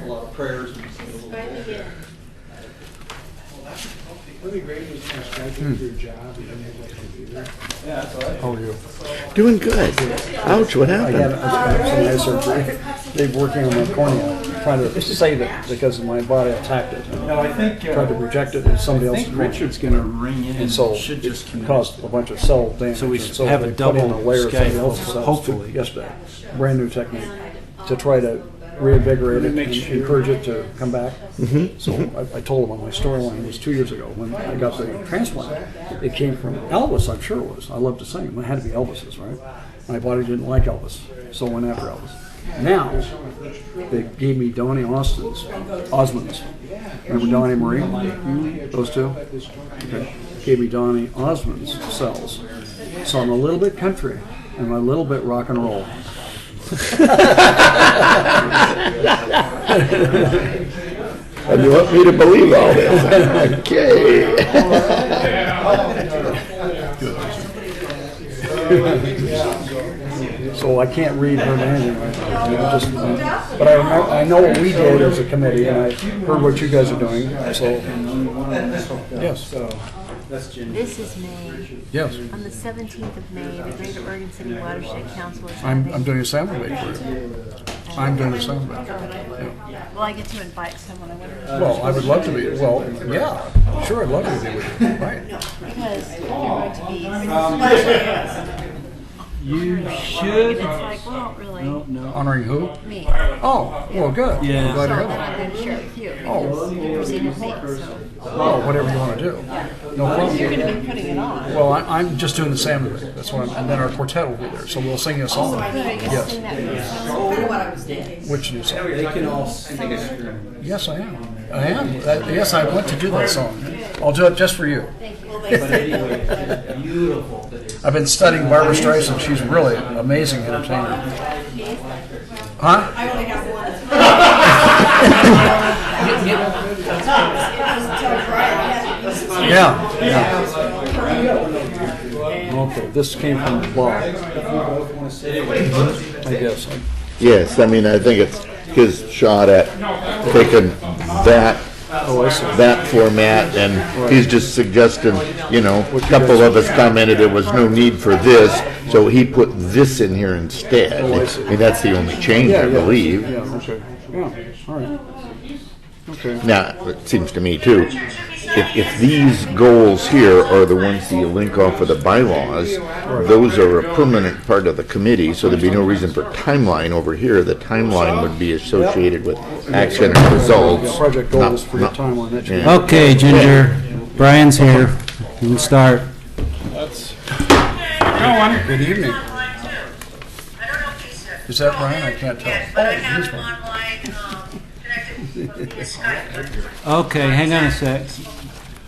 a lot of prayers. And Really great was kind of striking for your job. You didn't have that computer. yeah, that's all right. How are you? Doing good. Ouch, what I happened? had some eye surgery. They're working on my cornea, trying to save it because my body attacked it. No, I think Tried to reject it, and somebody I else think Richard's going to ring in and so should it just connect. caused a bunch of cell damage. So we And have a they put in double layer of somebody Skype, else's cells hopefully. yesterday. Brand new technique to try to reinvigorate it and encourage it to come back. So I told them my storyline was 2 years ago when I got the transplant. It came from Elvis, I'm sure it was. I love to sing. It had to be Elvis's, right? My body didn't like Elvis, so I went after Elvis. Now, they gave me Donnie Osmond's. Remember Donnie Marie? Those two? Okay. Gave me Donnie Osmond's cells. So I'm a little bit country and I'm a little bit rock and roll. And you want me to believe all this? Okay. So I can't read her manual right now. You know, but I know what we did as a committee, and I heard what you guys are doing. So yes, This is May. yes, On the 17th of May, the Greater Oregon City Watershed Council is I'm having... doing a sample bake for you. I'm doing a sample bake. Will I get to invite someone? I wonder. Well, I would love to be. Well, yeah, sure, I'd love to be with you. Right. Because you're going to be... You should. It's like, well, really, No. Honoring who? me. Oh, well, good. Yeah. I'm glad to So hear then that. I'm going to share it with you. Oh. Because you preceded me, so... Oh, whatever you want to do. No problem. You're going to be putting it on. Well, I'm just doing the salmon bake. That's what and then our quartet will be there, so we'll sing a song. Good, are you going to sing Yes. that? Which new song? They can all sing it. Yes, I am. I am. Yes, I want to do that song. I'll do it just for you. But anyway, it's beautiful. I've been studying Barbara Streisand. She's really an amazing entertainer. Huh? Yeah. Okay, this came from the blog. I guess. Yes, I mean, I think it's his shot at taking that format, and he's just suggesting, you know, a couple of us commented there was no need for this, so he put this in here instead. I mean, that's the only change, I believe. Yeah, okay. Yeah, all right. Okay. Now, it seems to me too, if these goals here are the ones that you link off of the bylaws, those are a permanent part of the committee, so there'd be no reason for timeline over here. The timeline would be associated with action and results. Project goals for your timeline. That should be- Yeah. Okay, Ginger. Brian's here. You can start. Good evening. Is that Brian? I can't tell. But I Oh, have he's him Brian. online, connected with Skype. Okay, hang on a sec.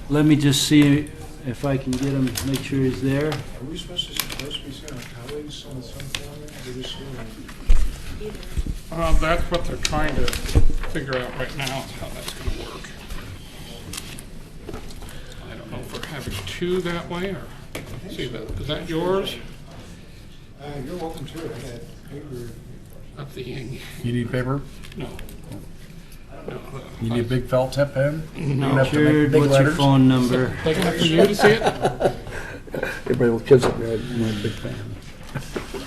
Let me just see if I can get him, make sure he's there. Are we supposed to be seeing our colleagues on some form? That's what they're trying to figure out right now, is how that's going to work. I don't know if we're having two that way, or, see, is that yours? You're welcome to it. I had paper. Not the Ying. You need paper? No. You need a big felt tip pen? No. Richard, what's your phone number? Big enough for you to see it? Everybody with kids up there, I'm a big fan.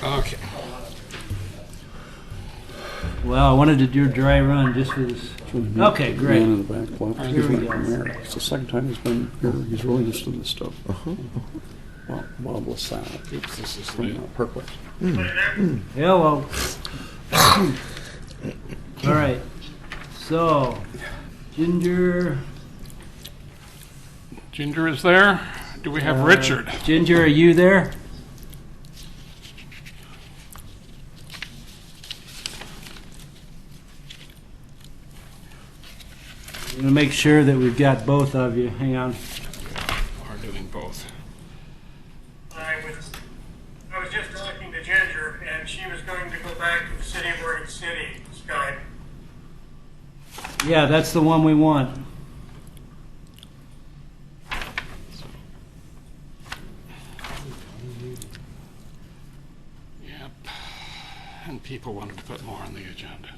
Okay. Well, I wanted to do a dry run just for this. Okay, great. Man in the back, well, Here we go. It's the second time he's been here. He's really interested in this stuff. Well, Bob LaSalle from Perkwood. Yeah, well. All right. So, Ginger. Ginger is there. Do we have Richard? Ginger, are you there? I'm going to make sure that we've got both of you. Hang on. Are doing both. I was just talking to Ginger, and she was going to go back to the City of Oregon City Skype. Yeah, that's the one we want. Yep. And people wanted to put more on the agenda.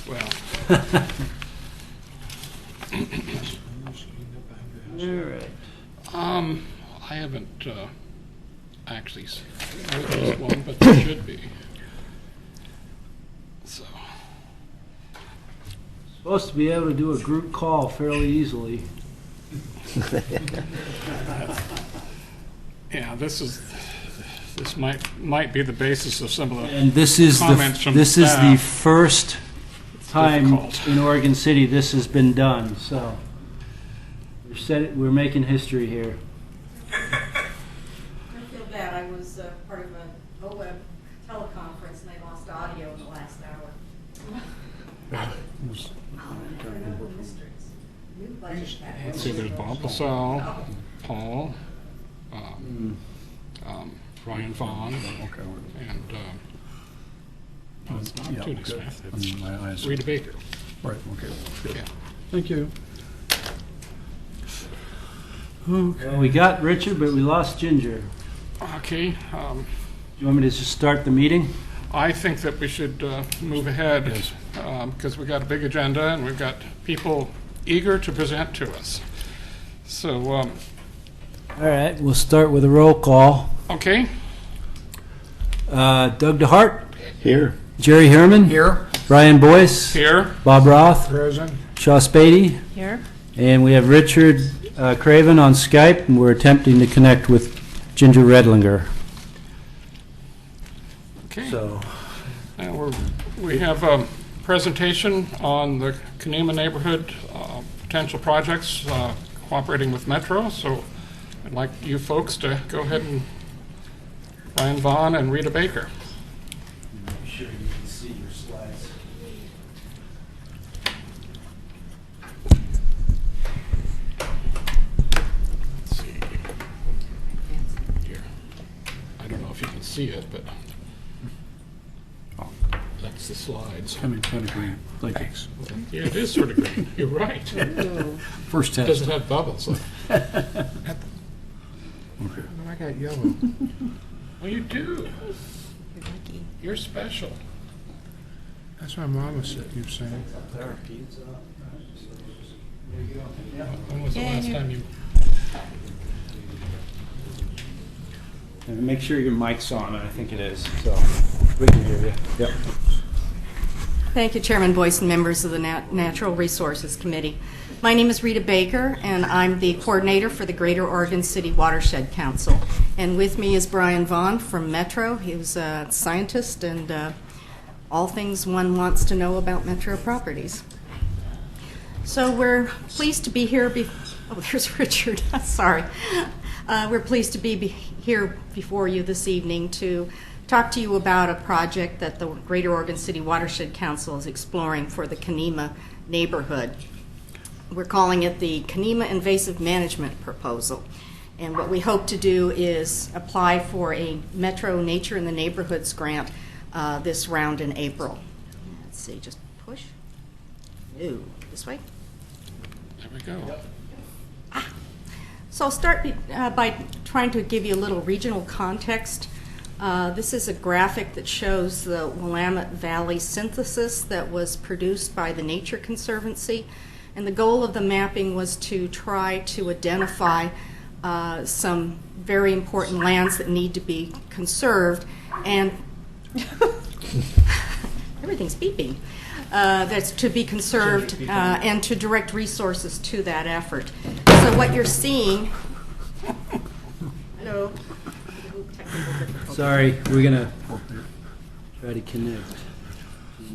Well, All right. I haven't actually noticed one, but there should be. So, Supposed to be able to do a group call fairly easily. yeah, this might be the basis of some of the And this is comments from the staff. first time difficult. in Oregon City this has been done, so we're making history here. I feel bad. I was part of an OWEB teleconference and they lost audio in the last hour. See, there's Bob LaSalle, Paul, Ryan Vaughn, and no, it's not Tootie Smith. It's Rita Baker. Right, okay. Good. Yeah. Thank you. Well, we got Richard, but we lost Ginger. Okay. Do you want me to just start the meeting? I think that we should move ahead because we've got a big agenda and we've got people eager to present to us. So, All right, we'll start with a roll call. okay. Doug DeHart, Here. Jerry Herman, Here. Brian Boyce, Here. Bob Roth, Present. Shaw Spady, Here. and we have Richard Craven on Skype, and we're attempting to connect with Ginger Redlinger. Okay. So, We have a presentation on the Kanema neighborhood potential projects cooperating with Metro. So I'd like you folks to go ahead and Ryan Vaughn and Rita Baker. make sure you can see your slides. Let's see. Here. I don't know if you can see it, but that's the slides. Kind of green. Thanks. Yeah, it is sort of green. You're right. It First test. doesn't have bubbles. Okay. I got yellow. Oh, you do. You're lucky. You're special. That's what Mama said, you saying. When was the last time you... And make sure your mic's on, I think it is, so we can hear you. Yep. Thank you, Chairman Boyce and members of the Natural Resources Committee. My name is Rita Baker, and I'm the coordinator for the Greater Oregon City Watershed Council. And with me is Brian Vaughn from Metro. He's a scientist and all things one wants to know about Metro properties. So we're pleased to be here. Oh, there's Richard. Sorry. We're pleased to be here before you this evening to talk to you about a project that the Greater Oregon City Watershed Council is exploring for the Kanema neighborhood. We're calling it the Kanema Invasive Management Proposal. And what we hope to do is apply for a Metro Nature in the Neighborhoods grant this round in April. Let's see, just push. No, this way. There we go. So I'll start by trying to give you a little regional context. This is a graphic that shows the Willamette Valley synthesis that was produced by the Nature Conservancy. And the goal of the mapping was to try to identify some very important lands that need to be conserved and everything's beeping. That's to be conserved and to direct resources to that effort. So what you're seeing, hello. Sorry, we're going to try to connect.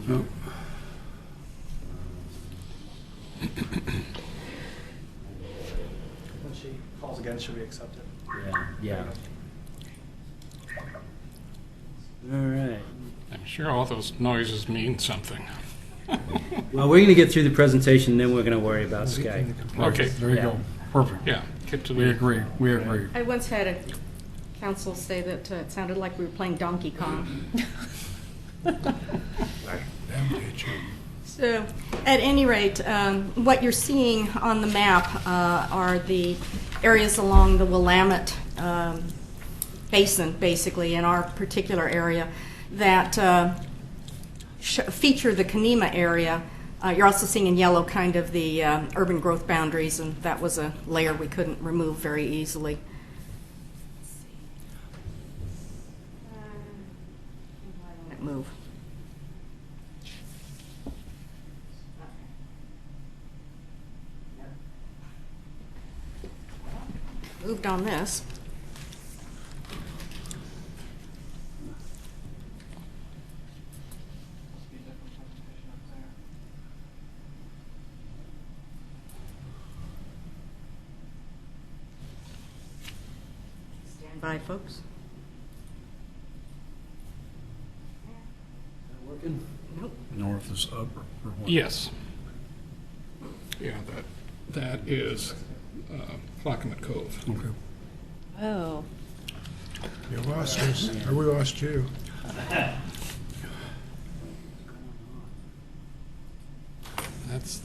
Nope. When she calls again, should we accept it? Yeah. All right. I'm sure all those noises mean something. Well, we're going to get through the presentation, then we're going to worry about Skype. Okay. There you go. Perfect. Yeah, get to We the... agree. We agree. I once had a council say that it sounded like we were playing Donkey Kong. So, at any rate, what you're seeing on the map are the areas along the Willamette Basin, basically, in our particular area, that feature the Kenema area. You're also seeing in yellow kind of the urban growth boundaries, and that was a layer we couldn't remove very easily. Move. Moved on this. Stand by, folks. Working? Nope. North is up or what? Yes. Yeah, that is Clackamas Cove. Okay. Oh. You lost us, or we lost you.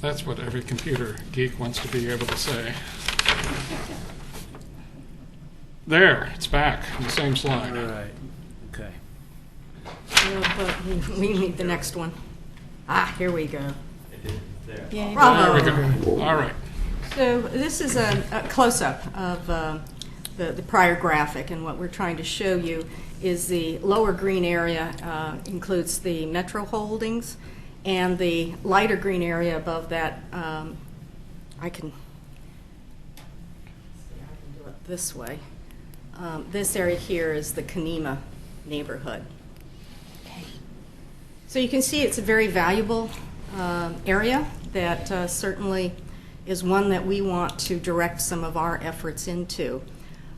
That's what every computer geek wants to be able to say. There, it's back on the same slide. All right, okay. But we need the next one. Here we go. Yay. Bravo. There we go. All right. So this is a close-up of the prior graphic, and what we're trying to show you is the lower green area includes the Metro holdings, and the lighter green area above that, I can do it this way. This area here is the Kenema neighborhood. So you can see it's a very valuable area that certainly is one that we want to direct some of our efforts into.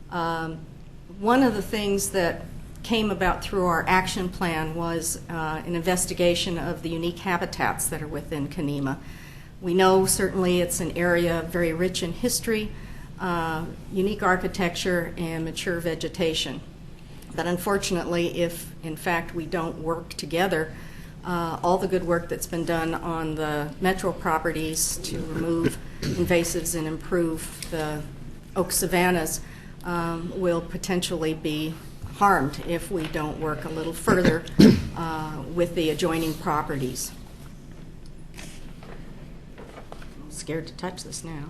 One of the things that came about through our action plan was an investigation of the unique habitats that are within Kenema. We know certainly it's an area very rich in history, unique architecture, and mature vegetation. But unfortunately, if in fact we don't work together, all the good work that's been done on the Metro properties to remove invasives and improve the oak savannas will potentially be harmed if we don't work a little further with the adjoining properties. I'm scared to touch this now.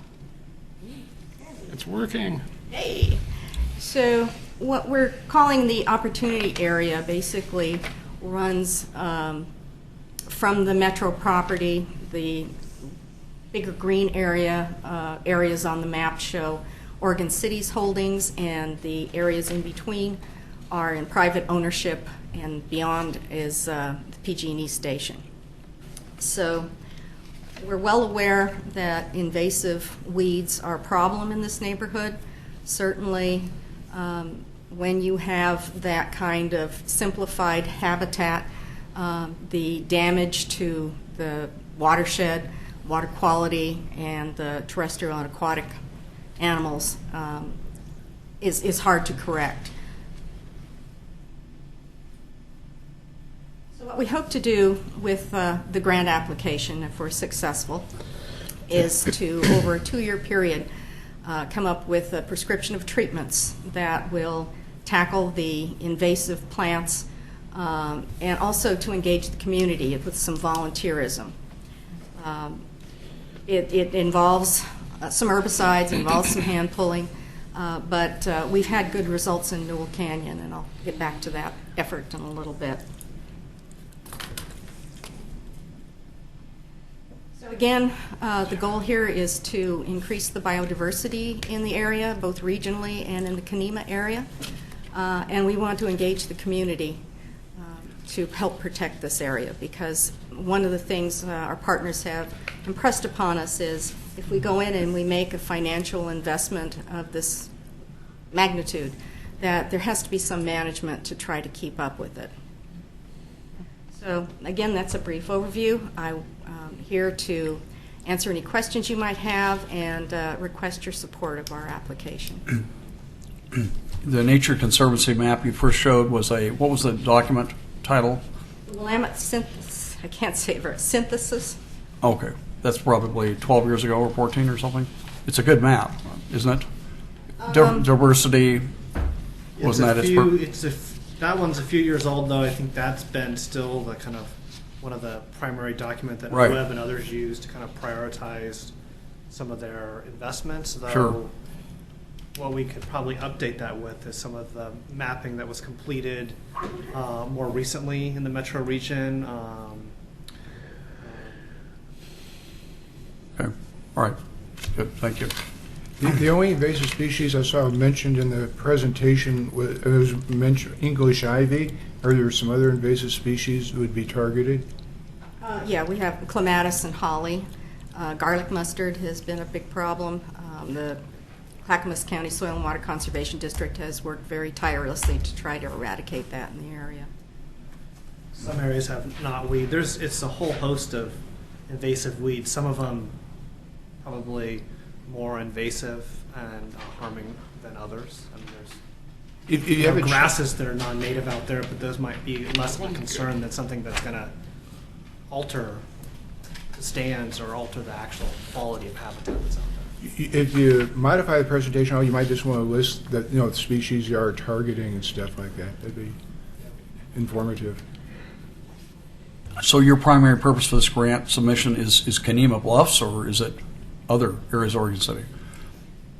It's working. Hey! So what we're calling the opportunity area basically runs from the Metro property. The bigger green area, areas on the map show Oregon City's holdings, and the areas in between are in private ownership, and beyond is the PG&E station. So we're well aware that invasive weeds are a problem in this neighborhood. Certainly when you have that kind of simplified habitat, the damage to the watershed, water quality, and the terrestrial and aquatic animals is hard to correct. So what we hope to do with the grant application, if we're successful, is to, over a 2-year period, come up with a prescription of treatments that will tackle the invasive plants, and also to engage the community with some volunteerism. It involves some herbicides, involves some hand pulling, but we've had good results in Newell Canyon, and I'll get back to that effort in a little bit. So again, the goal here is to increase the biodiversity in the area, both regionally and in the Kenema area, and we want to engage the community to help protect this area, because one of the things our partners have impressed upon us is if we go in and we make a financial investment of this magnitude, that there has to be some management to try to keep up with it. So again, that's a brief overview. I'm here to answer any questions you might have and request your support of our application. The Nature Conservancy map you first showed was what was the document title? Willamette synthesis. I can't say it. Synthesis. Okay, that's probably 12 years ago or 14 or something. It's a good map, isn't it? Diversity, wasn't that its purpose? That one's a few years old, though. I think that's been still the kind of one of the primary document that Right. Webb and others use to kind of prioritize some of their investments. Though Sure. what we could probably update that with is some of the mapping that was completed more recently in the metro region. Okay, all right, good, thank you. The only invasive species I saw mentioned in the presentation was mentioned English ivy. Are there some other invasive species that would be targeted? Yeah, we have clematis and holly. Garlic mustard has been a big problem. The Clackamas County Soil and Water Conservation District has worked very tirelessly to try to eradicate that in the area. Some areas have knotweed. It's a whole host of invasive weeds. Some of them probably more invasive and harming than others. I mean, If you have a grasses that are non-native out there, but those might be less of a concern than something that's going to alter the stands or alter the actual quality of habitat that's out there. If you modify the presentation, you might just want to list that, the species you are targeting and stuff like that. That'd be informative. So your primary purpose for this grant submission is Kenema Bluffs, or is it other areas of Oregon City?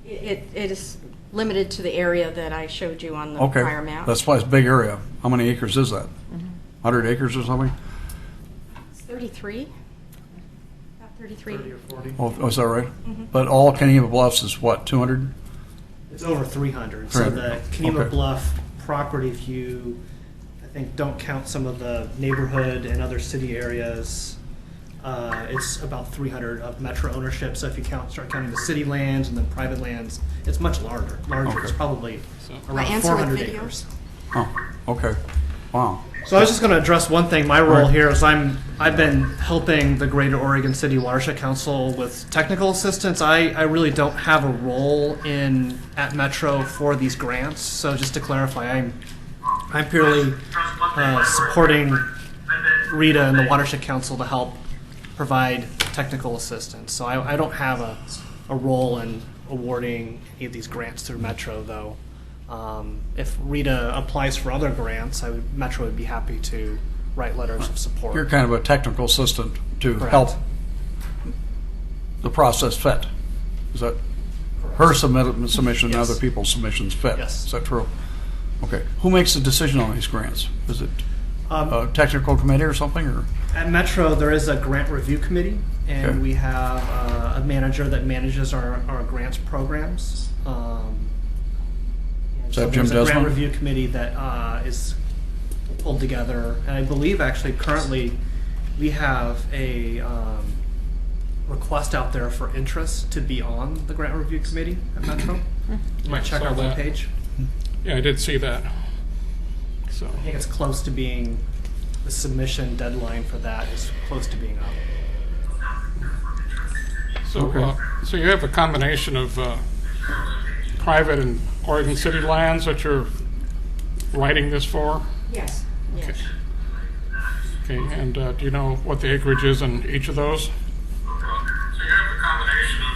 It is limited to the area that I showed you on the Okay, prior map. that's why it's a big area. How many acres is that? 100 acres or something? It's 33? About 33. 30 or 40. Oh, is that right? But all Kenema Bluffs is what, 200? It's over 300. So 300. the Kenema Okay. Bluff property, if you, I think, don't count some of the neighborhood and other city areas, it's about 300 of metro ownership. So if you start counting the city lands and then private lands, it's much larger. Okay. It's probably I around answer with 400 video? acres. Oh, okay. Wow. So I was just going to address one thing. My role here is I've been helping the Greater Oregon City Watershed Council with technical assistance. I really don't have a role at Metro for these grants. So just to clarify, I'm purely supporting Rita and the Watershed Council to help provide technical assistance. So I don't have a role in awarding any of these grants through Metro, though. If Rita applies for other grants, Metro would be happy to write letters of support. You're kind of a technical assistant to Correct. help the process fit. Is that her submission and Yes. other people's submissions fit? Yes. Is that true? Okay. Who makes the decision on these grants? Is it Um, a technical committee or something, or? At Metro, there is a grant review committee, and Okay. we have a manager that manages our grants programs. Is that Jim there's a grant Desmond? review committee that is pulled together, and I believe actually currently we have a request out there for interest to be on the grant review committee at Metro. You might check Saw our that. webpage. Yeah, I did see that. So, I think it's close to being, the submission deadline for that is close to being up. so you have a combination of private and Oregon City lands that you're writing this for? Yes. Yes. Okay, and do you know what the acreage is in each of those? So you have a combination of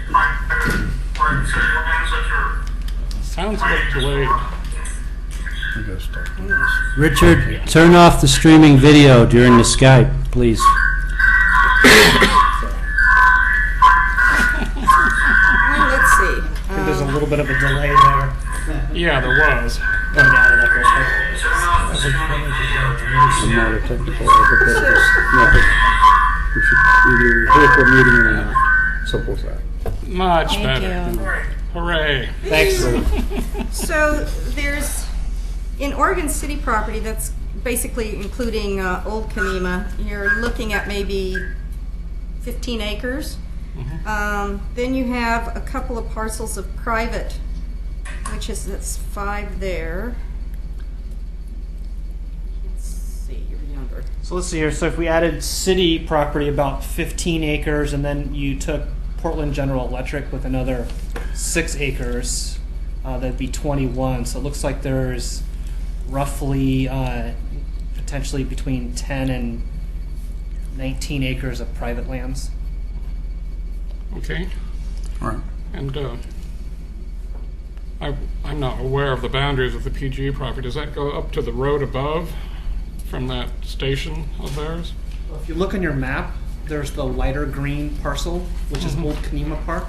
private Oregon City lands that you're Sounds a bit delayed. Richard, turn off the streaming video during the Skype, please. Let's see. I think there's a little bit of a delay there. Yeah, there was. Going down and up real quick. I'm not a technical advocate. We should either hold for a meeting or not. Simple as that. Much Thank better. you. Hooray. Thanks. So there's, in Oregon City property, that's basically including Old Kenema, you're looking at maybe 15 acres. Then you have a couple of parcels of private, that's 5 there. Let's see, your number. So let's see here. So if we added city property about 15 acres, and then you took Portland General Electric with another 6 acres, that'd be 21. So it looks like there's roughly potentially between 10 and 19 acres of private lands. Okay. All right. And I'm not aware of the boundaries of the PGE property. Does that go up to the road above from that station of theirs? If you look on your map, there's the lighter green parcel, which is Old Kanema Park.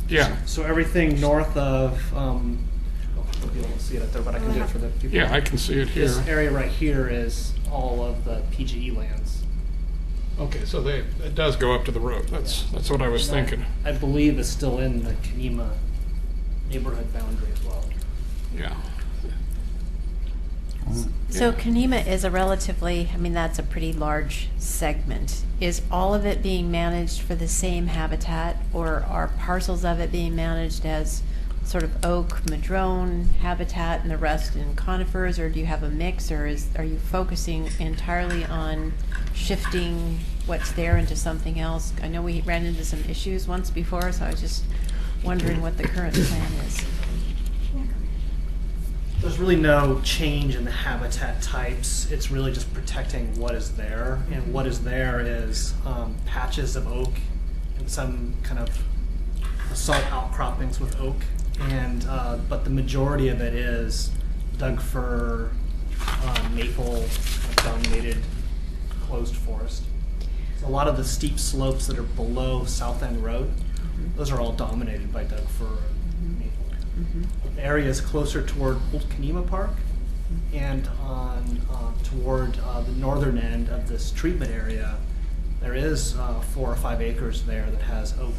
Yeah. So everything north of, you'll be able to see it up there, but I can do it for the people. Yeah, I can see it here. This area right here is all of the PGE lands. Okay, so it does go up to the road. That's what I was thinking. I believe is still in the Kanema neighborhood boundary as well. Yeah. So Kanema is a relatively, I mean, that's a pretty large segment. Is all of it being managed for the same habitat, or are parcels of it being managed as sort of oak, madrone habitat and the rest in conifers, or do you have a mix, or are you focusing entirely on shifting what's there into something else? I know we ran into some issues once before, so I was just wondering what the current plan is. There's really no change in the habitat types. It's really just protecting what is there, and what is there is patches of oak and some kind of basalt outcroppings with oak, and but the majority of it is Doug fir, maple dominated closed forest. So a lot of the steep slopes that are below South End Road, those are all dominated by Doug fir and maple. The areas closer toward Old Kanema Park and on toward the northern end of this treatment area, there is 4 or 5 acres there that has oak,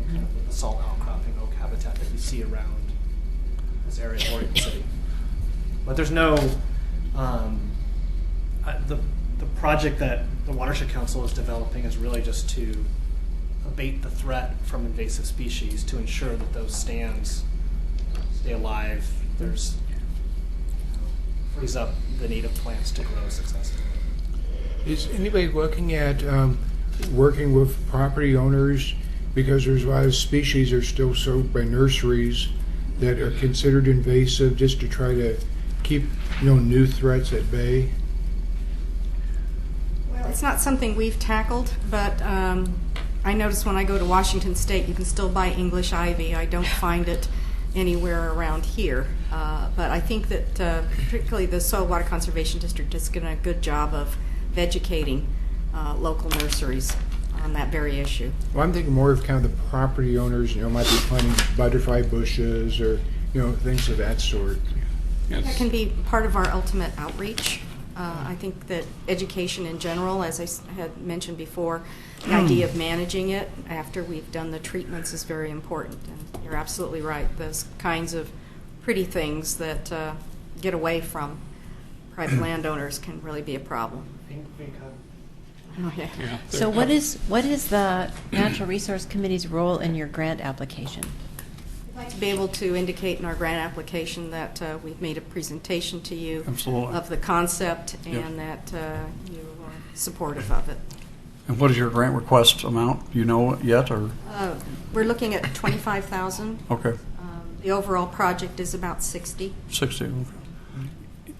kind of the basalt outcropping oak habitat that you see around this area of Oregon City. But there's no the project that the Watershed Council is developing is really just to abate the threat from invasive species, to ensure that those stands stay alive. There's frees up the native plants to grow successfully. Is anybody looking at working with property owners, because there's a lot of species that are still sold by nurseries that are considered invasive, just to try to keep new threats at bay? Well, it's not something we've tackled, but I notice when I go to Washington State, you can still buy English ivy. I don't find it anywhere around here. But I think that particularly the Soil Water Conservation District is doing a good job of educating local nurseries on that very issue. Well, I'm thinking more of kind of the property owners, might be planting butterfly bushes or, things of that sort. Yes. That can be part of our ultimate outreach. I think that education in general, as I had mentioned before, the idea of managing it after we've done the treatments is very important. And you're absolutely right. Those kinds of pretty things that get away from private landowners can really be a problem. Oh, yeah. Yeah. So what is the Natural Resource Committee's role in your grant application? I'd like to be able to indicate in our grant application that we've made a presentation to you Absolutely. of the concept and that you are supportive of it. And what is your grant request amount? Do you know it yet, or? We're looking at $25,000. Okay, The overall project is about 60. 60. Okay.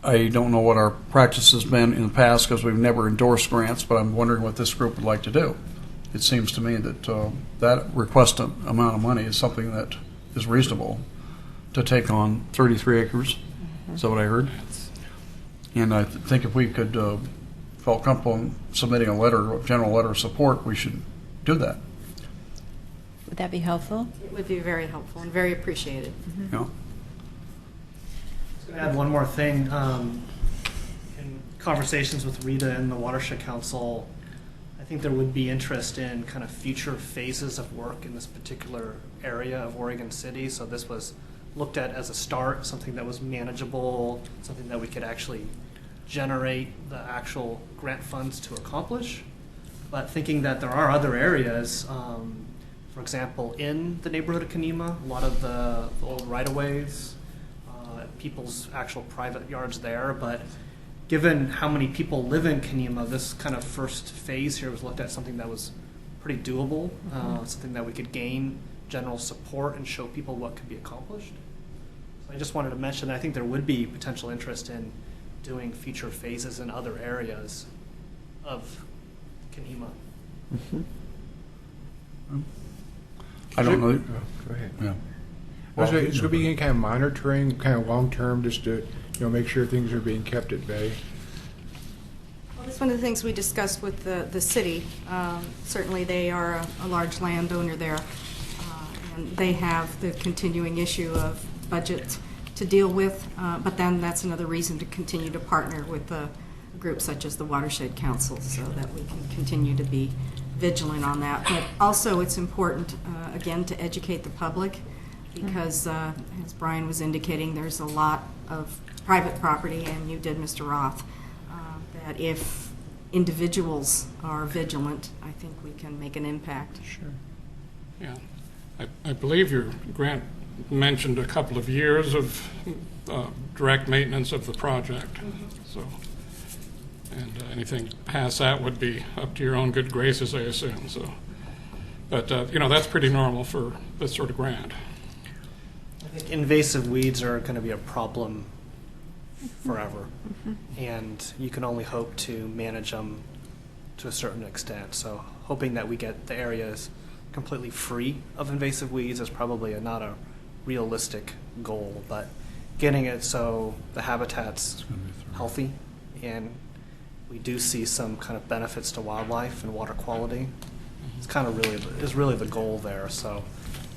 I don't know what our practice has been in the past because we've never endorsed grants, but I'm wondering what this group would like to do. It seems to me that that request amount of money is something that is reasonable to take on 33 acres. Is that what I heard? And I think if we could felt comfortable in submitting a general letter of support, we should do that. Would that be helpful? It would be very helpful and very appreciated. Yeah. Add one more thing. In conversations with Rita and the Watershed Council, I think there would be interest in kind of future phases of work in this particular area of Oregon City. So this was looked at as a start, something that was manageable, something that we could actually generate the actual grant funds to accomplish. But thinking that there are other areas, for example, in the neighborhood of Kanema, a lot of the old right-of-ways, people's actual private yards there, but given how many people live in Kanema, this kind of first phase here was looked at something that was pretty doable, something that we could gain general support and show people what could be accomplished. So I just wanted to mention that I think there would be potential interest in doing future phases in other areas of Kanema. I don't know. Go ahead. Yeah. It's going to be any kind of monitoring, kind of long-term, just to make sure things are being kept at bay. It's one of the things we discussed with the city. Certainly, they are a large landowner there, and they have the continuing issue of budget to deal with, but then that's another reason to continue to partner with groups such as the Watershed Council so that we can continue to be vigilant on that. But also it's important, again, to educate the public because, as Brian was indicating, there's a lot of private property, and you did, Mr. Roth, that if individuals are vigilant, I think we can make an impact. Sure. Yeah. I believe your grant mentioned a couple of years of direct maintenance of the project. So, and anything past that would be up to your own good graces, I assume. So, but you know, that's pretty normal for this sort of grant. I think invasive weeds are going to be a problem forever, and you can only hope to manage them to a certain extent. So, hoping that we get the areas completely free of invasive weeds is probably not a realistic goal, but getting it so the habitat's healthy and we do see some kind of benefits to wildlife and water quality. It's kind of really the goal there. So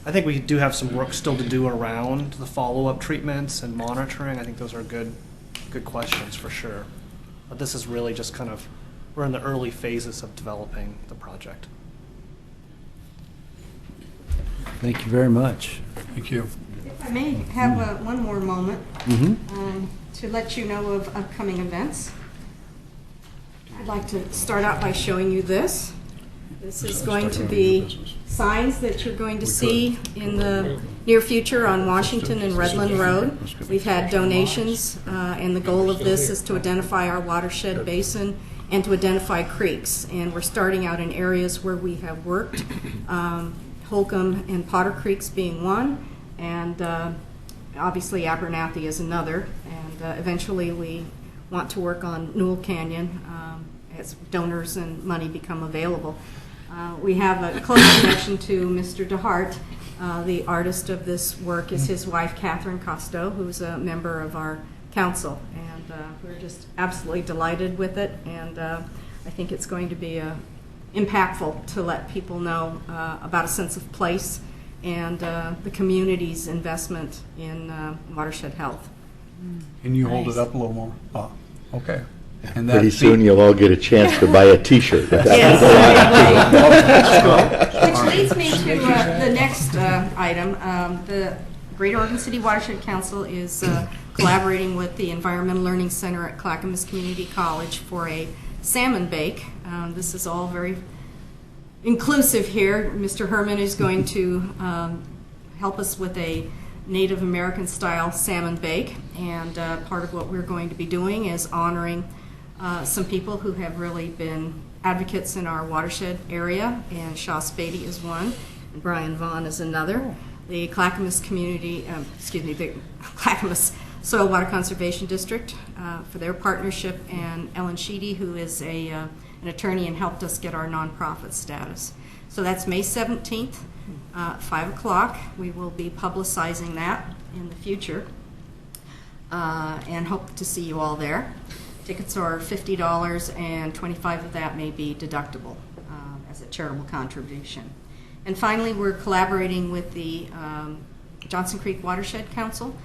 I think we do have some work still to do around the follow-up treatments and monitoring. I think those are good questions for sure. But this is really just kind of, we're in the early phases of developing the project. Thank you very much. Thank you. If I may have one more moment to let you know of upcoming events. I'd like to start out by showing you this. This is going to be signs that you're going to see in the near future on Washington and Redland Road. We've had donations, and the goal of this is to identify our watershed basin and to identify creeks. And we're starting out in areas where we have worked, Holcomb and Potter Creeks being one, and obviously Abernathy is another. And eventually we want to work on Newell Canyon as donors and money become available. We have a close connection to Mr. DeHart. The artist of this work is his wife, Catherine Costeau, who's a member of our council. And we're just absolutely delighted with it. And I think it's going to be impactful to let people know about a sense of place and the community's investment in watershed health. Can you hold it up a little more? Oh, okay. And Pretty soon you'll all get a chance to buy a T-shirt. Yes. Which leads me to the next item. The Greater Oregon City Watershed Council is collaborating with the Environmental Learning Center at Clackamas Community College for a salmon bake. This is all very inclusive here. Mr. Herman is going to help us with a Native American style salmon bake, and part of what we're going to be doing is honoring some people who have really been advocates in our watershed area, and Shaw Spady is one, and Brian Vaughn is another. The Clackamas Community, the Clackamas Soil Water Conservation District for their partnership, and Ellen Sheedy, who is an attorney and helped us get our nonprofit status. So that's May 17th, 5 o'clock. We will be publicizing that in the future and hope to see you all there. Tickets are $50, and $25 of that may be deductible as a charitable contribution. And finally, we're collaborating with the Johnson Creek Watershed Council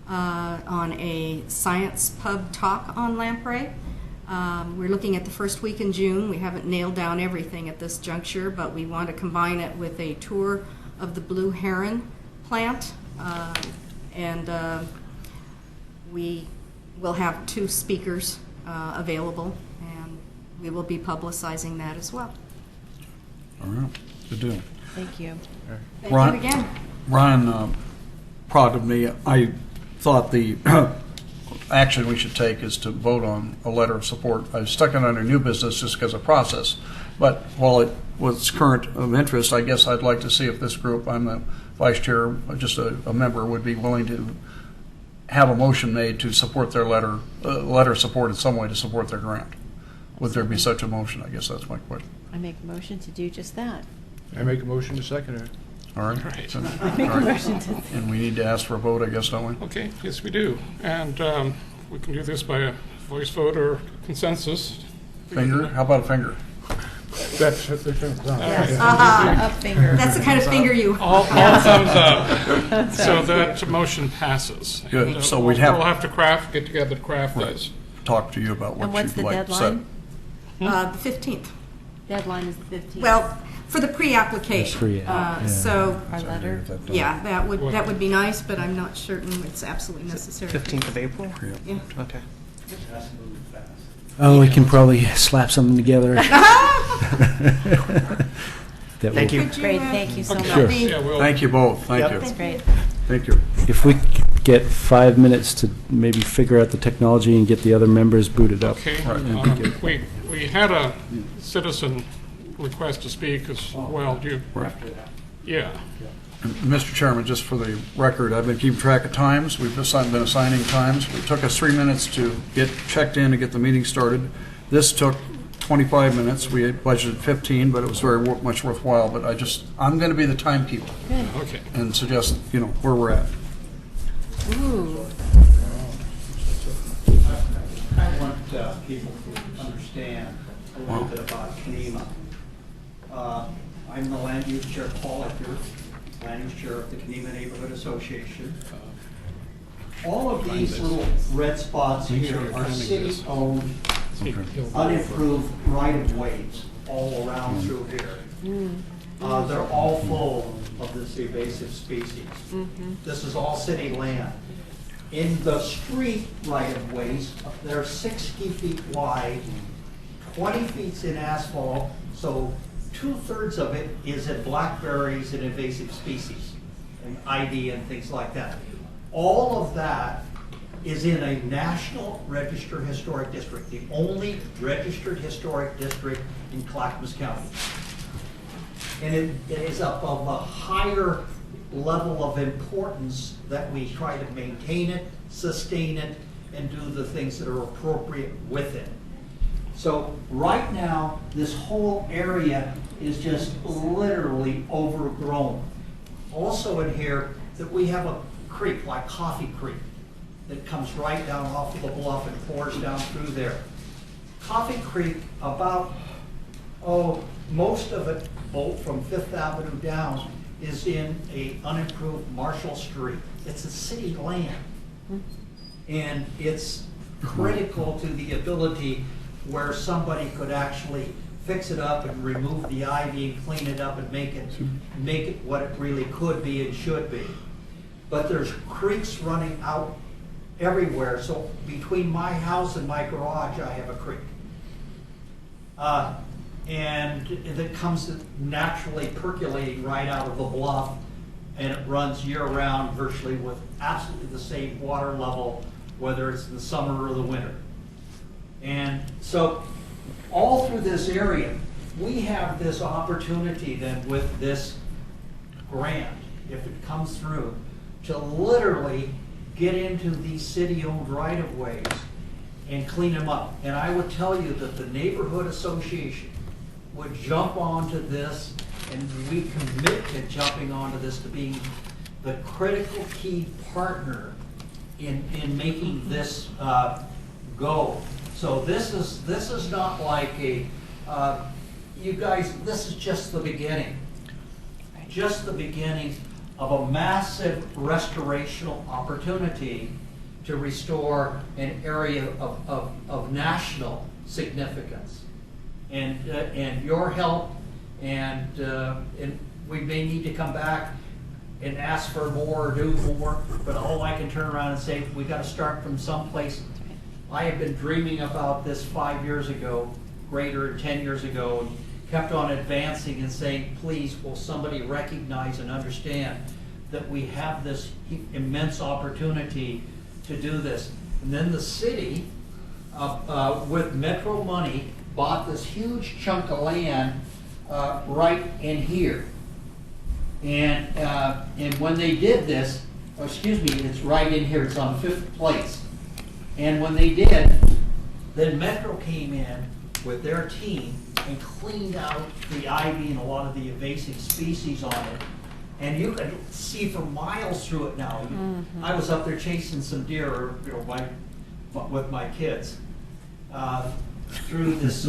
on a science pub talk on lamprey. We're looking at the first week in June. We haven't nailed down everything at this juncture, but we want to combine it with a tour of the blue heron plant, and we will have 2 speakers available, and we will be publicizing that as well. All right, good deal. Thank you. Thank you again. Ryan prodded me. I thought the action we should take is to vote on a letter of support. I stuck it under new business just because of process. But while it was current of interest, I guess I'd like to see if this group, I'm the vice chair, just a member, would be willing to have a motion made to support their letter of support in some way to support their grant. Would there be such a motion? I guess that's my question. I make a motion to do just that. I make a motion to second it. All right. Right. So, I make all a right. motion to. And we need to ask for a vote, I guess, don't we? Okay, yes, we do. And we can do this by a voice vote or consensus. Finger? How about a finger? That's Up finger. That's the kind of finger you. All thumbs up. So that motion passes. Good. And, So we'd have- we'll have to get together to craft this. Talk to you about And what what's you'd the like to set. deadline? The 15th. Deadline is the 15th. Well, for the pre-application. The pre-app, yeah. So, Our letter. yeah, that would be nice, but I'm not certain it's absolutely necessary. 15th of April? Yeah. Okay. Oh, we can probably slap something together. That Thank will- you. Great, thank you so much. Sure. Yeah, we'll. Thank you both. Thank Yep. you. That's great. Thank you. If we could get 5 minutes to maybe figure out the technology and get the other members booted up. Okay, we had a citizen request to speak as well. Do you? Yeah. Mr. Chairman, just for the record, I've been keeping track of times. We've been assigning times. It took us 3 minutes to get checked in and get the meeting started. This took 25 minutes. We had budgeted 15, but it was very much worthwhile. But I'm going to be the timekeeper Okay. and suggest, where we're at. Ooh. I want people to understand a little bit about Kenema. I'm the land use chair, Paul Eckert, land use chair of the Kenema Neighborhood Association. All of these little red spots here are city-owned, unimproved right-of-ways all around through here. They're all full of this invasive species. This is all city land. In the street right-of-ways, they're 60 feet wide, 20 feet in asphalt, so 2/3 of it is in blackberries and invasive species, and ivy and things like that. All of that is in a National Registered Historic District, the only registered historic district in Clackamas County. And it is up of a higher level of importance that we try to maintain it, sustain it, and do the things that are appropriate with it. So right now, this whole area is just literally overgrown. Also in here, that we have a creek like Coffee Creek that comes right down off of the bluff and pours down through there. Coffee Creek, most of it, both from Fifth Avenue down, is in a unimproved Marshall Street. It's a city land. And it's critical to the ability where somebody could actually fix it up and remove the ivy and clean it up and make it what it really could be and should be. But there's creeks running out everywhere. So between my house and my garage, I have a creek. And that comes naturally percolating right out of the bluff, and it runs year-round virtually with absolutely the same water level, whether it's in the summer or the winter. And so all through this area, we have this opportunity then with this grant, if it comes through, to literally get into these city-owned right-of-ways and clean them up. And I would tell you that the neighborhood association would jump onto this, and we commit to jumping onto this, to being the critical key partner in making this go. So this is not like you guys, this is just the beginning. Just the beginning of a massive restorational opportunity to restore an area of national significance. And your help, and we may need to come back and ask for more or do more, but all I can turn around and say, we got to start from someplace. I have been dreaming about this 5 years ago, greater 10 years ago, and kept on advancing and saying, please, will somebody recognize and understand that we have this immense opportunity to do this. And then the city, with Metro money, bought this huge chunk of land right in here. And when they did this, it's right in here, it's on 5th place. And when they did, then Metro came in with their team and cleaned out the ivy and a lot of the invasive species on it. And you can see for miles through it now. I was up there chasing some deer, with my kids. through this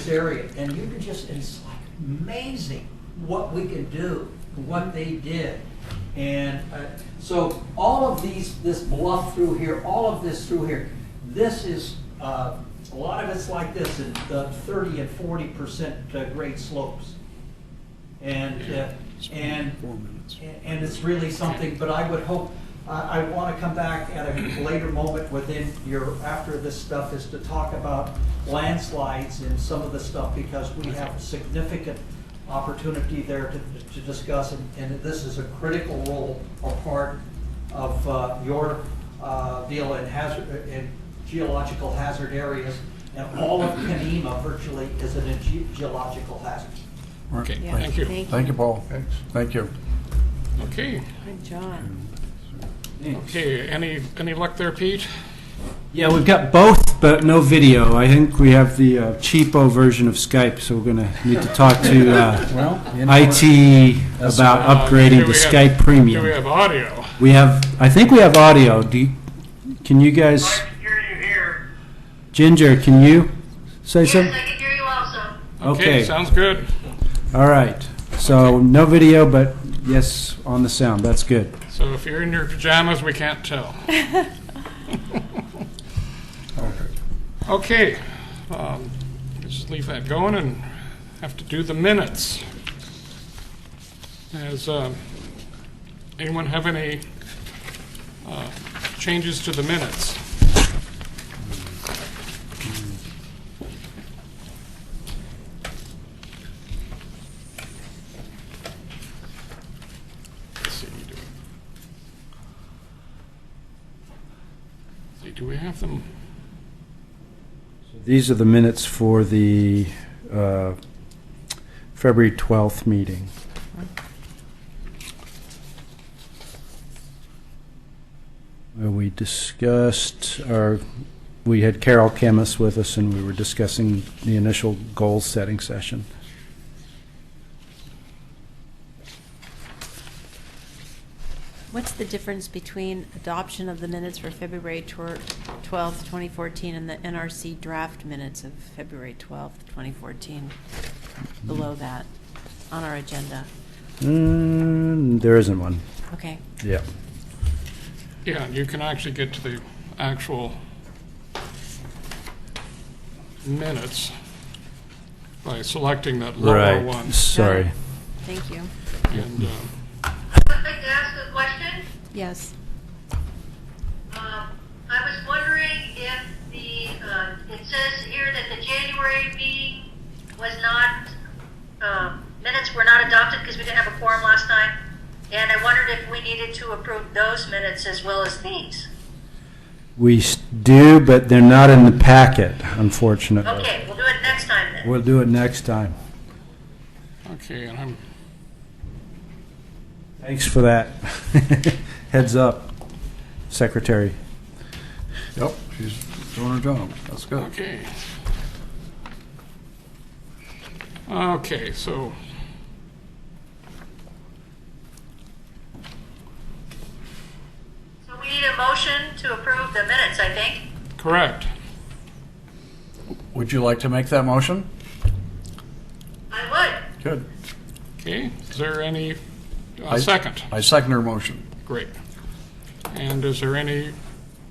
area, and you can just, it's like amazing what we can do, what they did. And so all of this bluff through here, all of this through here, this is, a lot of it's like this, in the 30 and 40% grade slopes. And it's really something, but I would hope, I want to come back at a later moment within after this stuff, is to talk about landslides and some of the stuff, because we have significant opportunity there to discuss, and this is a critical role or part of your deal in geological hazard areas, and all of Kenema virtually is a geological hazard. Okay, Yeah. thank you. Thank you, Paul. Thank you. Okay, Good job. okay, any luck there, Pete? Yeah, we've got both, but no video. I think we have the cheapo version of Skype, so we're going to need to talk to IT about upgrading Do to we have- Skype Premium. Do we have audio? I think we have audio. Can you guys, I can hear you here. Ginger, can you say Yes, something? I can hear you also. Okay, Sounds good. all right. So no video, but yes on the sound. That's good. So if you're in your pajamas, we can't tell. Okay, just leave that going and have to do the minutes. Has anyone have any changes to the minutes? Let's see, do we have them? These are the minutes for the February 12th meeting. We discussed we had Carol Chemis with us, and we were discussing the initial goal setting session. What's the difference between adoption of the minutes for February 12th, 2014 and the NRC draft minutes of February 12th, 2014? Below that, on our agenda. There isn't one. Okay. Yeah. Yeah, you can actually get to the actual minutes by selecting that lower one. Sorry. Thank you. And I'd like to ask a question. Yes. I was wondering if it says here that the January meeting was not, minutes were not adopted because we didn't have a quorum last time. And I wondered if we needed to approve those minutes as well as these. We do, but they're not in the packet, unfortunately. Okay, we'll do it next time then. We'll do it next time. okay, and Thanks for that. Heads up, Secretary. Yep, she's doing her job. That's good. okay. Okay, so So we need a motion to approve the minutes, I think. correct. Would you like to make that motion? I would. Good. Okay, is there any I- second? I second her motion. Great. And is there any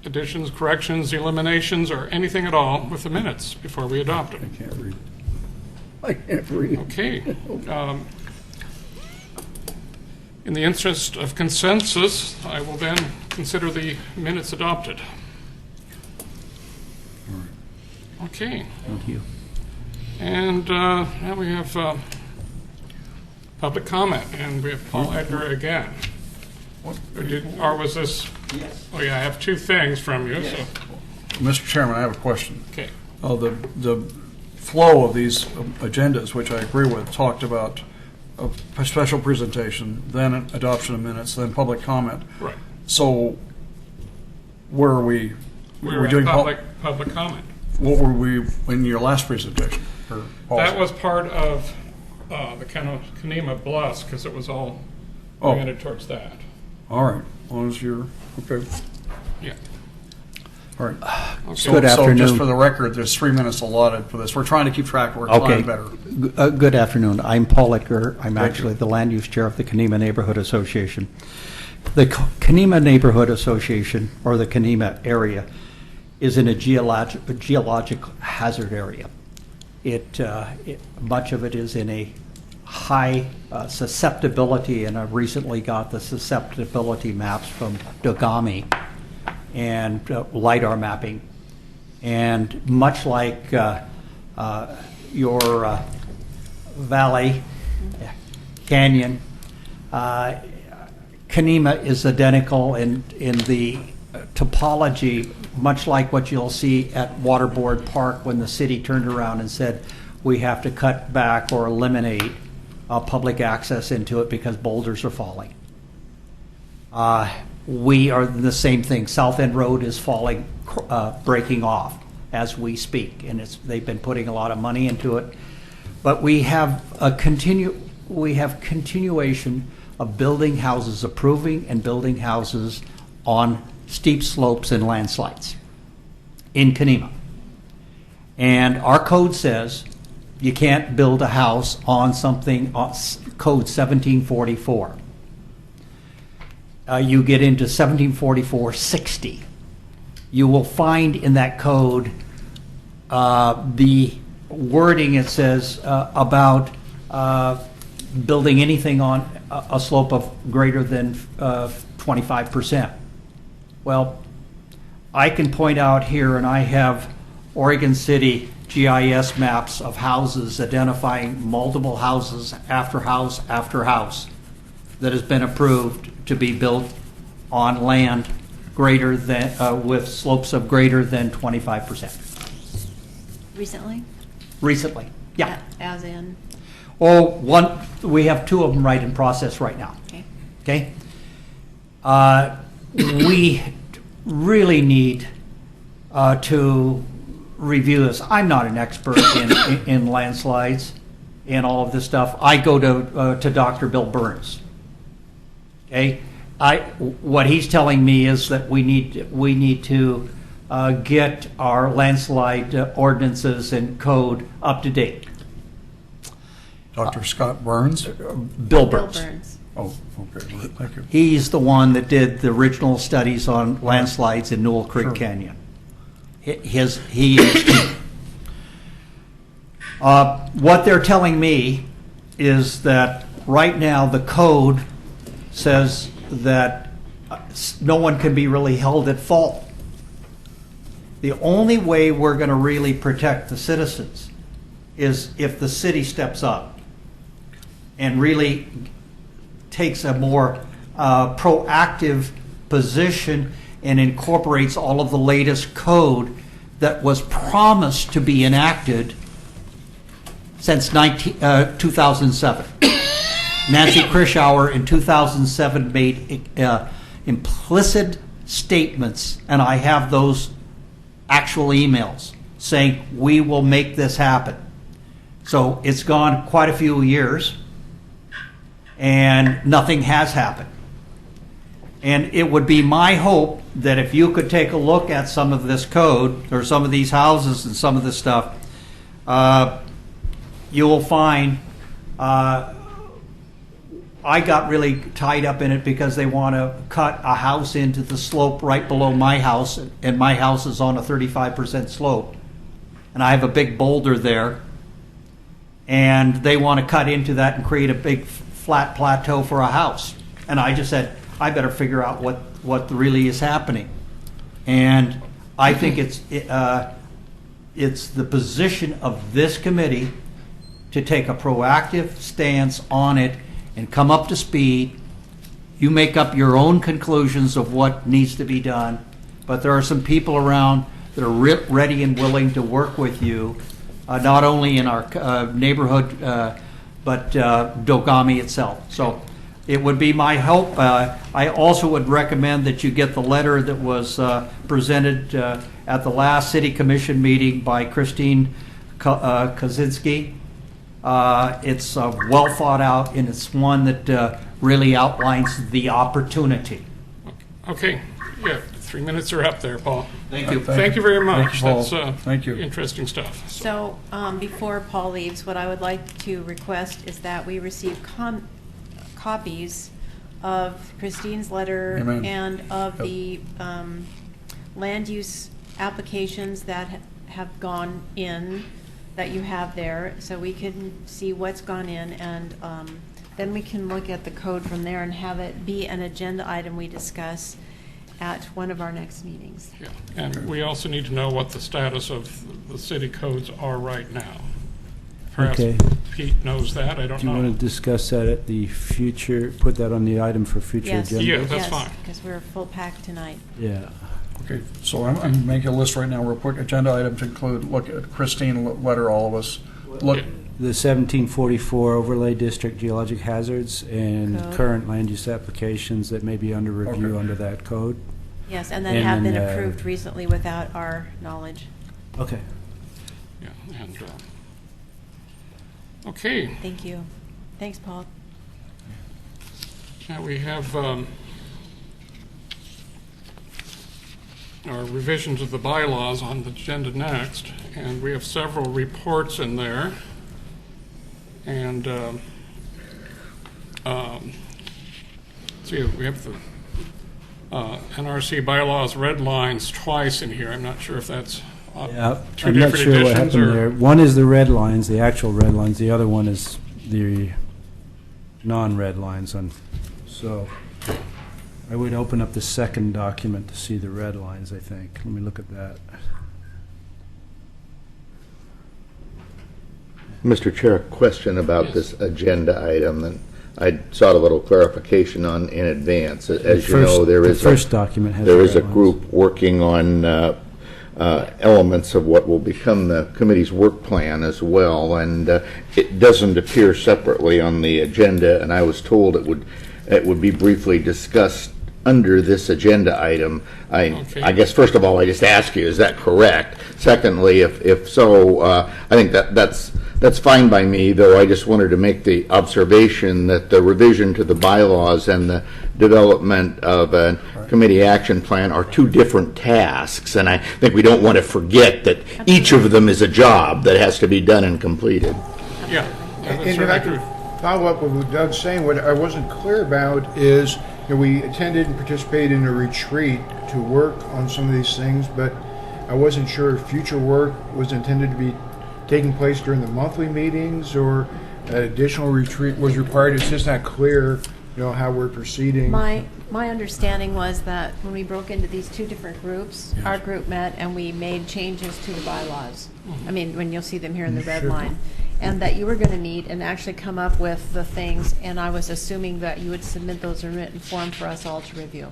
additions, corrections, eliminations, or anything at all with the minutes before we adopt I them? can't read. I can't read. Okay. In the interest of consensus, I will then consider the minutes adopted. Okay. Thank you. And now we have public comment, and we have Paul Edgar again. Or was this? Yes. Oh, yeah, I have two things from you, so, Mr. Chairman, I have a question. okay. The flow of these agendas, which I agree with, talked about a special presentation, then an adoption of minutes, then public comment. Right. So where are we? We're at public comment. What were we in your last presentation? Or Paul's? That was part of the Kenema Bluffs, because it was all Oh. oriented towards that. All right, as long as you're, okay. Yeah. All right. Okay. Good So just afternoon. for the record, there's 3 minutes allotted for this. We're trying to keep track. We're Okay. trying better. Good afternoon. I'm Paul Littger. I'm actually the land use chair of the Kenema Neighborhood Association. The Kenema Neighborhood Association, or the Kenema area, is in a geologic hazard area. Much of it is in a high susceptibility, and I recently got the susceptibility maps from Dogami and LiDAR mapping. And much like your valley, canyon, Kenema is identical in the topology, much like what you'll see at Waterboard Park when the city turned around and said, we have to cut back or eliminate public access into it because boulders are falling. We are the same thing. South End Road is falling, breaking off as we speak, and they've been putting a lot of money into it. But we have continuation of building houses, approving and building houses on steep slopes and landslides in Kenema. And our code says you can't build a house on something, code 1744. You get into 1744-60. You will find in that code the wording, it says about building anything on a slope of greater than 25%. Well, I can point out here, and I have Oregon City GIS maps of houses identifying multiple houses after house after house that has been approved to be built on land greater than with slopes of greater than 25%. Recently? Recently, yeah. As in? Oh, we have 2 of them right in process right now. Okay. Okay? We really need to review this. I'm not an expert in landslides and all of this stuff. I go to Dr. Bill Burns. Okay? What he's telling me is that we need to get our landslide ordinances and code up to date. Dr. Scott Burns? Bill Burns. Oh, okay. Thank you. He's the one that did the original studies on landslides in Newell Creek Sure. Canyon. What they're telling me is that right now the code says that no one can be really held at fault. The only way we're going to really protect the citizens is if the city steps up and really takes a more proactive position and incorporates all of the latest code that was promised to be enacted since 2007. Nancy Krishauer in 2007 made implicit statements, and I have those actual emails saying we will make this happen. So it's gone quite a few years and nothing has happened. And it would be my hope that if you could take a look at some of this code or some of these houses and some of this stuff, you will find I got really tied up in it because they want to cut a house into the slope right below my house, and my house is on a 35% slope. And I have a big boulder there, and they want to cut into that and create a big flat plateau for a house. And I just said, I better figure out what really is happening. And I think it's the position of this committee to take a proactive stance on it and come up to speed. You make up your own conclusions of what needs to be done, but there are some people around that are ready and willing to work with you, not only in our neighborhood, but Dogami itself. So it would be my hope. I also would recommend that you get the letter that was presented at the last City Commission meeting by Christine Kaczynski. It's well thought out, and it's one that really outlines the opportunity. Okay, yeah, 3 minutes are up there, Paul. Thank you. Thank you very much. Paul. That's Thank you. interesting stuff. So, before Paul leaves, what I would like to request is that we receive copies of Christine's letter Amen. and of Yep. the land use applications that have gone in, that you have there, so we can see what's gone in, and then we can look at the code from there and have it be an agenda item we discuss at one of our next meetings. Yeah. And we also need to know what the status of the city codes are right now. Perhaps Okay. Pete knows that, I don't Do you want know. to discuss that at the future, put that on the item for future Yes. agenda? Yeah, that's fine. Because we're full pack tonight. Yeah. Okay, so I'm making a list right now. We'll put agenda items include, look at Christine letter, all of us. Look, Yeah. The 1744 overlay district geologic hazards and Code. current land use applications that may be under review Okay. under that code. Yes, and then And have been then, approved recently without our knowledge. Okay. Yeah, and, okay, Thank you. Thanks, Paul. now we have our revisions of the bylaws on the agenda next, and we have several reports in there. And see, we have the NRC bylaws red lines twice in here. I'm not sure if that's Yeah, two I'm not different sure what editions happened or. there. One is the red lines, the actual red lines. The other one is the non-red lines. So I would open up the second document to see the red lines, I think. Let me look at that. Mr. Chair, a question about this agenda item, and I sought a little clarification on in advance. As you know, there is The first document has there the is a red lines. group working on elements of what will become the committee's work plan as well, and it doesn't appear separately on the agenda, and I was told it would be briefly discussed under this agenda item. Okay. I guess, first of all, I just ask you, is that correct? Secondly, if so, I think that's fine by me, though I just wanted to make the observation that the revision to the bylaws and the development of a committee action plan are two different tasks, and I think we don't want to forget that each of them is a job that has to be done and completed. Yeah. And if I could follow up with what Doug's saying, what I wasn't clear about is, we attended and participated in a retreat to work on some of these things, but I wasn't sure if future work was intended to be taking place during the monthly meetings or an additional retreat was required. It's just not clear, how we're proceeding. My understanding was that when we broke into these two different groups, our group met and we made changes to the bylaws. I mean, when you'll see them here in the red Sure. line. And that you were going to meet and actually come up with the things, and I was assuming that you would submit those in written form for us all to review.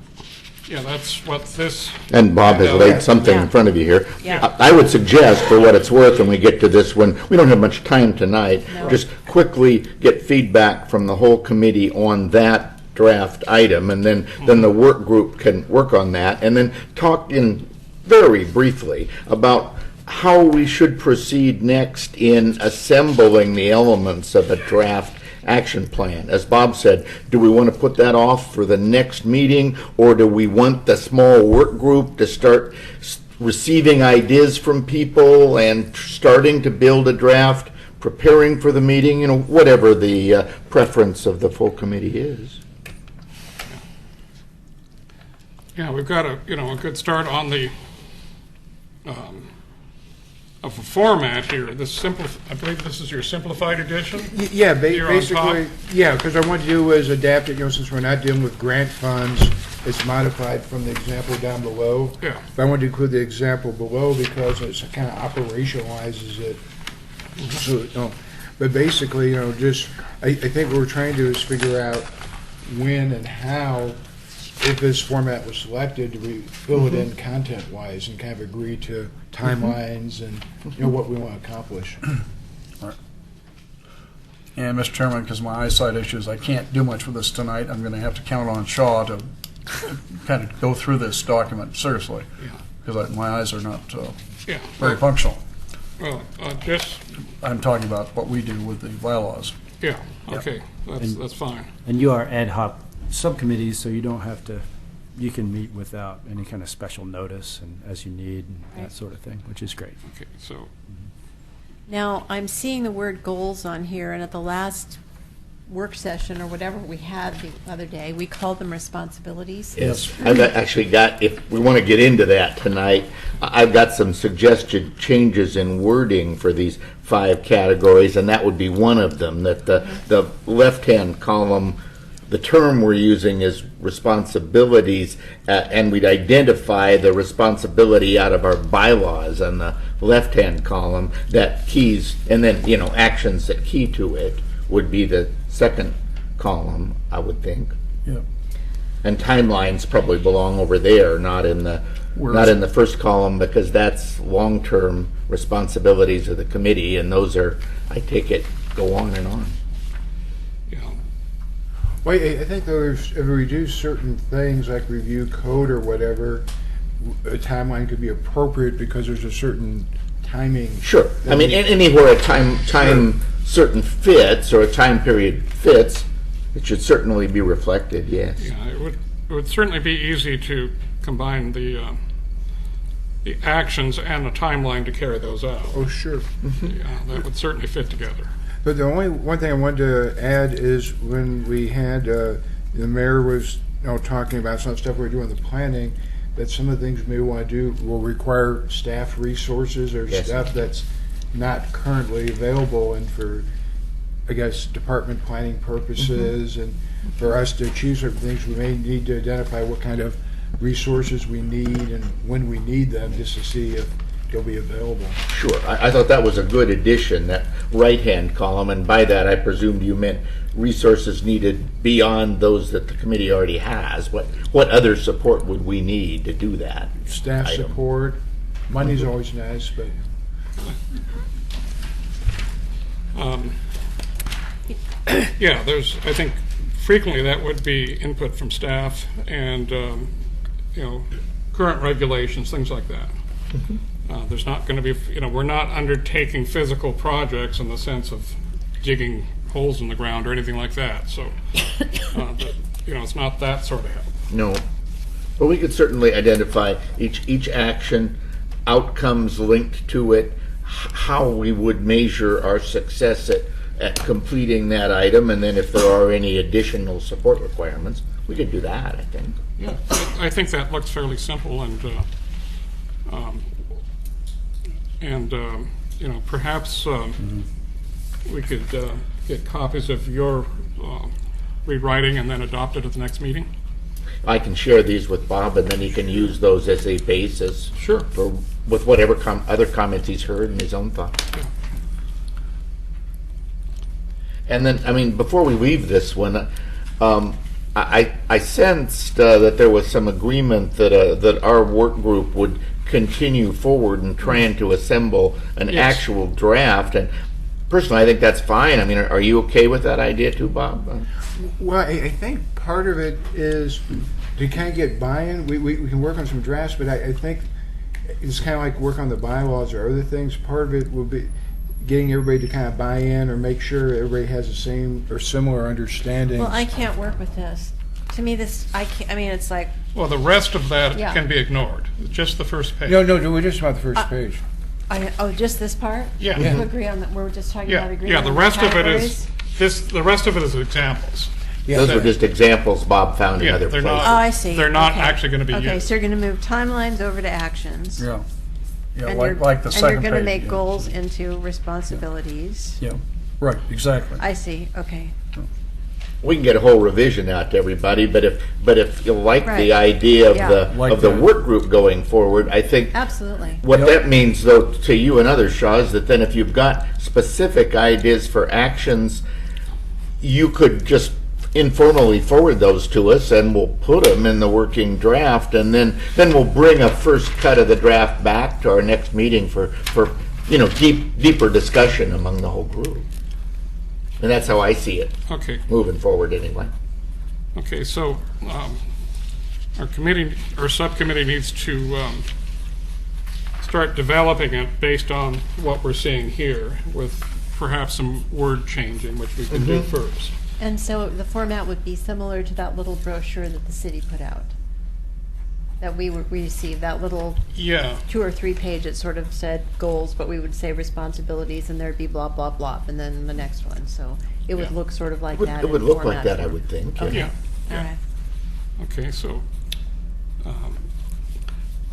Yeah, that's what this. And Bob has laid something in Yeah. front of you here. Yeah. I would suggest, for what it's worth, when we get to this one, we don't have much time tonight, No. just quickly get feedback from the whole committee on that draft item, and then the work group can work on that, and then talk in very briefly about how we should proceed next in assembling the elements of a draft action plan. As Bob said, do we want to put that off for the next meeting, or do we want the small work group to start receiving ideas from people and starting to build a draft, preparing for the meeting, whatever the preference of the full committee is? Yeah, we've got a good start on the of a format here. I believe this is your simplified edition. Yeah, Here on basically, top. because I wanted to do is adapt it, since we're not dealing with grant funds, it's modified from the example down below. Yeah. But I wanted to include the example below because it kind of operationalizes it. So, but basically, I think what we're trying to do is figure out when and how, if this format was selected, do we fill it in content-wise and kind of agree to timelines and, what we want to accomplish. and Mr. Chairman, because of my eyesight issues, I can't do much with this tonight. I'm going to have to count on Shaw to kind of go through this document seriously, because my eyes are not Yeah. very functional. Well, just I'm talking about what we do with the bylaws. okay. That's fine. And you are ad hoc subcommittees, so you don't have to you can meet without any kind of special notice and as you need and Right. that sort of thing, which is great. Okay, so, Now, I'm seeing the word goals on here, and at the last work session, or whatever we had the other day, we called them responsibilities. Yes, I've actually got, if we want to get into that tonight, I've got some suggested changes in wording for these 5 categories, and that would be one of them, that the left-hand column, the term we're using is responsibilities, and we'd identify the responsibility out of our bylaws on the left-hand column that keys, and then, actions that key to it would be the second column, I would think. Yeah. And timelines probably belong over there, not in the first column, because that's long-term responsibilities of the committee, and those are, I take it, go on and on. you know, Well, I think if we do certain things like review code or whatever, a timeline could be appropriate because there's a certain timing. Sure. I mean, anywhere a time certain fits or a time period fits, it should certainly be reflected, yes. yeah, it would certainly be easy to combine the actions and the timeline to carry those out. Oh, sure. Yeah, that would certainly fit together. But the only one thing I wanted to add is when we had, the mayor was talking about some stuff we're doing the planning, that some of the things we may want to do will require staff resources or Yes. stuff that's not currently available, and for, I guess, department planning purposes, and for us to achieve certain things, we may need to identify what kind of resources we need and when we need them, just to see if they'll be available. Sure. I thought that was a good addition, that right-hand column, and by that I presumed you meant resources needed beyond those that the committee already has. What other support would we need to do that? Staff item? support, money's always nice, but Yeah, I think frequently that would be input from staff and, current regulations, things like that. There's not going to be, we're not undertaking physical projects in the sense of digging holes in the ground or anything like that. So, it's not that sort of help. No. But we could certainly identify each action, outcomes linked to it, how we would measure our success at completing that item, and then if there are any additional support requirements, we could do that, I think. Yeah, I think that looks fairly simple, and perhaps we could get copies of your rewriting and then adopt it at the next meeting. I can share these with Bob, and then he can use those as a basis. Sure. With whatever other comments he's heard and his own thoughts. Yeah. And then, before we leave this one, I sensed that there was some agreement that our work group would continue forward and trying to assemble an Yes. actual draft. And personally, I think that's fine. Are you okay with that idea too, Bob? well, I think part of it is to kind of get buy-in. We can work on some drafts, but I think it's kind of like work on the bylaws or other things. Part of it will be getting everybody to kind of buy in or make sure everybody has the same or similar understanding. Well, I can't work with this. To me, it's like, Well, the rest of that Yeah. can be ignored. Just the first page. No, we're just about the first page. just this part? Yeah. You agree on that, we're just talking about agreeing Yeah. on The rest of it categories? is The rest of it is examples. Those were just examples Bob found in Yeah, other they're places. not- Oh, I see. They're not Okay. actually going to be Okay, used. so you're going to move timelines over to actions. Yeah. Yeah, And like the second And you're going to page, make yeah. goals into responsibilities. Yeah, right, exactly. I see, okay. We can get a whole revision out to everybody, but if you like Right. the idea of Yeah. Like of the that. work group going forward, I think Absolutely. what Yep. that means, though, to you and others, Shaw, is that then if you've got specific ideas for actions, you could just informally forward those to us, and we'll put them in the working draft, and then we'll bring a first cut of the draft back to our next meeting for deeper discussion among the whole group. And that's how I see it Okay. moving forward, anyway. Okay, so our subcommittee needs to start developing it based on what we're seeing here, with perhaps some word changing, which we can do first. And so the format would be similar to that little brochure that the city put out. that we received, that little Yeah. 2 or 3 page that sort of said goals, but we would say responsibilities, and there'd be blah, blah, blah, and then the next one. So it would Yeah. look sort of like It would- that. it would in look like format. that, I would think. Okay. Yeah. All right. Okay, so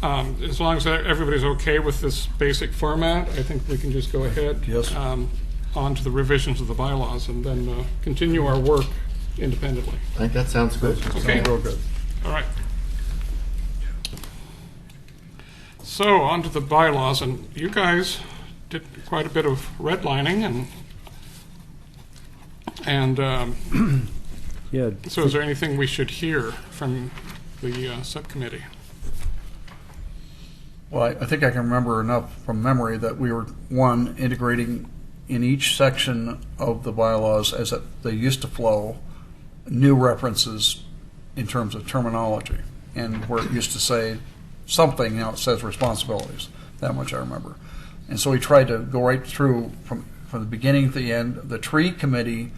as long as everybody's okay with this basic format, I think we can just go ahead. Yes. On to the revisions of the bylaws and then continue our work independently. I think that sounds good. Okay. Real good. All right. So on to the bylaws, and you guys did quite a bit of redlining and Yeah, so is there anything we should hear from the subcommittee? Well, I think I can remember enough from memory that we were, one, integrating in each section of the bylaws as they used to flow, new references in terms of terminology. And where it used to say something, now it says responsibilities. That much I remember. And so we tried to go right through from the beginning to the end. The tree committee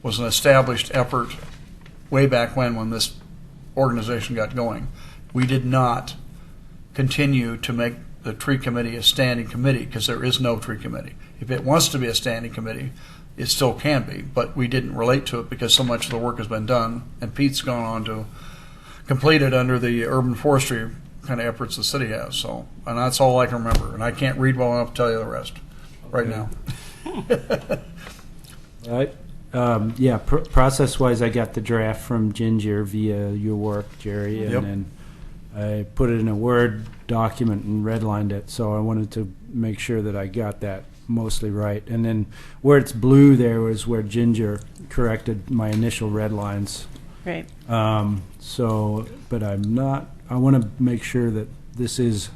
was an established effort way back when this organization got going. We did not continue to make the tree committee a standing committee because there is no tree committee. If it wants to be a standing committee, it still can be, but we didn't relate to it because so much of the work has been done, and Pete's gone on to complete it under the urban forestry kind of efforts the city has. So, and that's all I can remember, and I can't read well enough to tell you the rest right now. Right. Yeah, process-wise, I got the draft from Ginger via your work, Jerry, and Yep. then I put it in a Word document and redlined it, so I wanted to make sure that I got that mostly right. And then where it's blue there was where Ginger corrected my initial red lines. Right. So, but I want to make sure that this is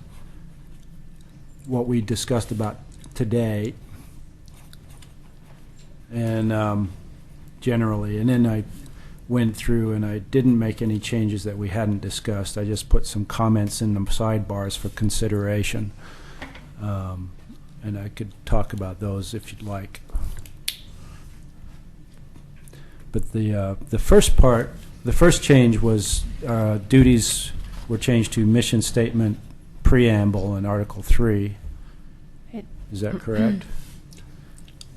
what we discussed about today and generally. And then I went through and I didn't make any changes that we hadn't discussed. I just put some comments in the sidebars for consideration. And I could talk about those if you'd like. But the first change was duties were changed to mission statement, preamble, in Article 3. Is that correct?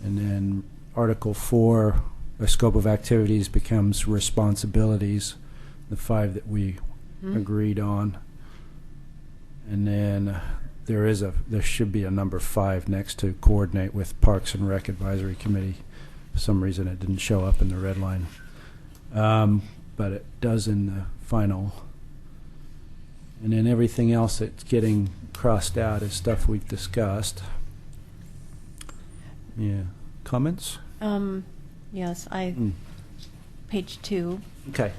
And then Article 4, the scope of activities becomes responsibilities, the 5 that we agreed on. And then there should be a number 5 next to coordinate with Parks and Rec Advisory Committee. For some reason it didn't show up in the red line. But it does in the final. And then everything else that's getting crossed out is stuff we've discussed. Yeah. Comments? Yes, page 2. Okay.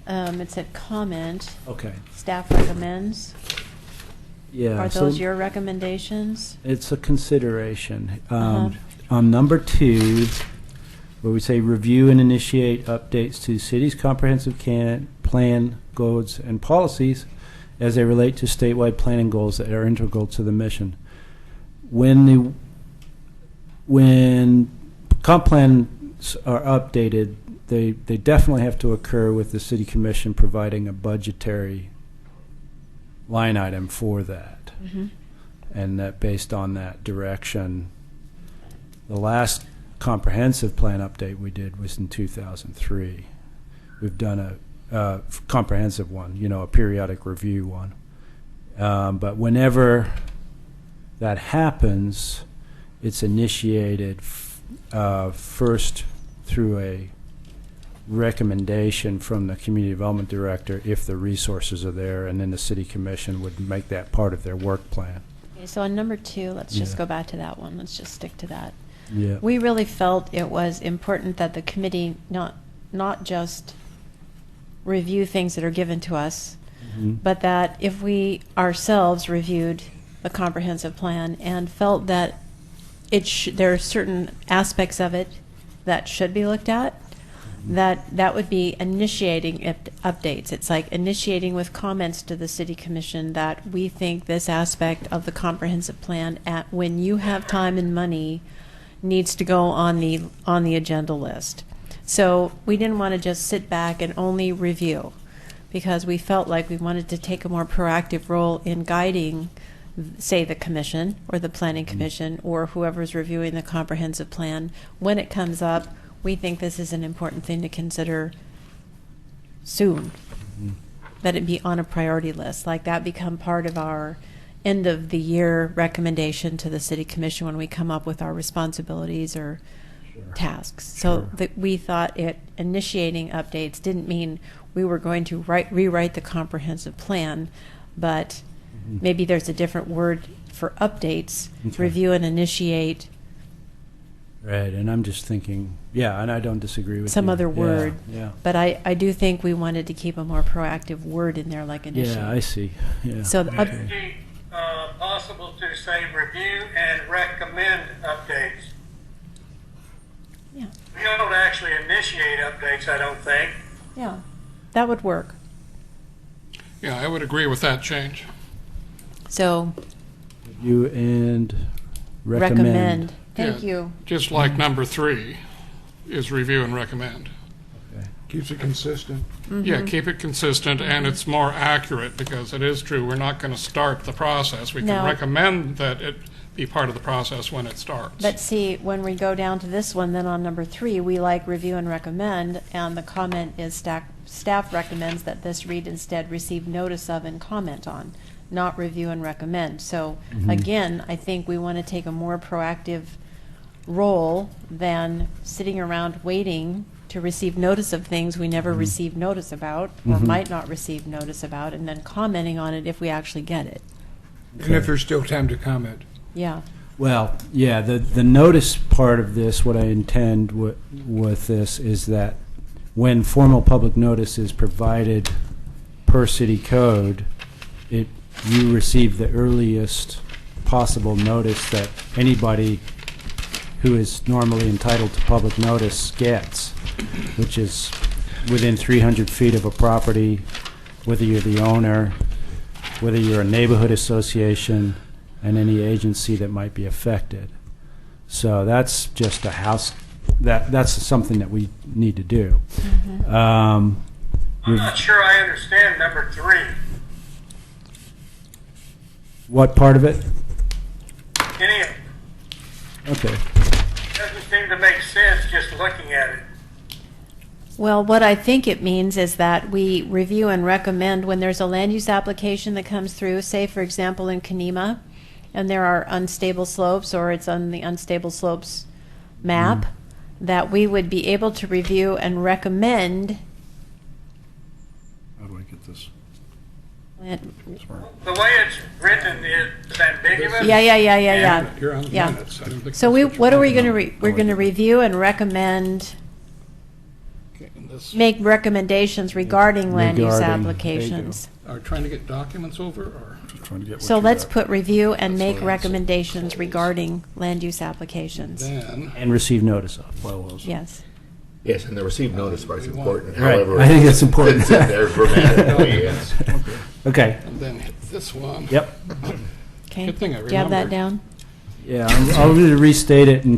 It said comment. Okay. Staff recommends. Yeah. Are those your recommendations? It's a consideration. On number 2, where we say review and initiate updates to city's comprehensive plan, goals, and policies as they relate to statewide planning goals that are integral to the mission. When comp plans are updated, they definitely have to occur with the city commission providing a budgetary line item for that. And that based on that direction, the last comprehensive plan update we did was in 2003. We've done a comprehensive one, a periodic review one. But whenever that happens, it's initiated first through a recommendation from the community development director if the resources are there, and then the city commission would make that part of their work plan. Okay, so on number 2, let's just go back to that one. Let's just stick to that. Yeah. We really felt it was important that the committee not just review things that are given to us, but that if we ourselves reviewed the comprehensive plan and felt that there are certain aspects of it that should be looked at, that would be initiating updates. It's like initiating with comments to the city commission that we think this aspect of the comprehensive plan, when you have time and money, needs to go on the agenda list. So we didn't want to just sit back and only review, because we felt like we wanted to take a more proactive role in guiding, say, the commission or the planning commission or whoever's reviewing the comprehensive plan. When it comes up, we think this is an important thing to consider soon. That it be on a priority list, like that become part of our end of the year recommendation to the city commission when we come up with our responsibilities or tasks. So that we thought initiating updates didn't mean we were going to rewrite the comprehensive plan, but maybe there's a different word for updates, review and initiate. Right, and I'm just thinking, yeah, and I don't disagree with some you. other word. Yeah. But I do think we wanted to keep a more proactive word in there, like initiate. Yeah, I see. Yeah. So Would it be possible to say review and recommend updates? Yeah. We don't actually initiate updates, I don't think. Yeah, that would work. Yeah, I would agree with that change. So Review and recommend. Thank Yeah, you. Just like number 3 is review and recommend. Keeps it consistent. Yeah, keep it consistent, and it's more accurate, because it is true, we're not going to start the process. We can No. recommend that it be part of the process when it starts. But see, when we go down to this one, then on number 3, we like review and recommend, and the comment is staff recommends that this read instead receive notice of and comment on, not review and recommend. So again, I think we want to take a more proactive role than sitting around waiting to receive notice of things we never received notice about or might not receive notice about, and then commenting on it if we actually get it. And if there's still time to comment. Yeah. Well, yeah, the notice part of this, what I intend with this is that when formal public notice is provided per city code, you receive the earliest possible notice that anybody who is normally entitled to public notice gets, which is within 300 feet of a property, whether you're the owner, whether you're a neighborhood association, and any agency that might be affected. So that's just a house, that's something that we need to do. I'm not sure I understand number 3. What part of it? Any of it. Okay. Doesn't seem to make sense just looking at it. Well, what I think it means is that we review and recommend when there's a land use application that comes through, say, for example, in Kenema, and there are unstable slopes, or it's on the unstable slopes map, that we would be able to review and recommend. How do I get this? The way it's written is ambiguous. Yeah. You're on the Yeah. minutes. I don't think So that's what are we you're going to we're going to review and recommend, Okay, and this- make recommendations regarding land use Regarding, there you go. applications. Are trying to get documents over, or? Just trying to get what So you let's got. put review and That's make what it is. recommendations regarding land use applications. Then, And receive notice of. Yes. Yes, and the received notice part's important. Right. However, I think it's important. It's in there grammatically, yes. Okay. and then hit this one. Yep. Okay. Good thing I Do you have that remembered. down? Yeah, I'll really restate it and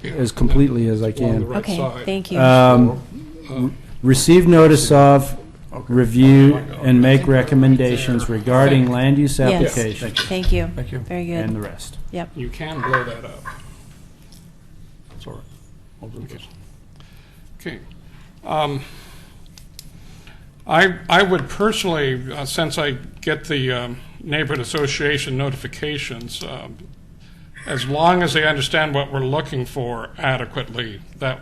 as completely as I Along the can. right Okay, side. thank you. Receive notice of, review, and make recommendations regarding land use Yes. applications. Thank you. Thank you. Very And good. the rest. Yep. You can blow that up. That's all right. I'll do this. Okay. I would personally, since I get the neighborhood association notifications, as long as they understand what we're looking for adequately, that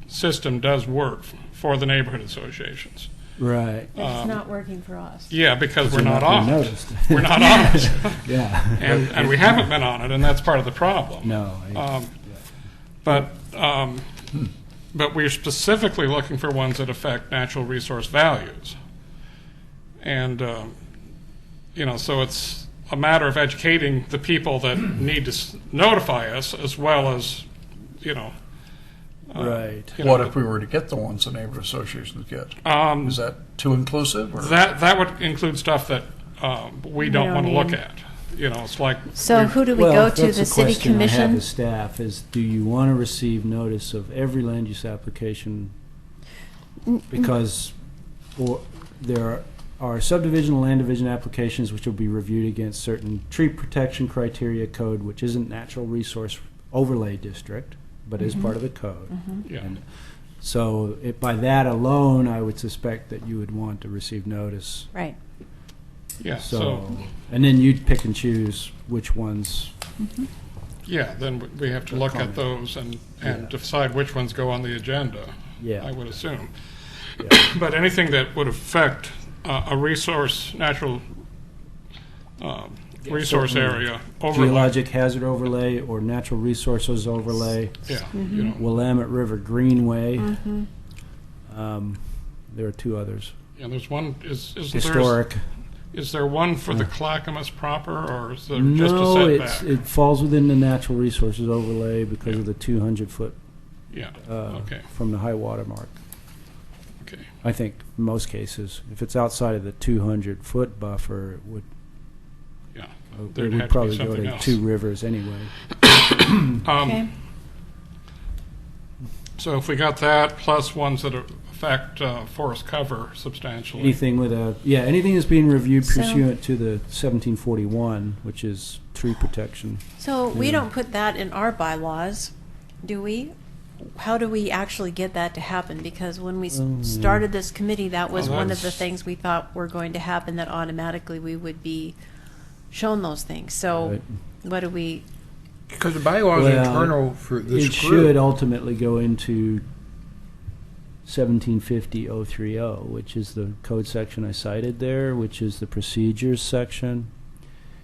system does work for the neighborhood associations. Right. It's not working for us. Yeah, because we're You're not being on it. noticed. We're not on it. Yeah. And we haven't been on it, and that's part of the problem. No. But we're specifically looking for ones that affect natural resource values. And, so it's a matter of educating the people that need to notify us, as well as, Right. What if we were to get the ones the neighborhood associations get? Is that too inclusive? Or? That would include stuff that we don't know want to what I look mean. at. It's like, So who do we Well, go to? that's The a city question I have commission? as staff is, do you want to receive notice of every land use application? Because, there are subdivision, land division applications which will be reviewed against certain tree protection criteria code, which isn't natural resource overlay district, but is part of the code. Yeah. And so by that alone, I would suspect that you would want to receive notice. Right. Yeah, So, and then you'd pick and choose which ones. yeah, then we have to look at those and decide which ones go on the agenda, Yeah. I would assume. Yeah. But anything that would affect a resource, natural resource certainly. area overlay. Geologic hazard overlay or natural resources overlay. Yeah, you know, Willamette River Greenway. There are two others. yeah, there's one, Historic. Is there one for the Clackamas proper, or is there just a No, setback? it falls within the natural resources overlay because of the 200-foot Yeah, okay, from the high water mark. okay. I think in most cases, if it's outside of the 200-foot buffer, it would, Yeah, it there'd would have to be probably go something to else. Two Rivers anyway. Okay. So if we got that, plus ones that affect forest cover substantially. Anything with anything that's being reviewed So- pursuant to the 1741, which is tree protection. So we Yeah. don't put that in our bylaws, do we? How do we actually get that to happen? Because when we started this committee, that was Well, one of the that's- things we thought were going to happen, that automatically we would be shown those things. So Right. what do we, Because the bylaw is Well, internal for this It group. should ultimately go into 1750-030, which is the code section I cited there, which is the procedures section.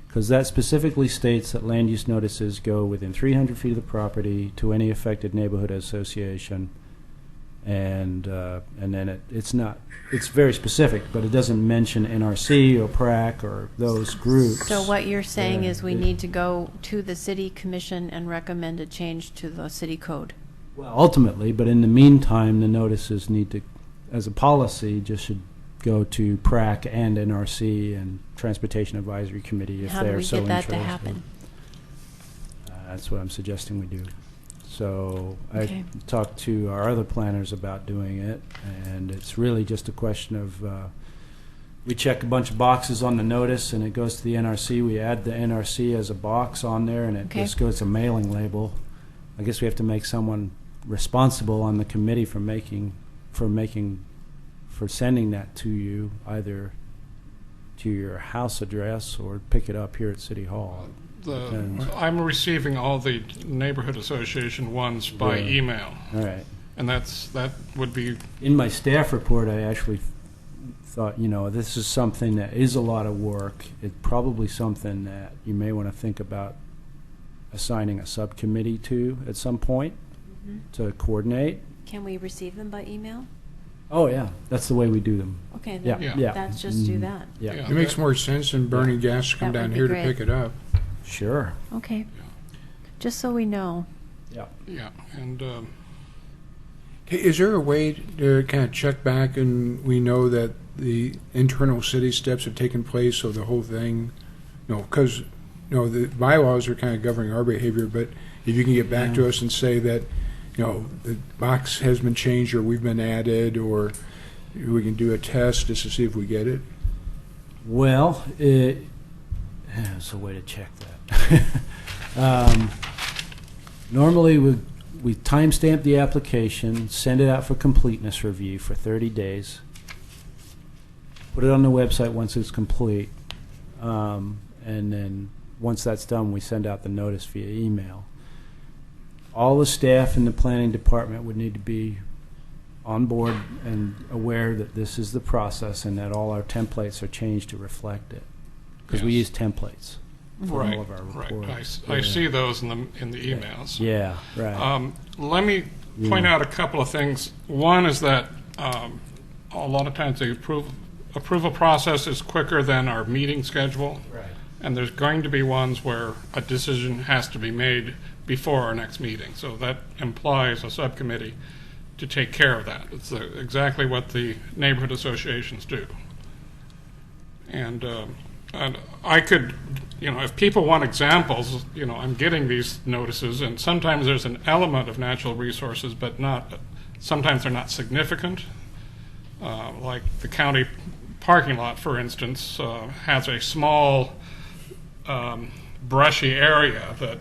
Because that specifically states that land use notices go within 300 feet of the property to any affected neighborhood association. And then it's very specific, but it doesn't mention NRC or PRAC or those groups. so what you're saying Yeah, is we need to go to the city commission and recommend a change to the city code? Well, ultimately, but in the meantime, the notices need to, as a policy, just should go to PRAC and NRC and Transportation Advisory Committee if How do they're we so get that interested. to happen? That's what I'm suggesting we do. So Okay. I talked to our other planners about doing it, and it's really just a question of, we check a bunch of boxes on the notice, and it goes to the NRC. We add the NRC as a box on there, and it Okay. just goes to mailing label. I guess we have to make someone responsible on the committee for sending that to you, either to your house address or pick it up here at City Hall. Depends. I'm receiving all the neighborhood association ones by Yeah. email, All right. and that would be, In my staff report, I actually thought, this is something that is a lot of work. It's probably something that you may want to think about assigning a subcommittee to at some point to coordinate. Can we receive them by email? Oh, yeah, that's the way we do them. Okay, Yeah, then Yeah. let's just do that. Yeah, Yeah. It makes more sense than burning gas to come That would down be here great. to pick it up. sure. Okay. Just so we know. Yeah. yeah, and Hey, is there a way to kind of check back and we know that the internal city steps have taken place, so the whole thing, because, the bylaws are kind of governing our behavior, but if you can get back to us and say that, the box has been changed or we've been added, or we can do a test just to see if we get it. Well, there's a way to check that. Normally, we timestamp the application, send it out for completeness review for 30 days, put it on the website once it's complete, and then once that's done, we send out the notice via email. All the staff in the planning department would need to be on board and aware that this is the process and that all our templates are changed to reflect it. Because we use Yes. templates for right, all of our right. reports. I see those in the emails. Yeah, right. Let me point out a couple of things. One is that a lot of times the approval process is quicker than our meeting schedule. Right. And there's going to be ones where a decision has to be made before our next meeting. So that implies a subcommittee to take care of that. It's exactly what the neighborhood associations do. And I could, if people want examples, I'm getting these notices, and sometimes there's an element of natural resources, but sometimes they're not significant. Like the county parking lot, for instance, has a small brushy area that,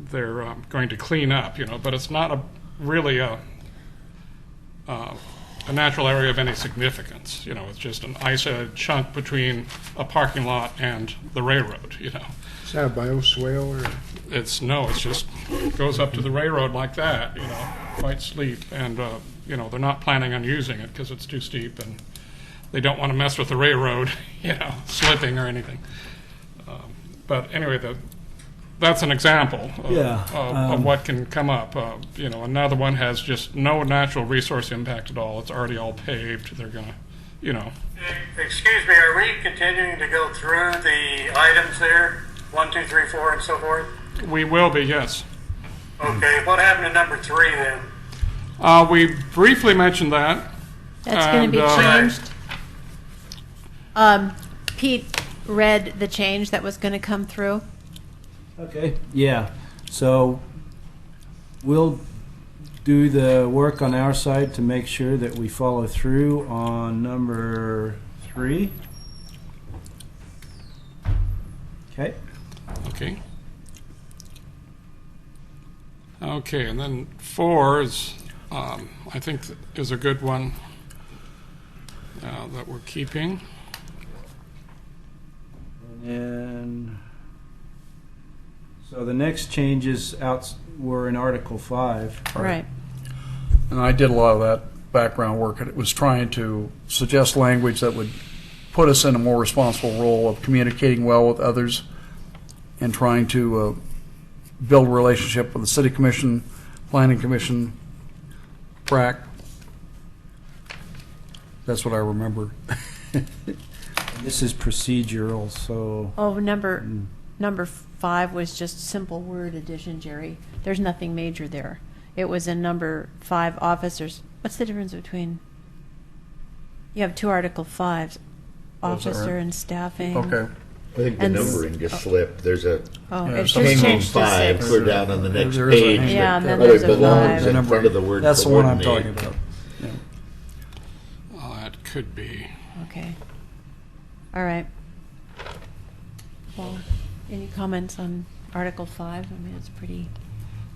they're going to clean up, but it's not really a natural area of any significance. It's just an isolated chunk between a parking lot and the railroad, Is that a bioswale or? It's just goes up to the railroad like that, quite steep, and they're not planning on using it because it's too steep, and they don't want to mess with the railroad, slipping or anything. But anyway, that's an example of what can come up. Another one has just no natural resource impact at all. It's already all paved. They're gonna, Excuse me, are we continuing to go through the items there? 1, 2, 3, 4, and so forth? We will be, yes. Okay, what happened to number 3 then? We briefly mentioned that. That's going to be changed. Pete read the change that was going to come through. Okay, yeah. So we'll do the work on our side to make sure that we follow through on number 3. Okay. Okay. Okay, and then 4 is, I think, is a good one that we're keeping. And so the next changes were in Article 5. Right. And I did a lot of that background work, and it was trying to suggest language that would put us in a more responsible role of communicating well with others and trying to build a relationship with the City Commission, Planning Commission, PRAC. That's what I remember. This is procedural, so... Oh, number 5 was just simple word addition, Jerry. There's nothing major there. It was in number 5, officers. What's the difference between... You have 2 Article 5s, officer and staffing. Okay. I think the numbering just slipped. There's a It's change just in changed to 5 6. clear down on the next There is a page. hand. Yeah, and then Oh, there's it a belongs 5. in front of the word That's the one I'm talking coordinate. about. Yeah. Well, that could be. Okay. All right. Well, any comments on Article 5? I mean, it's pretty...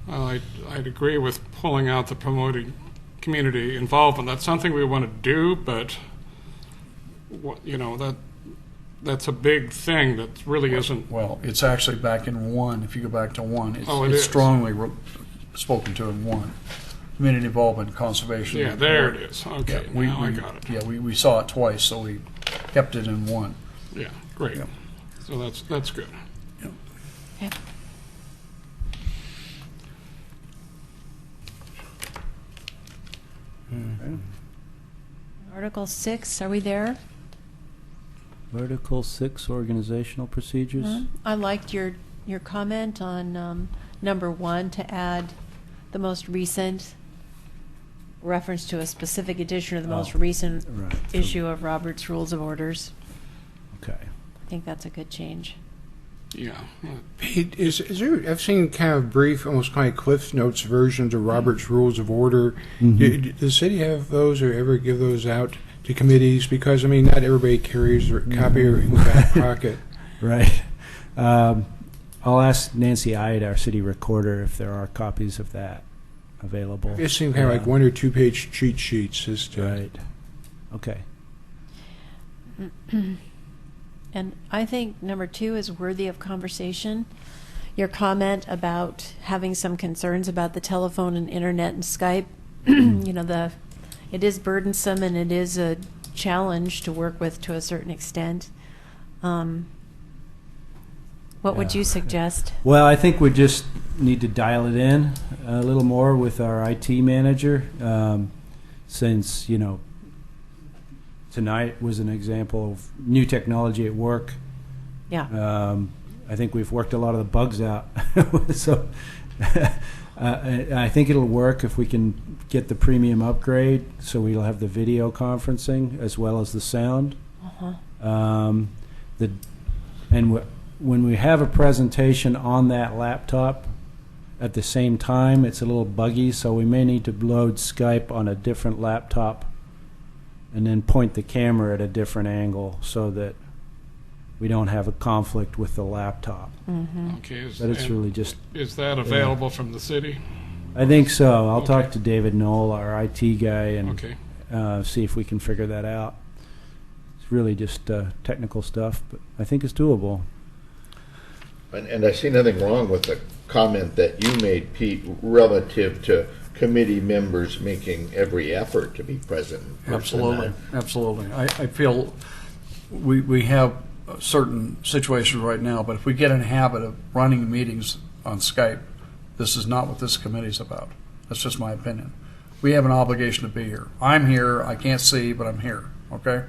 Well, I'd agree with pulling out the promoting community involvement. That's something we want to do, but that's a big thing that really isn't. Well, it's actually back in 1. If you go back to 1, it's, Oh, it it's is. strongly spoken to in 1. Community involvement and conservation. Yeah, there it is. Okay, Yeah, now I got it. Yeah, we saw it twice, so we kept it in 1. Yeah, great. Yeah. So that's good. Okay. Article 6, are we there? Article 6, organizational procedures. I liked your comment on number 1 to add the most recent reference to a specific edition of the most recent Right. issue of Robert's Rules of Orders. Okay. I think that's a good change. Yeah. Pete, is there? I've seen kind of brief, almost kind of Cliff Notes versions of Robert's Rules of Order. Does the city have those, or ever give those out to committees? Because I mean, not everybody carries a copy in the back pocket. Right. I'll ask Nancy Ide, our city recorder, if there are copies of that available. It seemed kind of like 1 or 2 page cheat sheets. Just Right. Okay. And I think number 2 is worthy of conversation. Your comment about having some concerns about the telephone and internet and Skype, it is burdensome and it is a challenge to work with to a certain extent. What would you suggest? Well, I think we just need to dial it in a little more with our IT manager, since, tonight was an example of new technology at work. Yeah. I think we've worked a lot of the bugs out. So I think it'll work if we can get the premium upgrade, so we'll have the video conferencing as well as the sound. When we have a presentation on that laptop at the same time, it's a little buggy, so we may need to load Skype on a different laptop and then point the camera at a different angle so that we don't have a conflict with the laptop. Okay. But it's really just... Is that available from the city? I think so. I'll Okay. talk to David Knoll, our IT guy, and Okay. see if we can figure that out. It's really just technical stuff, but I think it's doable. And I see nothing wrong with the comment that you made, Pete, relative to committee members making every effort to be present in person. Absolutely, absolutely. I feel we have certain situations right now, but if we get in a habit of running meetings on Skype, this is not what this committee's about. That's just my opinion. We have an obligation to be here. I'm here, I can't see, but I'm here, okay?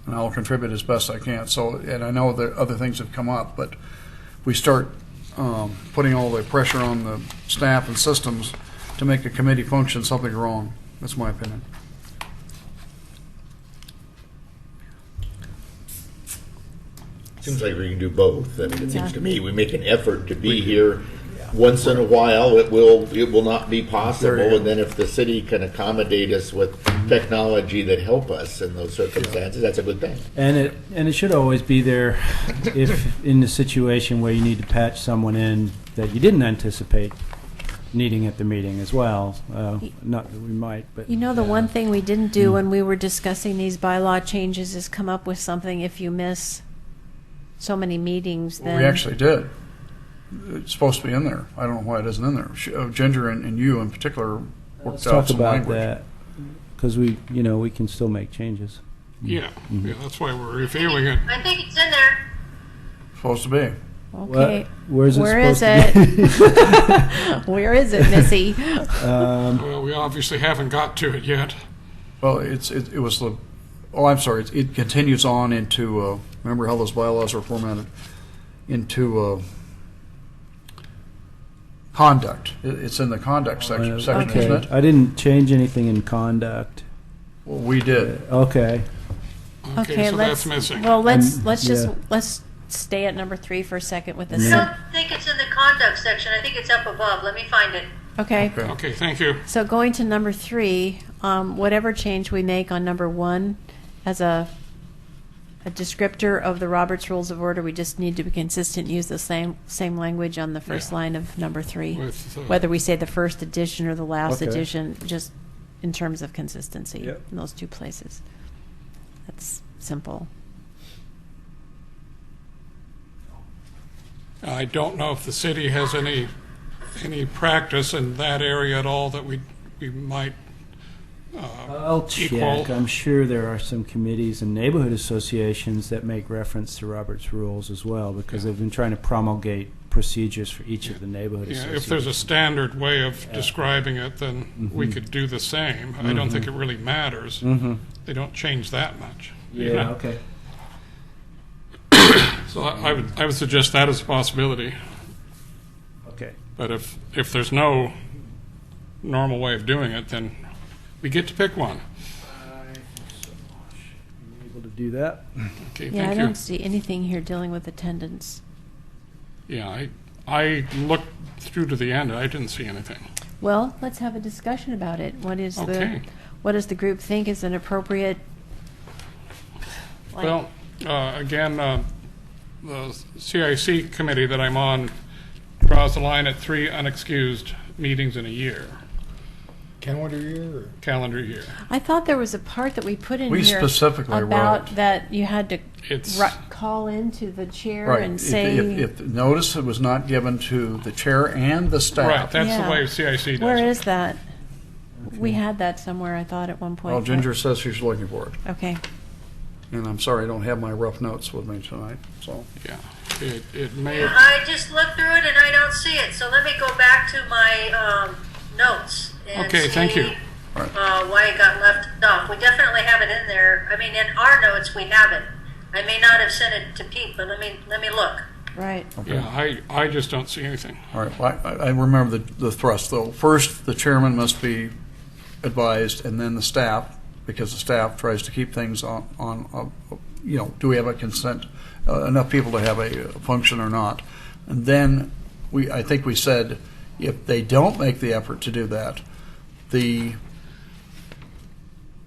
And I'll contribute as best I can. So, and I know that other things have come up, but we start putting all the pressure on the staff and systems to make a committee function, something wrong. That's my opinion. Seems like we can do both. I mean, it seems to me we make an effort to be here. Once in a while, it will not be possible, and then if the city can accommodate us with technology that help us in those circumstances, that's a good thing. And it should always be there if in the situation where you need to patch someone in that you didn't anticipate needing at the meeting as well. Not that we might, but... You know, the one thing we didn't do when we were discussing these bylaw changes is come up with something if you miss so many meetings, then... We actually did. It's supposed to be in there. I don't know why it isn't in there. Ginger and you in particular worked Let's out talk some about language. that, because we can still make changes. Yeah, yeah, that's why we're reviewing it. I think it's in there. Supposed to be. Okay. Where's it Where is supposed to be? it? Where is it, Missy? Well, we obviously haven't got to it yet. Well, it was the... Oh, I'm sorry. It continues on into... remember how those bylaws are formatted? Into... conduct. It's in the conduct section, isn't it? I didn't change anything in conduct. Well, we did. Okay. Okay, so that's missing. Well, let's yeah. let's stay at number 3 for a second with I this. don't think it's in the conduct section. I think it's up above. Let me find it. Okay. Okay, thank you. So going to number 3, whatever change we make on number 1 as a descriptor of the Roberts Rules of Order, we just need to be consistent, use the same language on the first line of number 3. Whether we say the first edition or the last edition, just in terms of consistency in those two places. That's simple. I don't know if the city has any practice in that area at all that we might I'll check. I'm sure there are some committees and neighborhood associations that make reference to Robert's Rules as well, because they've been trying to promulgate procedures for each of the neighborhood associations. If there's a standard way of describing it, then we could do the same. I don't think it really matters. They don't change that much. Yeah, okay. So I would suggest that as a possibility. Okay. But if there's no normal way of doing it, then we get to pick one. Able to do that? Okay, Yeah, I thank you. don't see anything here dealing with attendance. Yeah, I looked through to the end. I didn't see anything. Well, let's have a discussion about it. What does the group think is an appropriate? Well, again, the CIC committee that I'm on draws the line at 3 unexcused meetings in a year. Calendar year? Or? Calendar year. I thought there was a part that we put in We here specifically about wrote- that you had to It's- call into the chair Right. and say. If notice it was not given to the chair and the staff. Right, that's Yeah. the way CIC does Where it. is that? We had that somewhere, I thought, at one point. Well, Ginger says she's looking for it. Okay. And I'm sorry I don't have my rough notes with me tonight. So Yeah, it may. I just looked through it and I don't see it. So let me go back to my notes and Okay, see thank you. why it got left off. We definitely have it in there. I mean, in our notes we have it. I may not have sent it to Pete, but let me look. Right. Yeah, I just don't see anything. all right, well, I remember the thrust though. First, the chairman must be advised, and then the staff, because the staff tries to keep things on do we have a consent, enough people to have a function or not? And then I think we said if they don't make the effort to do that, the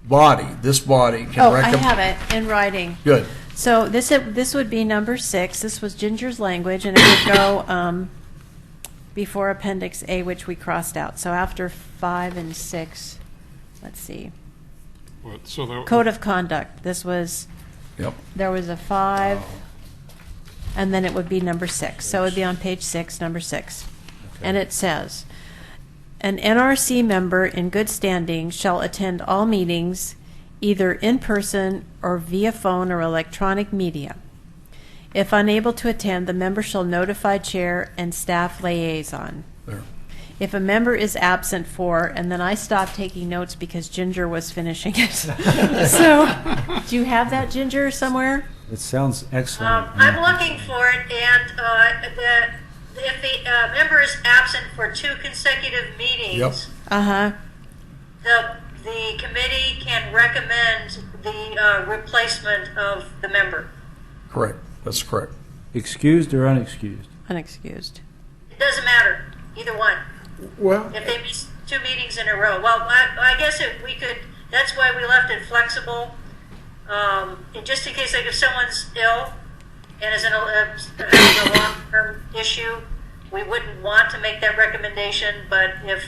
body, this body can Oh, I recommend. have it in writing. Good. So this would be number 6. This was Ginger's language, and it would go before Appendix A, which we crossed out. So after 5 and 6, let's see. So the Code of conduct. This was, Yep. there was a 5, and then it would be number 6. So it would be on page 6, number 6. And it says, an NRC member in good standing shall attend all meetings either in person or via phone or electronic media. If unable to attend, the member shall notify chair and staff liaison. There. If a member is absent for, and then I stopped taking notes because Ginger was finishing it. So, do you have that, Ginger, somewhere? It sounds excellent. I'm looking for it, and if the member is absent for 2 consecutive meetings, Uh-huh. the committee can recommend the replacement of the member. Correct. That's correct. Excused or unexcused? Unexcused. It doesn't matter, either one. Well, If they miss 2 meetings in a row, well, I guess we could. That's why we left it flexible, just in case, like if someone's ill and is in having a long-term issue, we wouldn't want to make that recommendation. But if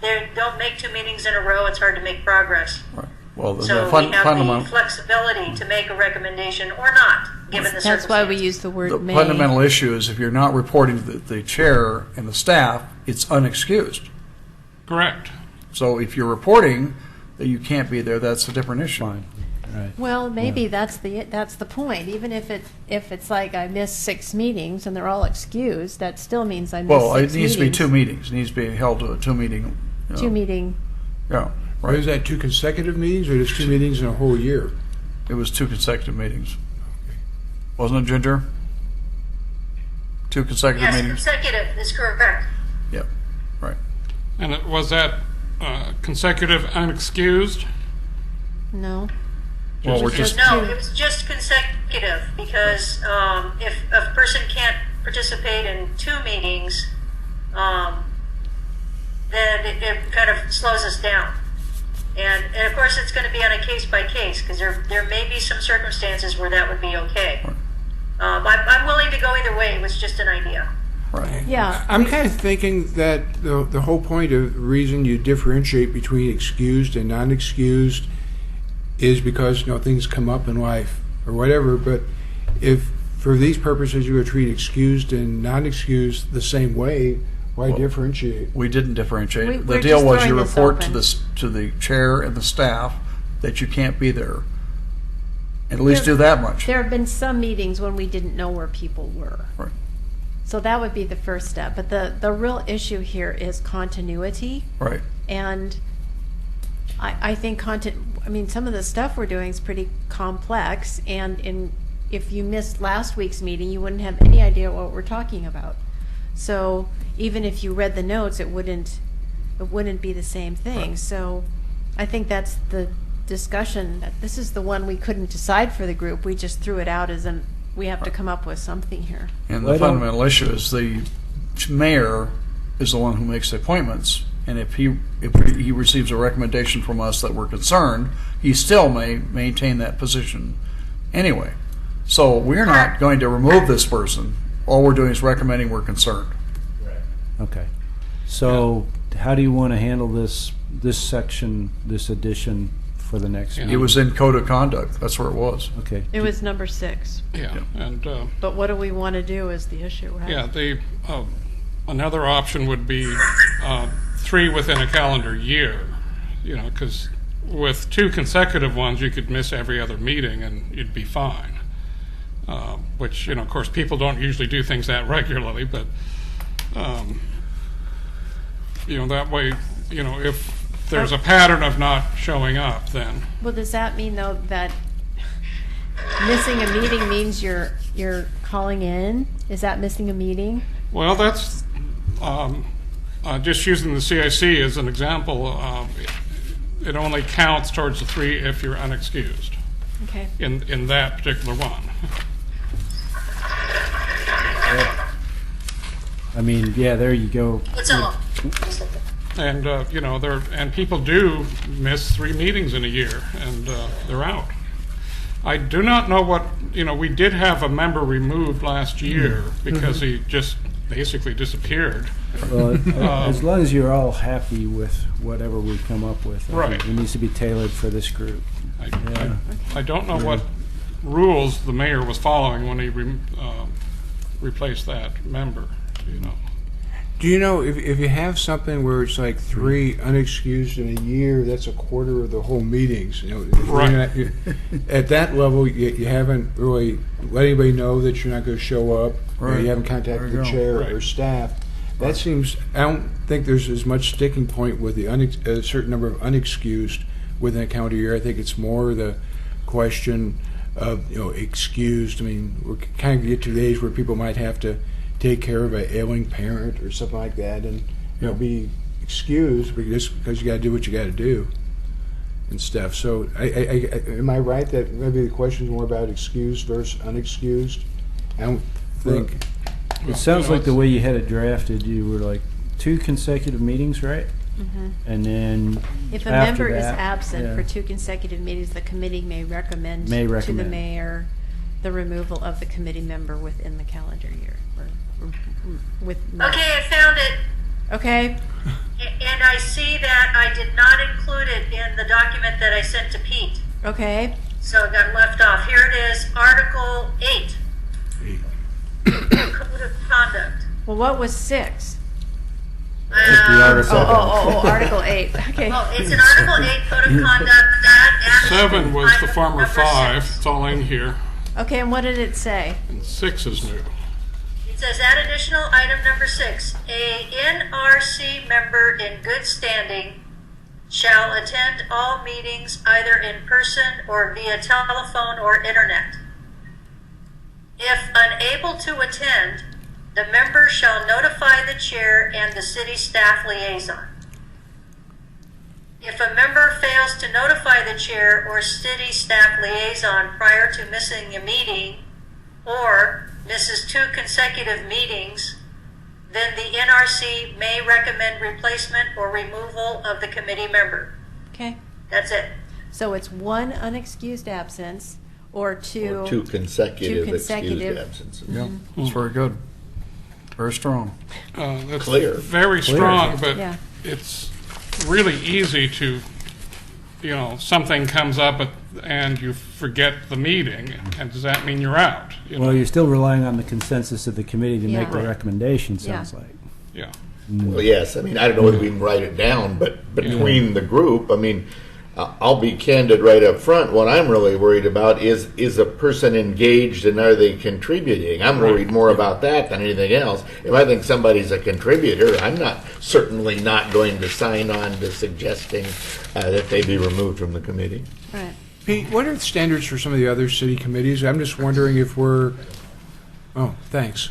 they don't make 2 meetings in a row, it's hard to make progress. Right. Well, the So we have fundamental, the flexibility to make a recommendation or not, given the circumstances. That's why we use the word the may. fundamental issue is if you're not reporting to the chair and the staff, it's unexcused. correct. So if you're reporting that you can't be there, that's a different issue. Fine. Right. Well, maybe that's the point. Even if it's like I missed 6 meetings and they're all excused, that still means I missed 6 Well, meetings. it needs to be 2 meetings. It needs to be held to a 2-meeting. 2 meeting. Yeah, or is that 2 consecutive meetings, or just 2 meetings in a whole year? it was 2 consecutive meetings. Wasn't it, Ginger? 2 consecutive Yes, meetings? consecutive is correct. Yep, right. And was that consecutive unexcused? No. Well, we're just, No, it was just consecutive because if a person can't participate in 2 meetings, then it kind of slows us down. And of course, it's going to be on a case by case because there may be some circumstances where that would be okay. I'm willing to go either way. It was just an idea. right. Yeah. I'm kind of thinking that the whole point of the reason you differentiate between excused and non-excused is because things come up in life or whatever. But if for these purposes you would treat excused and non-excused the same way, why differentiate? We didn't differentiate. We're The deal just was you throwing this report open. to the chair and the staff that you can't be there. At least do that much. There have been some meetings when we didn't know where people were. Right. So that would be the first step. But the real issue here is continuity. Right. And I think some of the stuff we're doing is pretty complex. And if you missed last week's meeting, you wouldn't have any idea what we're talking about. So even if you read the notes, it wouldn't be the same thing. Right. So I think that's the discussion. This is the one we couldn't decide for the group. We just threw it out as we have to come up with something here. And Well, the I don't- fundamental issue is the mayor is the one who makes the appointments. And if he receives a recommendation from us that we're concerned, he still may maintain that position anyway. So we're not going to remove this person. All we're doing is recommending we're concerned. Okay. So how do you want to handle this section, this addition for the next Yeah. It meeting? was in code of conduct. That's where it was. Okay. It was number 6. Yeah, and But what do we want to do is the issue, right? yeah, the another option would be 3 within a calendar year. Because with 2 consecutive ones, you could miss every other meeting and you'd be fine. Which of course, people don't usually do things that regularly, but that way, if there's a pattern of not showing up, then Well, does that mean though that missing a meeting means you're calling in? Is that missing a meeting? well, that's just using the CIC as an example. It only counts towards the 3 if you're unexcused Okay. in that particular one. I mean, yeah, there you go. It's a And, you know, and people do miss 3 meetings in a year, and they're out. I do not know what, you know, we did have a member removed last year because he just basically disappeared. Well, as long as you're all happy with whatever we come up with, I Right. think it needs to be tailored for this group. I don't know what rules the mayor was following when he replaced that member, you know. Do you know if you have something where it's like 3 unexcused in a year, that's a quarter of the whole meetings. You know, if you're Right. not- at that level, you haven't really let anybody know that you're not going to show up, or Right. you haven't contacted There the you go. chair Right. or staff. That seems. I don't think there's as much sticking point with the a certain number of unexcused within a calendar year. I think it's more the question of, you know, excused. I mean, we're kind of get to the age where people might have to take care of an ailing parent or something like that, and, you know, be excused because you got to do what you got to do and stuff. So, am I right that maybe the question is more about excused versus unexcused? I don't think. It sounds like the way you had it drafted, you were like 2 consecutive meetings, right? And then If a after member is that, absent yeah. for 2 consecutive meetings, the committee may recommend May to the recommend. mayor the removal of the committee member within the calendar year. Or with Okay, I found it. Okay. And I see that I did not include it in the document that I sent to Pete. Okay. So it got left off. Here it is, Article 8. Code of Conduct. Well, what was 6? Article 8. Okay. Oh, it's an Article 8 Code of Conduct. That 7 was the item former number 5. 6. It's all in here. Okay, and what did it say? And 6 is new. It says, add additional item number 6. A NRC member in good standing shall attend all meetings either in person or via telephone or internet. If unable to attend, the member shall notify the chair and the city staff liaison. If a member fails to notify the chair or city staff liaison prior to missing a meeting or misses 2 consecutive meetings, then the NRC may recommend replacement or removal of the committee member. Okay. That's it. So it's 1 unexcused absence or 2 Or 2 consecutive consecutive. excused absences. Yeah, that's very good. Very strong. That's Clear. very strong, but Yeah. it's really easy to, you know, something comes up and you forget the meeting, and does that mean you're out? You know? Well, you're still relying on the consensus of the committee to make Yeah. the recommendation, Yeah. sounds like. Yeah. Well, yes, I mean, I don't know whether we can write it down, but between the group, I mean, I'll be candid right up front. What I'm really worried about is a person engaged and are they contributing? I'm worried more about that than anything else. If I think somebody's a contributor, I'm certainly not going to sign on to suggesting that they be removed from the committee. Right. Pete, what are the standards for some of the other city committees? I'm just wondering if we're. Oh, thanks.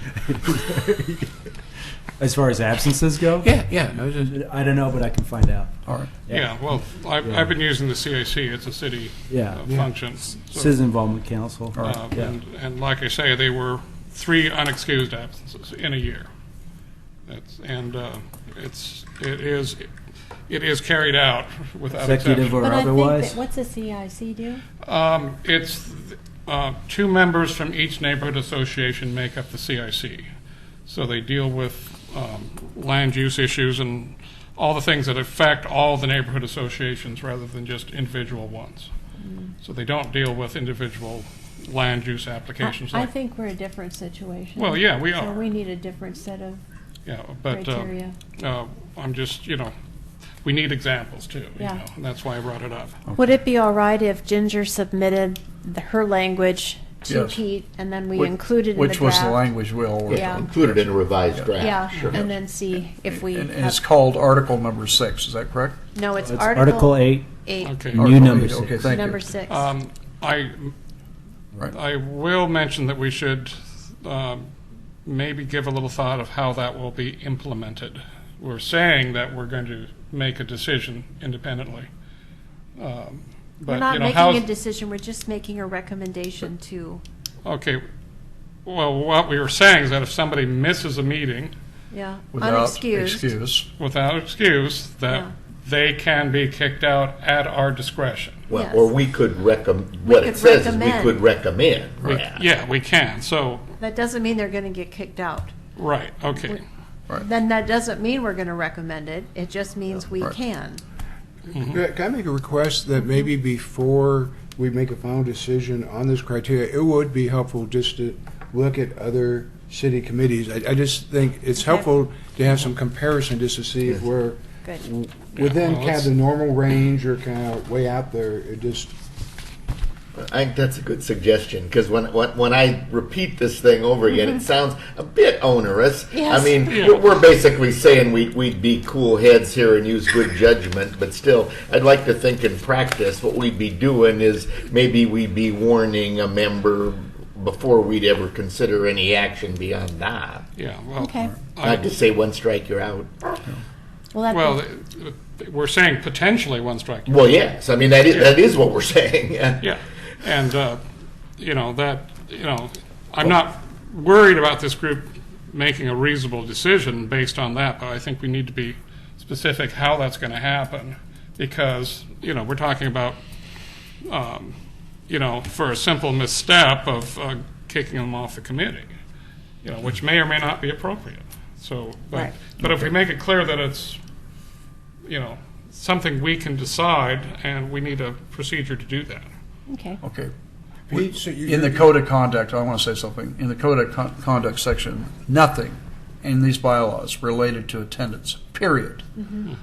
As far as absences go? Yeah. I was just, I don't know, but I can find out. All right. Yeah, well, I've been using the CAC. It's a city Yeah. function. So, Citizen Involvement Council. Yeah. and like I say, they were 3 unexcused absences in a year. It is carried out without Executive exception. or But I think otherwise? that, what's the CIC do? It's 2 members from each neighborhood association make up the CIC. So they deal with land use issues and all the things that affect all the neighborhood associations rather than just individual ones. So they don't deal with individual land use applications. I think we're a different situation. Well, yeah, we So are. we need a different set of Yeah, but criteria. I'm just, we need examples too. Yeah. And that's why I brought it up. Would it be all right if Ginger submitted her language to Yes. Pete and then we Which- included in the Which was the draft? language we all worked Yeah. on. Included in a revised draft. Yeah, Sure. and then see if we And have, it's called Article number 6, is that correct? no, it's It's Article 8, 8, Okay. new Article number 8, okay, 6. thank you. number 6. Right. I will mention that we should maybe give a little thought of how that will be implemented. We're saying that we're going to make a decision independently. But, We're not making how's- a decision, we're just making a recommendation to, Okay, well, what we were saying is that if somebody misses a meeting Yeah, without unexcused. excuse. Without excuse, that Yeah. they can be kicked out at our discretion. Well, Yes. or we could recommend, We what could it says is we recommend. could recommend. We- that. Yeah, we can, so, That doesn't mean they're gonna get kicked out. right, okay. Then that doesn't mean we're gonna recommend it, it just means we Right. can. Can I make a request that maybe before we make a final decision on this criteria, it would be helpful just to look at other city committees. I just think it's Okay. helpful to have some comparison just to see if we're Good. within well, kind of the normal range or kind of way out there. It just, I think that's a good suggestion, because when I repeat this thing over again, it sounds a bit onerous. Yes. I mean, Yeah. we're basically saying we'd be cool heads here and use good judgment, but still, I'd like to think in practice what we'd be doing is maybe we'd be warning a member before we'd ever consider any action beyond that. Yeah, well, Okay. Not to say one strike, you're out. Well, well, we're saying potentially one strike. Well, yes, I mean, that is what we're saying. Yeah, and, I'm not worried about this group making a reasonable decision based on that, but I think we need to be specific how that's going to happen, because, we're talking about, for a simple misstep of kicking them off the committee, which may or may not be appropriate. So, Right. but if we make it clear that it's, something we can decide, and we need a procedure to do that. okay. Okay. Pete, so In the code of conduct, I want to say something. In the code of conduct section, nothing in these bylaws related to attendance, period.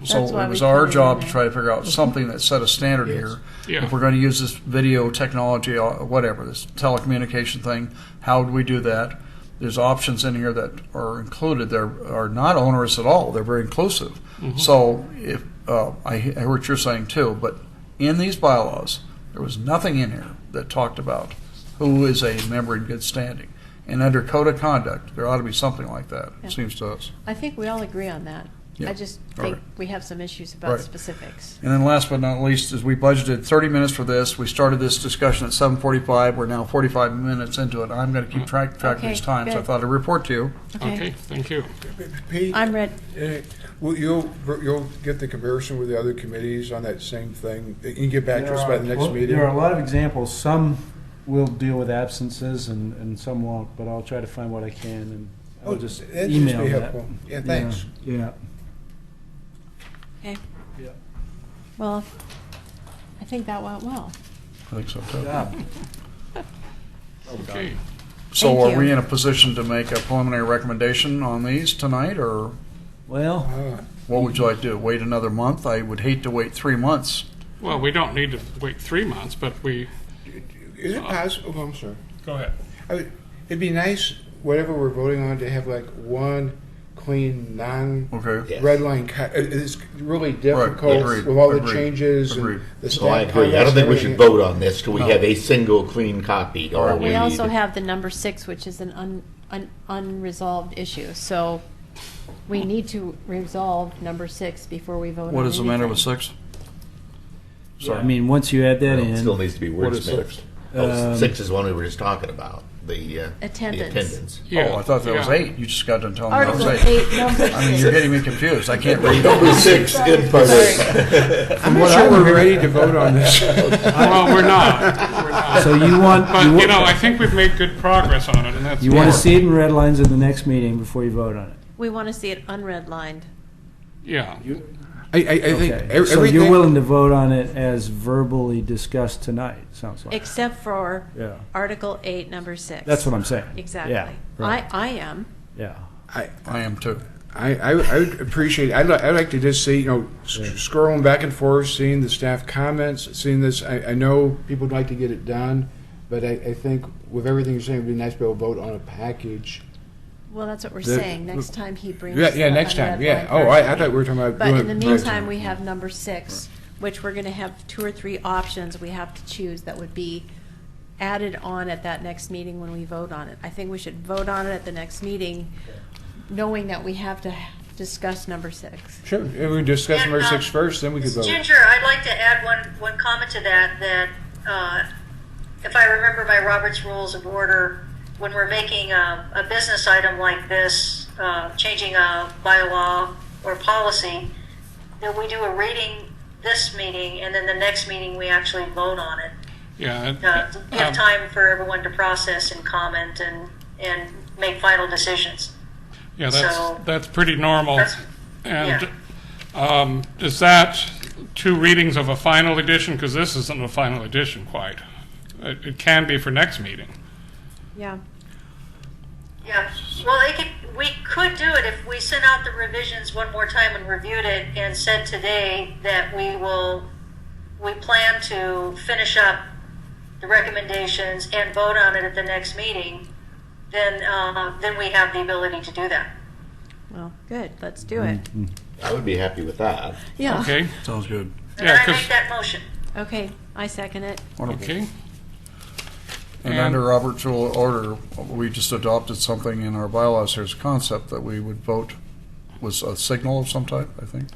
So That's why it was we our put it job in to there. try to figure out something that set a standard here. Yeah. If we're going to use this video technology, whatever, this telecommunication thing, how do we do that? There's options in here that are included. They are not onerous at all. They're very inclusive. So if I hear what you're saying too, but in these bylaws, there was nothing in here that talked about who is a member in good standing. And under code of conduct, there ought to be something like that, Yeah. it seems to us. I think we all agree on that. Yeah. I just All think right. we have some issues about Right. specifics. And then last but not least, is we budgeted 30 minutes for this. We started this discussion at 7:45. We're now 45 minutes into it. I'm going to keep track of Okay, these times. I good. thought I'd report to you. Okay, thank you. Pete, I'm ready. you'll get the comparison with the other committees on that same thing. You can get back to us by the next meeting. There are a lot of examples. Some will deal with absences and some won't, but I'll try to find what I can and I'll just that'd email be that. helpful. Yeah, thanks. Yeah. Okay. Yeah. Well, I think that went well. I think so too. Okay. So Thank are you. we in a position to make a preliminary recommendation on these tonight, or Well, what would you like to do? Wait another month? I would hate to wait 3 months. Well, we don't need to wait 3 months, but we, Is it possible? Oh, I'm sorry. go ahead. It'd be nice, whatever we're voting on, to have like one clean, Okay. red line. It's really difficult agreed, with all the agreed, changes agreed. and the So I staff agree. I don't comments think we and should everything. vote on this till we No. have a single clean copy. Or We also have the number 6, which is an unresolved issue. So we need to resolve number 6 before we vote on What is the matter with anything. 6? I mean, once you add that Well, it still in, needs to be What is wordsmithed. six? Oh, 6 is one we were just talking about. The Attendance. The attendance. Oh, I thought that was Yeah. 8. You just got done telling me that Article was 8. 8, number 6. I mean, you're getting me confused. I can't read. Number 6 in part I'm not sure we're ready to vote on this. Well, we're not. so you want, But, I think we've made good progress on it, and that's. you want to see it in red lines in the next meeting before you vote on it. We want to see it unredlined. Yeah. I think Okay. everything. So you're willing to vote on it as verbally discussed tonight, sounds like. Except for Yeah. Article 8, number 6. That's what I'm saying. Exactly. Yeah, right. I am. Yeah. I am too. I would appreciate. I'd like to just see, scrolling back and forth, seeing the staff comments, seeing this. I know people would like to get it done, but I think with everything you're saying, it'd be nice to be able to vote on a package. Well, that's what we're The- saying. Next time he brings. Yeah, the next time. Yeah. unredlined Oh, I version. thought we were talking about. But doing in the it next meantime, time. we have number 6, which we're going to have 2 or 3 options we have to choose that would be added on at that next meeting when we vote on it. I think we should vote on it at the next meeting, knowing that we have to discuss number 6. Sure. If we discuss And, number 6 first, then we could vote. Ginger, I'd like to add one comment to that, if I remember my Robert's Rules of Order, when we're making a business item like this, changing a bylaw or policy, that we do a reading this meeting, and then the next meeting we actually vote on it. Yeah. To give time for everyone to process and comment and make final decisions. Yeah, So- that's pretty normal. That's- And is that 2 readings of a final edition? Because this isn't a final edition quite. It can be for next meeting. Yeah. Yeah, well, we could do it if we sent out the revisions one more time and reviewed it and said today that we plan to finish up the recommendations and vote on it at the next meeting, then we have the ability to do that. Well, good. Let's do it. I would be happy with that. Yeah. Okay. Sounds good. And Yeah, I 'cause- make that motion. Okay, I second it. Okay. And under Robert's Rule of Order, we just adopted something in our bylaws. There's a concept that we would vote was a signal of some type, I think.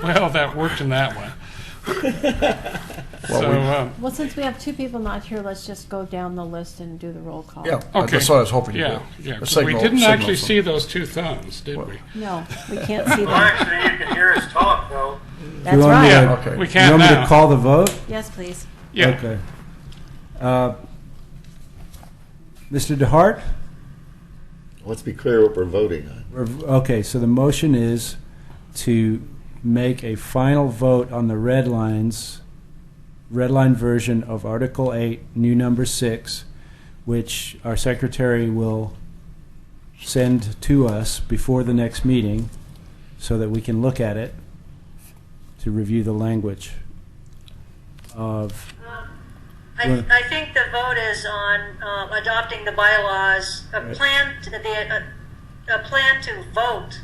Well, that worked in that one. Well, So, Well, since we have 2 people not here, let's just go down the list and do the roll call. Yeah, okay. that's what I was hoping to Yeah, do. yeah. A 'Cause we signal- didn't signal actually something. see those 2 thumbs, did we? No, we can't see Well, them. actually, you can hear us talk, though. That's You want me right. to- Okay. We You can want me to now. call the vote? Yes, please. Yeah. Okay. Mr. DeHart? Let's be clear what we're voting on. Okay, so the motion is to make a final vote on the red line version of Article 8, new number 6, which our secretary will send to us before the next meeting so that we can look at it to review the language of... I think the vote is on adopting the bylaws, a plan to vote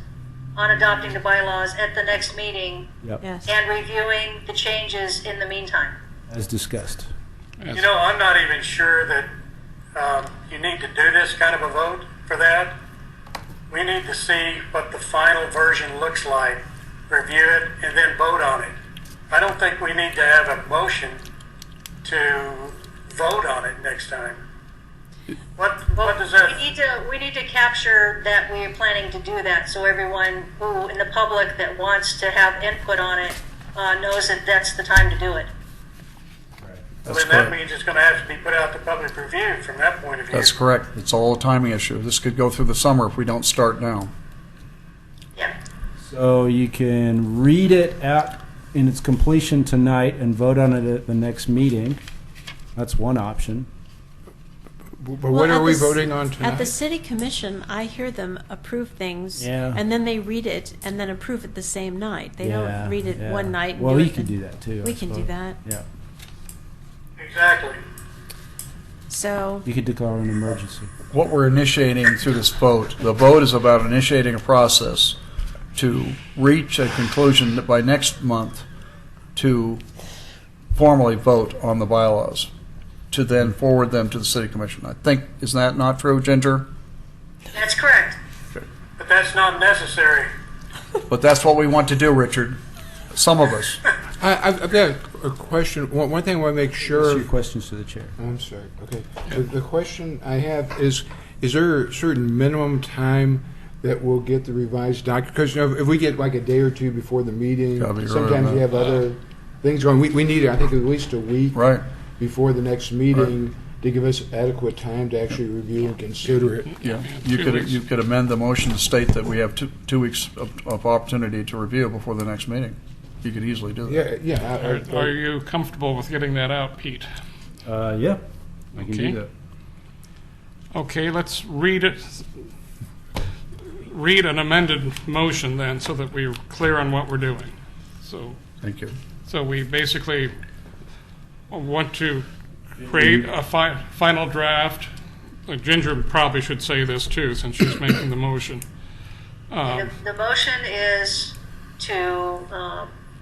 on adopting the bylaws at the next meeting Yep, Yes. and reviewing the changes in the meantime. as discussed. You know, I'm not even sure that you need to do this kind of a vote for that. We need to see what the final version looks like, review it, and then vote on it. I don't think we need to have a motion to vote on it next time. What does that? We need to capture that we are planning to do that, so everyone who in the public that wants to have input on it knows that that's the time to do it. Well, That's then that correct. means it's going to have to be put out to public review from that point of view. That's correct. It's all a timing issue. This could go through the summer if we don't start now. Yeah. So you can read it out in its completion tonight and vote on it at the next meeting. That's one option. But Well, what at are we the voting on At the tonight? city commission, I hear them approve things, Yeah. and then they read it and then approve it the same night. They Yeah, don't read it yeah. one night and Well, do you it can the- do that too. I We can do suppose. that. Yeah. Exactly. So, You could declare an emergency. What we're initiating through this vote, the vote is about initiating a process to reach a conclusion that by next month to formally vote on the bylaws, to then forward them to the city commission. I think, is that not true, Ginger? That's correct. But that's not necessary. But that's what we want to do, Richard. Some of us. I've got a question. One thing I want to make Ask sure. your questions to the chair. Oh, I'm sorry. Okay. The question I have is there a certain minimum time that we'll get the revised document? Because if we get like a day or two before the meeting, Gotta be right sometimes on we have other things going. We need, I think, at least a week Right. before the next meeting to give us adequate time to actually review and consider it. Yeah. 2 weeks. You could amend the motion to state that we have two weeks of opportunity to review before the next meeting. You could easily do that. Yeah. Are you comfortable with getting that out, Pete? Yeah, I can Okay. do that. Okay, let's read it. Read an amended motion then, so that we're clear on what we're doing. Thank you. So we basically want to create a final draft. Ginger probably should say this too, since she's making the motion. The motion is to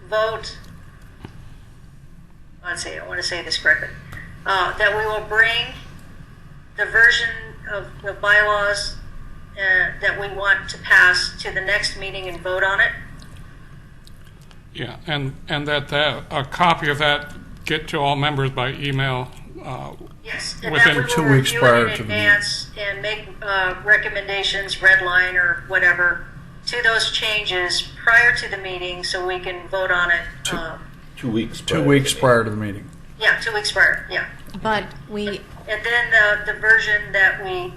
vote, let's see, I want to say this correctly, that we will bring the version of the bylaws that we want to pass to the next meeting and vote on it. Yeah, and that a copy of that get to all members by email Yes, and Within that we 2 will weeks review prior it to in the advance and make recommendations, red line or whatever, to those changes prior to the meeting so we can vote on it. 2 weeks. 2 weeks prior to the meeting. Yeah, 2 weeks prior, yeah. But we, And then the version that we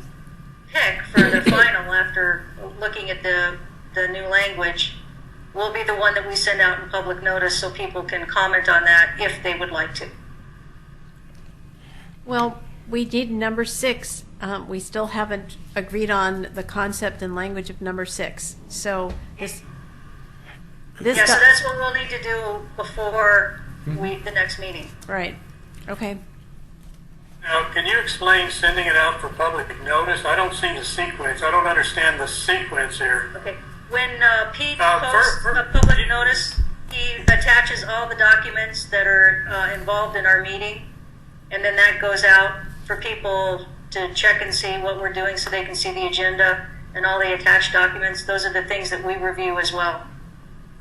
pick for the final after looking at the new language will be the one that we send out in public notice so people can comment on that if they would like to. well, we need number 6. We still haven't agreed on the concept and language of number 6. So this Yeah, so that's what we'll need to do before the next meeting. right. Okay. Now, can you explain sending it out for public notice? I don't see the sequence. I don't understand the sequence here. Okay. When Pete for- posts for- a public notice, he attaches all the documents that are involved in our meeting, and then that goes out for people to check and see what we're doing so they can see the agenda and all the attached documents. Those are the things that we review as well.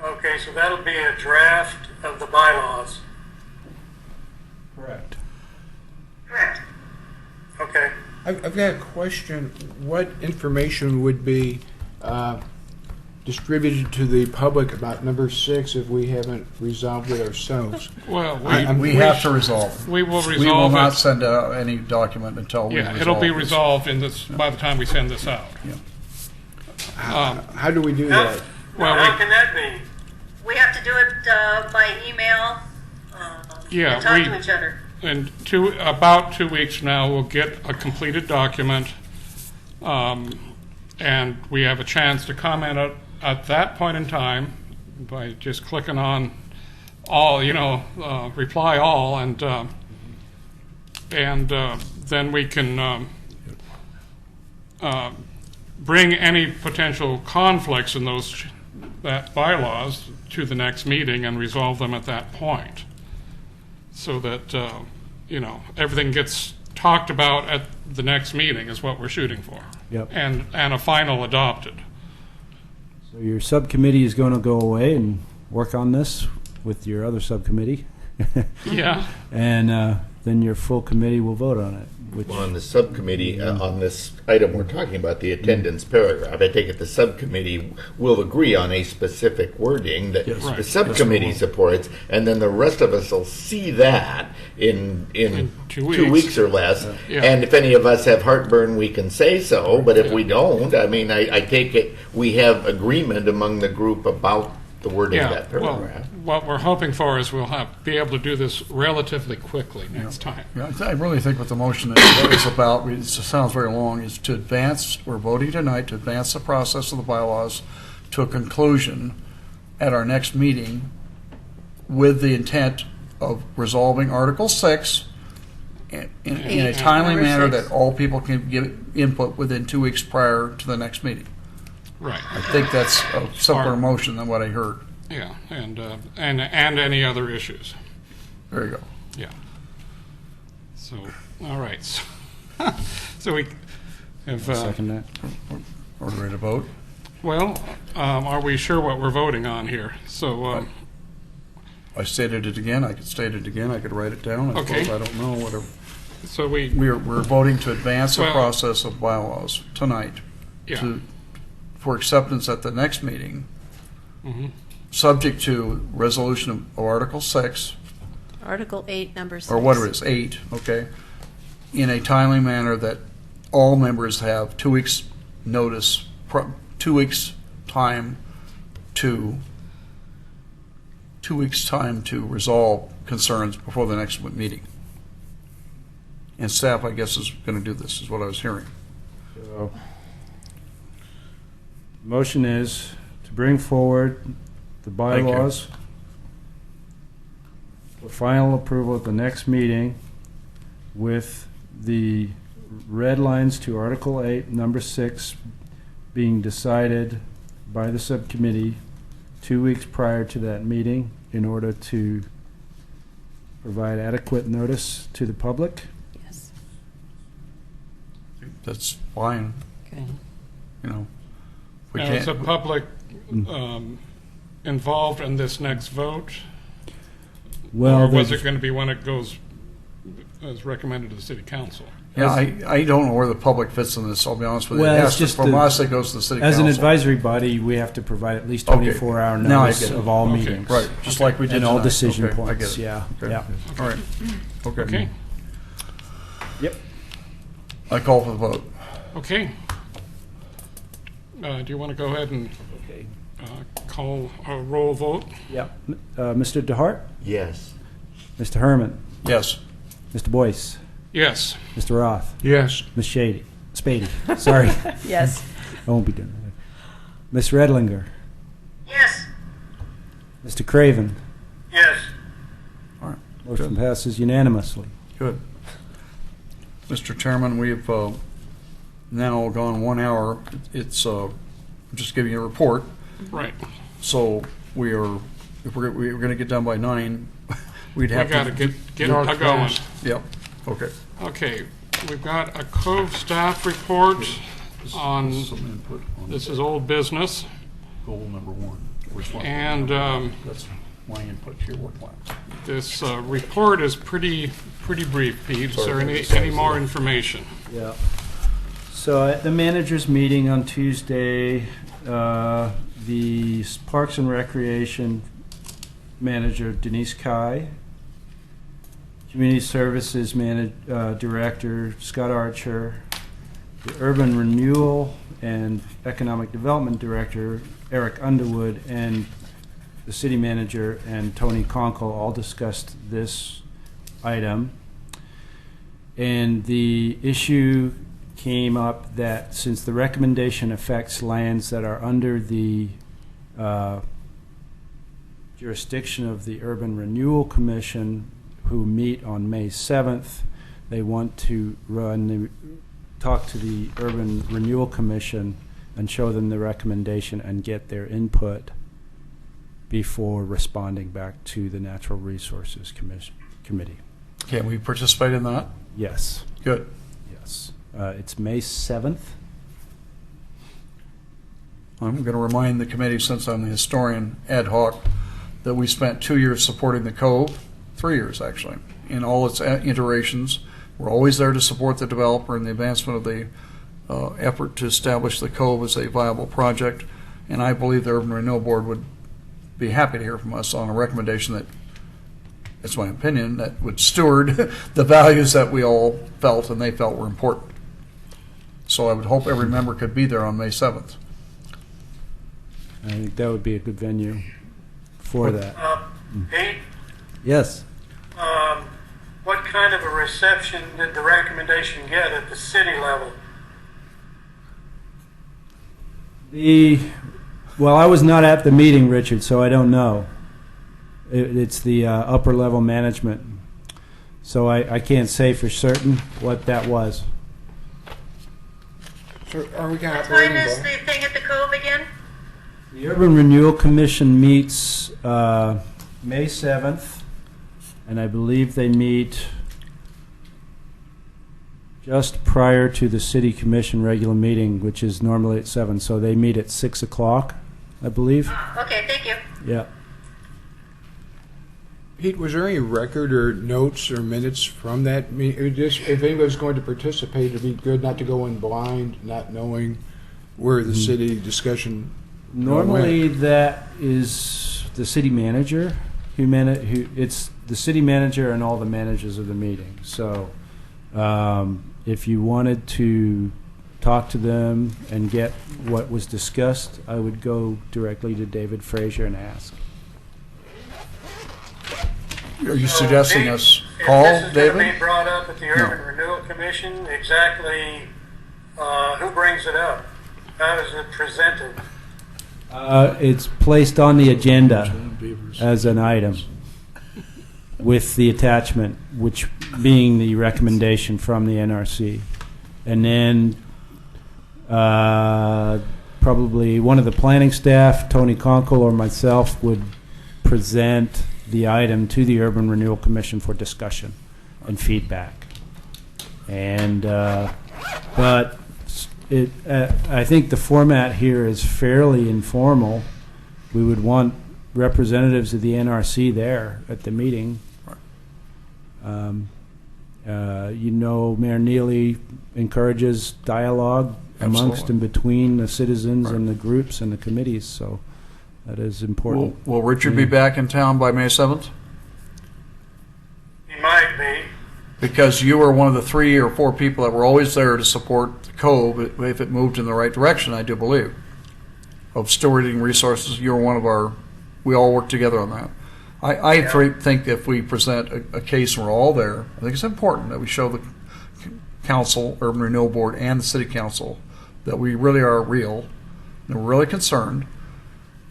Okay, so that'll be a draft of the bylaws. Correct. Correct. Okay. I've got a question. What information would be distributed to the public about number 6 if we haven't resolved it ourselves? Well, We have to resolve it. we will We will resolve not it. send out any document until we Yeah, resolve it'll be this. resolved in this, by the time we send this out. How do we do Now, that? Well, how we- can that be? We have to do it by email Yeah, and talk we- to each other. In about 2 weeks from now, we'll get a completed document, and we have a chance to comment at that point in time by just clicking on all, reply all, and then we can bring any potential conflicts in that bylaws to the next meeting and resolve them at that point, so that everything gets talked about at the next meeting is what we're shooting for. Yep. And a final adopted. So your subcommittee is going to go away and work on this with your other subcommittee. Yeah. And then your full committee will vote on it. Which, Well, on the subcommittee, on this item we're talking about, the attendance paragraph, I take it the subcommittee will agree on a specific wording that Yes. the Right. subcommittee supports, and then the rest of us will see that in 2 2 weeks or less. Yeah. And if any of us have heartburn, we can say so, but if we don't, I mean, I take it we have agreement among the group about the wording of Yeah, that well, paragraph. what we're hoping for is we'll be able to do this relatively quickly next time. Yeah, I really think what the motion is about, it sounds very long, is to advance, we're voting tonight to advance the process of the bylaws to a conclusion at our next meeting with the intent of resolving Article 6 in a timely Number manner 6. that all people can give input within 2 weeks prior to the next meeting. Right. I think that's a simpler motion than what I heard. Yeah, and any other issues. There you go. Yeah. So, all right. So we have. second that. Are we ready to vote? Well, are we sure what we're voting on here? So, I stated it again, I could state it again, I could write it down, I Okay. suppose, I don't know, whatever. so we. We're voting to advance the Well- process of bylaws tonight Yeah. for acceptance at the next meeting, Mhm. subject to resolution of Article 6, Article 8, number 6. or whatever it is, 8, okay, in a timely manner that all members have 2 weeks' notice, 2 weeks' time to 2 weeks' time to resolve concerns before the next meeting. And staff, I guess, is going to do this, is what I was hearing. So, motion is to bring forward the Thank you. bylaws for final approval at the next meeting with the red lines to Article 8, number 6 being decided by the subcommittee 2 weeks prior to that meeting in order to provide adequate notice to the public. Yes. That's fine, Okay. you know. We Now, is the can't, public involved in this next vote? Well, Or was there's- it going to be when it goes as recommended to the city council. Yeah, I don't know where the public fits in this, I'll be honest with you. Well, It it's has to- just From the- us, it goes to the city council. As an advisory body, we have to provide at least Okay. 24-hour Now I notice get it. of all Okay. meetings. Right, just like we did And all tonight. decision Okay, I get points, it. yeah, Okay. yeah. All right, okay. Okay, Yep. I call for the vote. okay. Do you want to go ahead and Okay. call a roll vote? Yep. Mr. DeHart? Yes. Mr. Herman? Yes. Mr. Boyce? Yes. Mr. Roth? Yes. Ms. Spady? Sorry. Yes. I won't be doing that. Ms. Redlinger? Yes. Mr. Craven? Yes. All right, Motion passes unanimously. good. Mr. Chairman, we've now gone 1 hour. It's just giving you a report. Right. So we are, if we're going to get done by 9, we'd We have got to to. get going. Yep, okay. Okay, we've got a Cove staff report on, Some input on this is old business, goal number 1. and That's my input to your work plan. this report is pretty brief, Pete. Is there Sorry. any more information? Yeah. So at the managers' meeting on Tuesday, the Parks and Recreation manager Denise Kai, Community Services Director Scott Archer, the Urban Renewal and Economic Development Director Eric Underwood, and the City Manager and Tony Conkle all discussed this item. And the issue came up that since the recommendation affects lands that are under the jurisdiction of the Urban Renewal Commission, who meet on May 7th, they want to talk to the Urban Renewal Commission and show them the recommendation and get their input before responding back to the Natural Resources Committee. Can we participate in that? Yes. Good. Yes. It's May 7th. I'm going to remind the committee, since I'm the historian ad hoc, that we spent 2 years supporting the Cove, 3 years actually, in all its iterations. We're always there to support the developer in the advancement of the effort to establish the Cove as a viable project. And I believe the Urban Renewal Board would be happy to hear from us on a recommendation that, it's my opinion, that would steward the values that we all felt and they felt were important. So I would hope every member could be there on May 7th. I think that would be a good venue for that. Pete, Yes. what kind of a reception did the recommendation get at the city level? Well, I was not at the meeting, Richard, so I don't know. It's the upper level management. So I can't say for certain what that was. So are we got What time operating is bar? the thing at the Cove again? The Urban Renewal Commission meets May 7th, and I believe they meet just prior to the City Commission regular meeting, which is normally at 7. So they meet at 6 o'clock, I believe. Okay, thank you. Yeah. Pete, was there any record or notes or minutes from that meeting? Just, if anybody's going to participate, it'd be good not to go in blind, not knowing where the city discussion Normally, that is the city manager it's the city manager and all the managers of the meeting. So, if you wanted to talk to them and get what was discussed, I would go directly to David Frazier and ask. Are you suggesting Pete, us if call this is going to David? be brought up at the Urban Renewal Commission, exactly who brings it up? How is it presented? It's placed on the agenda as an item with the attachment, which being the recommendation from the NRC. And then probably one of the planning staff, Tony Conkle or myself, would present the item to the Urban Renewal Commission for discussion and feedback. And but I think the format here is fairly informal. We would want representatives of the NRC there at the meeting. Mayor Neely encourages dialogue amongst Absolutely. and between the citizens and the groups and the committees, so that is important. Will Richard be back in town by May 7th? He might be. Because you were one of the 3 or 4 people that were always there to support the Cove if it moved in the right direction, I do believe, of stewarding resources. You were one of our, we all worked together on that. I think if we present a case and we're all there, I think it's important that we show the council, Urban Renewal Board, and the city council that we really are real and we're really concerned.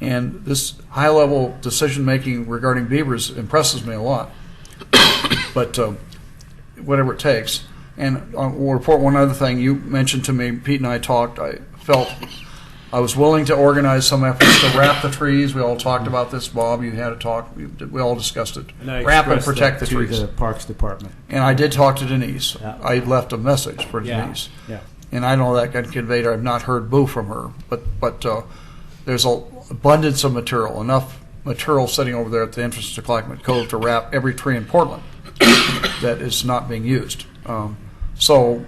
And this high-level decision-making regarding beavers impresses me a lot. But whatever it takes. And we'll report one other thing. You mentioned to me, Pete and I talked, I felt I was willing to organize some efforts to wrap the trees. We all talked about this, Bob. You had a talk. We all discussed it. And I Wrap and expressed protect the that to trees. the Parks Department. And I did talk to Denise. Yeah. I left a message for Yeah. Denise. Yeah. And I know that got conveyed. I've not heard boo from her. But there's an abundance of material, enough material sitting over there at the entrance to Clackamas Cove to wrap every tree in Portland that is not being used. So,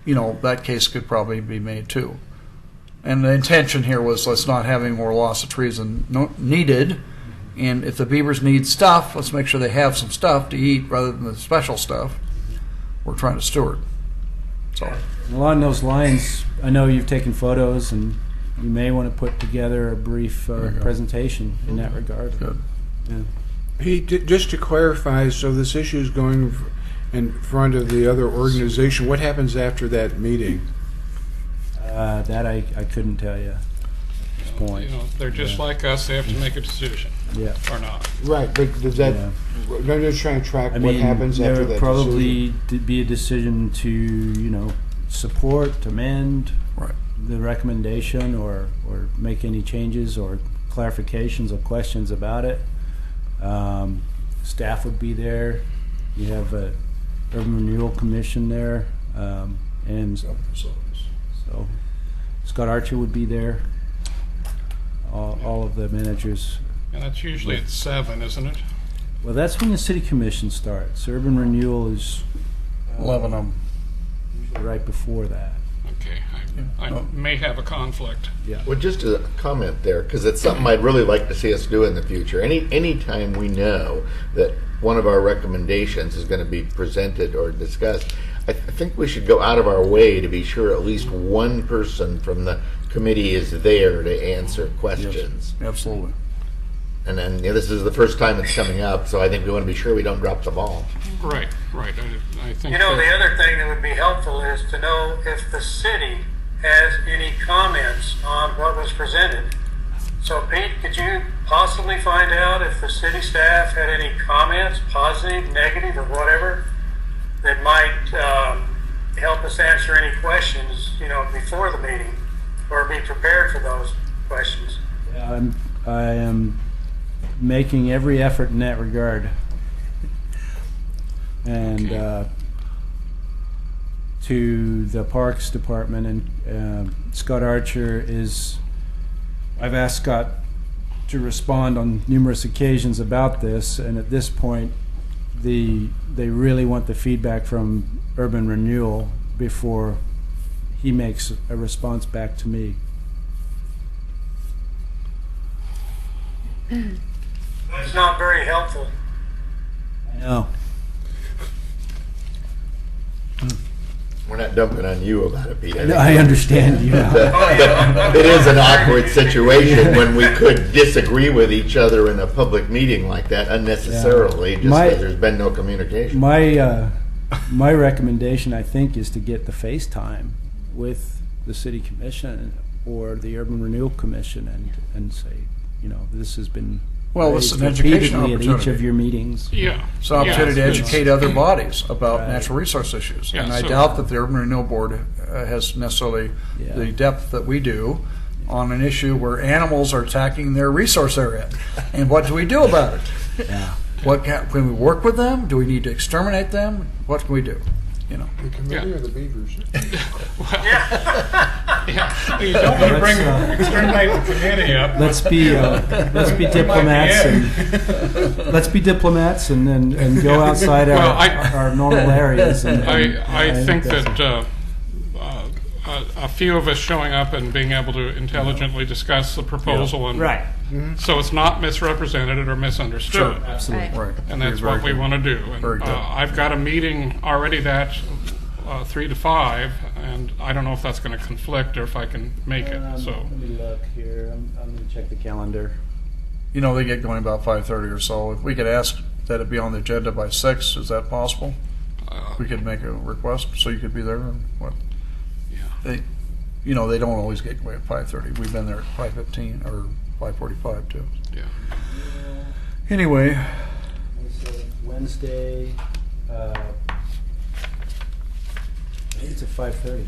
that case could probably be made too. And the intention here was let's not have any more loss of trees than needed. And if the beavers need stuff, let's make sure they have some stuff to eat rather than the special stuff we're trying to steward. So, Along those lines, I know you've taken photos, and you may want to put together a brief presentation in that regard. good. Yeah. Pete, just to clarify, so this issue is going in front of the other organization. What happens after that meeting? That I couldn't tell you at this point. They're just like us. They have to make a decision Yeah. or not. Right, but does that? Yeah. I'm just trying to track I what mean, happens there after would that probably decision. be a decision to, support, amend Right. the recommendation, or make any changes or clarifications or questions about it. Staff would be there. You have a Urban Renewal Commission there, and so Scott Archer would be there. All of the managers. And that's usually at 7, isn't it? Well, that's when the city commission starts. Urban renewal is 11 of them. usually right before that. Okay. I may have a conflict. Yeah. Well, just a comment there, because it's something I'd really like to see us do in the future. Any time we know that one of our recommendations is going to be presented or discussed, I think we should go out of our way to be sure at least one person from the committee is there to answer questions. Yes, absolutely. And then this is the first time it's coming up, so I think we want to be sure we don't drop the ball. Right. I think The other thing that would be helpful is to know if the city has any comments on what was presented. So Pete, could you possibly find out if the city staff had any comments, positive, negative, or whatever, that might help us answer any questions, before the meeting, or be prepared for those questions? I am making every effort in that regard. And to the Parks Department, and Scott Archer I've asked Scott to respond on numerous occasions about this, and at this point they really want the feedback from Urban Renewal before he makes a response back to me. That's not very helpful. I know. We're not dumping on you about it, Pete. I understand you. But it is an awkward situation when we could disagree with each other in a public meeting like that unnecessarily, just because there's been no communication. My recommendation, I think, is to get the FaceTime with the City Commission or the Urban Renewal Commission and say, this has been Well, it's raised an education repeatedly at each opportunity. of your meetings. Yeah. It's an opportunity to educate other bodies about Right. natural resource issues. Yeah, And I so- doubt that the Urban Renewal Board has necessarily Yeah. the depth that we do on an issue where animals are attacking their resource area. And what do we do about it? Yeah. Can we work with them? Do we need to exterminate them? What can we do? you know. The committee or the beavers? Yeah. You don't want to bring exterminate the committee up. Let's be diplomats and go outside our normal areas. I think that a few of us showing up and being able to intelligently discuss the proposal and right. so it's not misrepresented or misunderstood. Sure, absolutely. Right. And that's what we want to do. And Very good. I've got a meeting already that 3 to 5, and I don't know if that's going to conflict or if I can make it. So Let me look here. I'm going to check the calendar. You know, they get going about 5:30 or so. If we could ask that it be on the agenda by 6, is that possible? We could make a request so you could be there. And what? Yeah. They don't always get going at 5:30. We've been there at 5:15 or 5:45 too. Yeah. Anyway, Wednesday. I think it's at 5:30.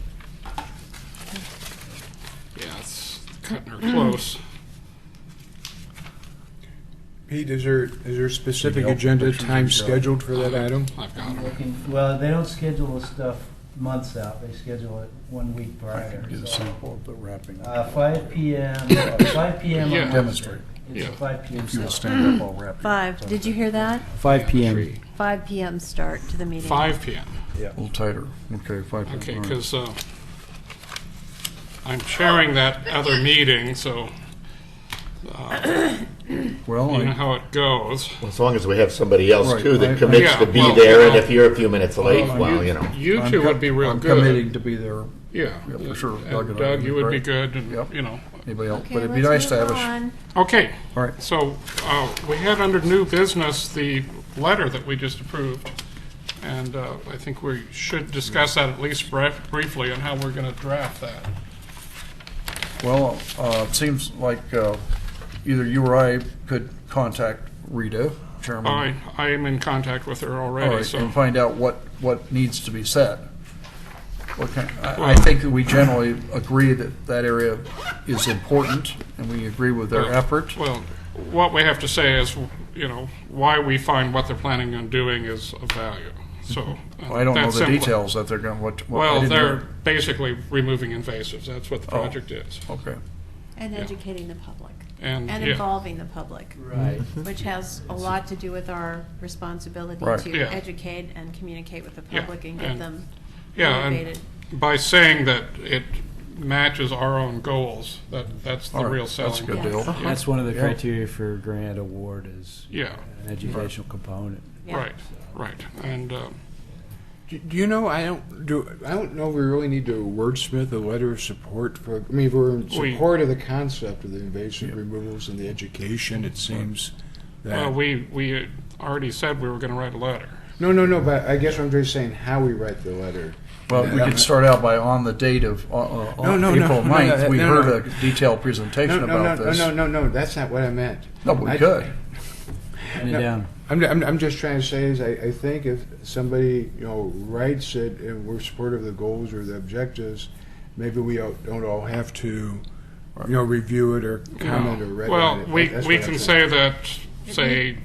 Yeah, it's cutting her close. Pete, is there a specific Email agenda pictures time of the- scheduled for that item? I've got her. Well, they don't schedule the stuff months out. They schedule it 1 week I prior. can get a So, sample of the wrapping. 5 p.m. 5 p.m. Yeah. on Demonstrate. Wednesday. It's a 5 p.m. If you will start. stand up, I'll wrap you. 5. Did you hear that? 5 p.m. 5 p.m. start to the meeting. 5 p.m. A little tighter. Okay, 5. Okay, all right. because I'm chairing that other meeting, so Well, you know how it goes. As long as we have somebody else Right, too that I- commits Yeah, to be well, there, you and know, if you're a few minutes late, well, you know. You two would be real I'm good. committing to be there. Yeah, Yeah, for sure. And Doug and I Doug, would you be would be great. good, and Yep. you know. Anybody else? Okay, But it'd be let's nice to move have a. on. Okay, All right. so we had under new business the letter that we just approved, and I think we should discuss that at least briefly on how we're going to draft that. Well, it seems like either you or I could contact Rita, Chairman. I am in contact with her All already, right, so and find out what needs to be said. I think that we generally agree that that area is important, and we agree with their effort. Well, what we have to say is, you know, why we find what they're planning on doing is of value. So I don't know that's the simple. details that they're going. What? I Well, didn't they're know. basically removing invasives. That's what the Oh. project is. Okay. And educating the public. And, And yeah. involving the public. Right. Which has a lot to do with our responsibility Right. to Yeah. educate and communicate with the Yeah, public and get and- them Yeah, motivated. and by saying that it matches our own goals, that's the All right, real selling. that's a good Yes. deal. That's one of the Yeah. criteria for grant award is Yeah, an educational component. Yeah. right. And Do you know? I don't know if we really need to wordsmith a letter of support for. I mean, if we're in We- support of the concept of the invasive removals and the education. It seems that. well, we already said we were going to write a letter. No. But I guess I'm just saying how we write the letter. Well, we could start out by on the date of No, April 9th, we no, heard no. a detailed presentation about this. No. That's not what I meant. No, but we I- could. Write it No. down. I'm just trying to say is I think if somebody writes it and we're supportive of the goals or the objectives, maybe we don't all have to review it or comment or read Well, it. we That's we what I'm can saying. say that, say,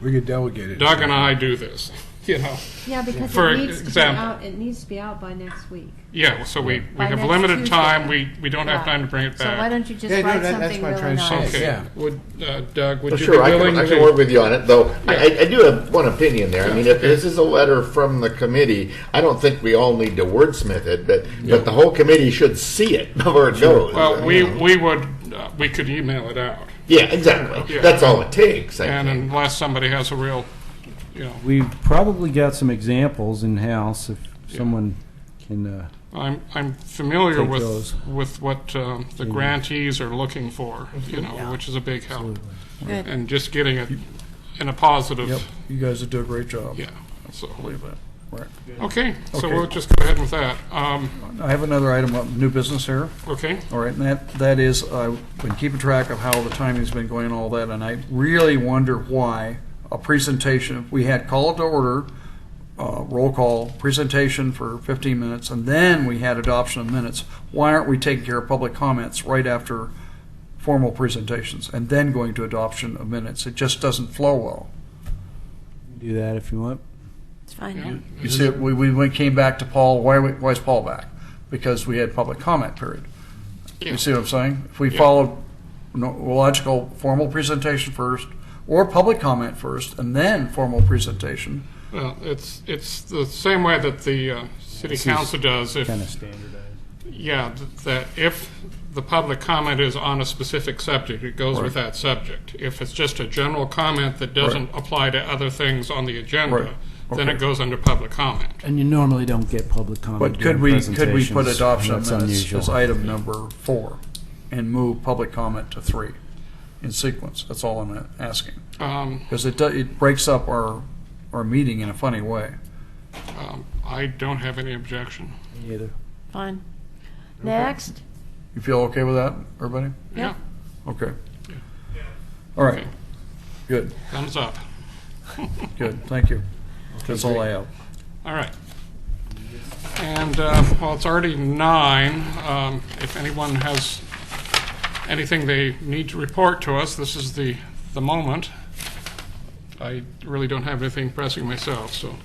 We could delegate it. Doug and I do this, you know. Yeah, because For it needs to be example. out, it needs to be out by next week. Yeah, so we By have next limited Tuesday. time, we don't have Yeah. time to bring it So why back. don't you just Yeah, no, write that's something what I'm really trying to nice? say. Okay, Yeah. would, Doug, would Well, you sure, be I willing can to? work with you on it, though. Yeah. I do have one opinion there. I mean, if this is a letter from the committee, I don't think we all need to wordsmith it, but the whole committee should see it before it goes. Well, we could email it out, Yeah, exactly. Yeah. That's all it takes, I and think. unless somebody has a real, you know, We've probably got some examples in-house if someone can, I'm familiar Take with those. what the grantees are looking for, you know, which is a big help, Good. and just getting it in a positive. Yep, you guys would do a great job. Yeah. So Believe that. Right. okay, so Okay. we'll just go ahead with that. I have another item of new business here. Okay. All right, and that is, I've been keeping track of how the timing's been going and all that, and I really wonder why a presentation, we had call to order, roll call, presentation for 15 minutes, and then we had adoption of minutes. Why aren't we taking care of public comments right after formal presentations and then going to adoption of minutes? It just doesn't flow well. do that if you want. It's fine. Yeah. You see, we came back to Paul. Why is Paul back? Because we had public comment period. Yeah. You see what I'm saying? If we followed logical formal presentation first, or public comment first, and then formal presentation. Well, it's the same way that the city council does. If Kind of standardized. yeah, that if the public comment is on a specific subject, it goes with that subject. If it's just a general comment that doesn't apply to other things on the agenda, then it goes under public comment. And you normally don't get public comment. But could during we put presentations. adoption of That's minutes unusual. as item number 4 and move public comment to 3 in sequence? That's all I'm asking. Because it breaks up our meeting in a funny way. I don't have any objection. Me either. Fine. Next. You feel okay with that, everybody? Yeah. Okay. All right. Okay. Good. Thumbs up. Good. Thank you. That's all I have. All right. And, well, it's already 9. If anyone has anything they need to report to us, this is the moment. I really don't have anything pressing myself, so.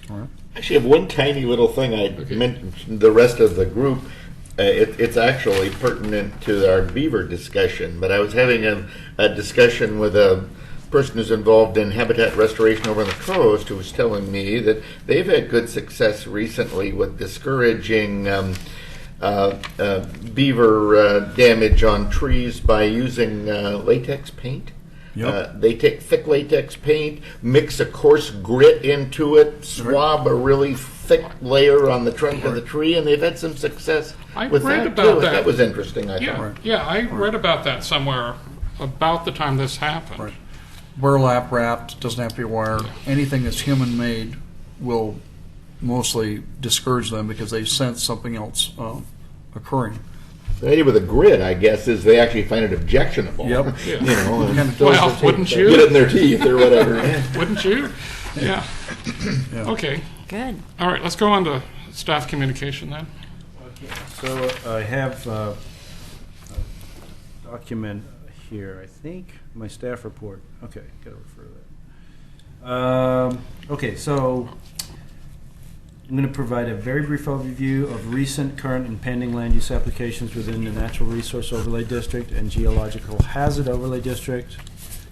All right. Actually, I have one tiny little thing I mentioned the rest of the group. It's actually pertinent to our beaver discussion, but I was having a discussion with a person who's involved in habitat restoration over on the coast who was telling me that they've had good success recently with discouraging beaver damage on trees by using latex paint. Yep. They take thick latex paint, mix a coarse grit into it, swab a really thick layer on the trunk of the tree, and they've had some success with read that about too. that. That was interesting, I Yeah, thought. yeah, I read about that somewhere about the time this happened. Right. Burlap wrapped, doesn't have to be wire. Anything that's human made will mostly discourage them because they sense something else occurring. The idea with a grit, I guess, is they actually find it objectionable. Yep. You know, and Well, those that wouldn't get you? it in their teeth or whatever. Wouldn't you? Yeah. Yeah. Okay. Good. All right, let's go on to staff communication then. So I have a document here, I think, my staff report. Okay, gotta refer to that. Okay, so I'm going to provide a very brief overview of recent, current, and pending land use applications within the Natural Resource Overlay District and Geological Hazard Overlay District.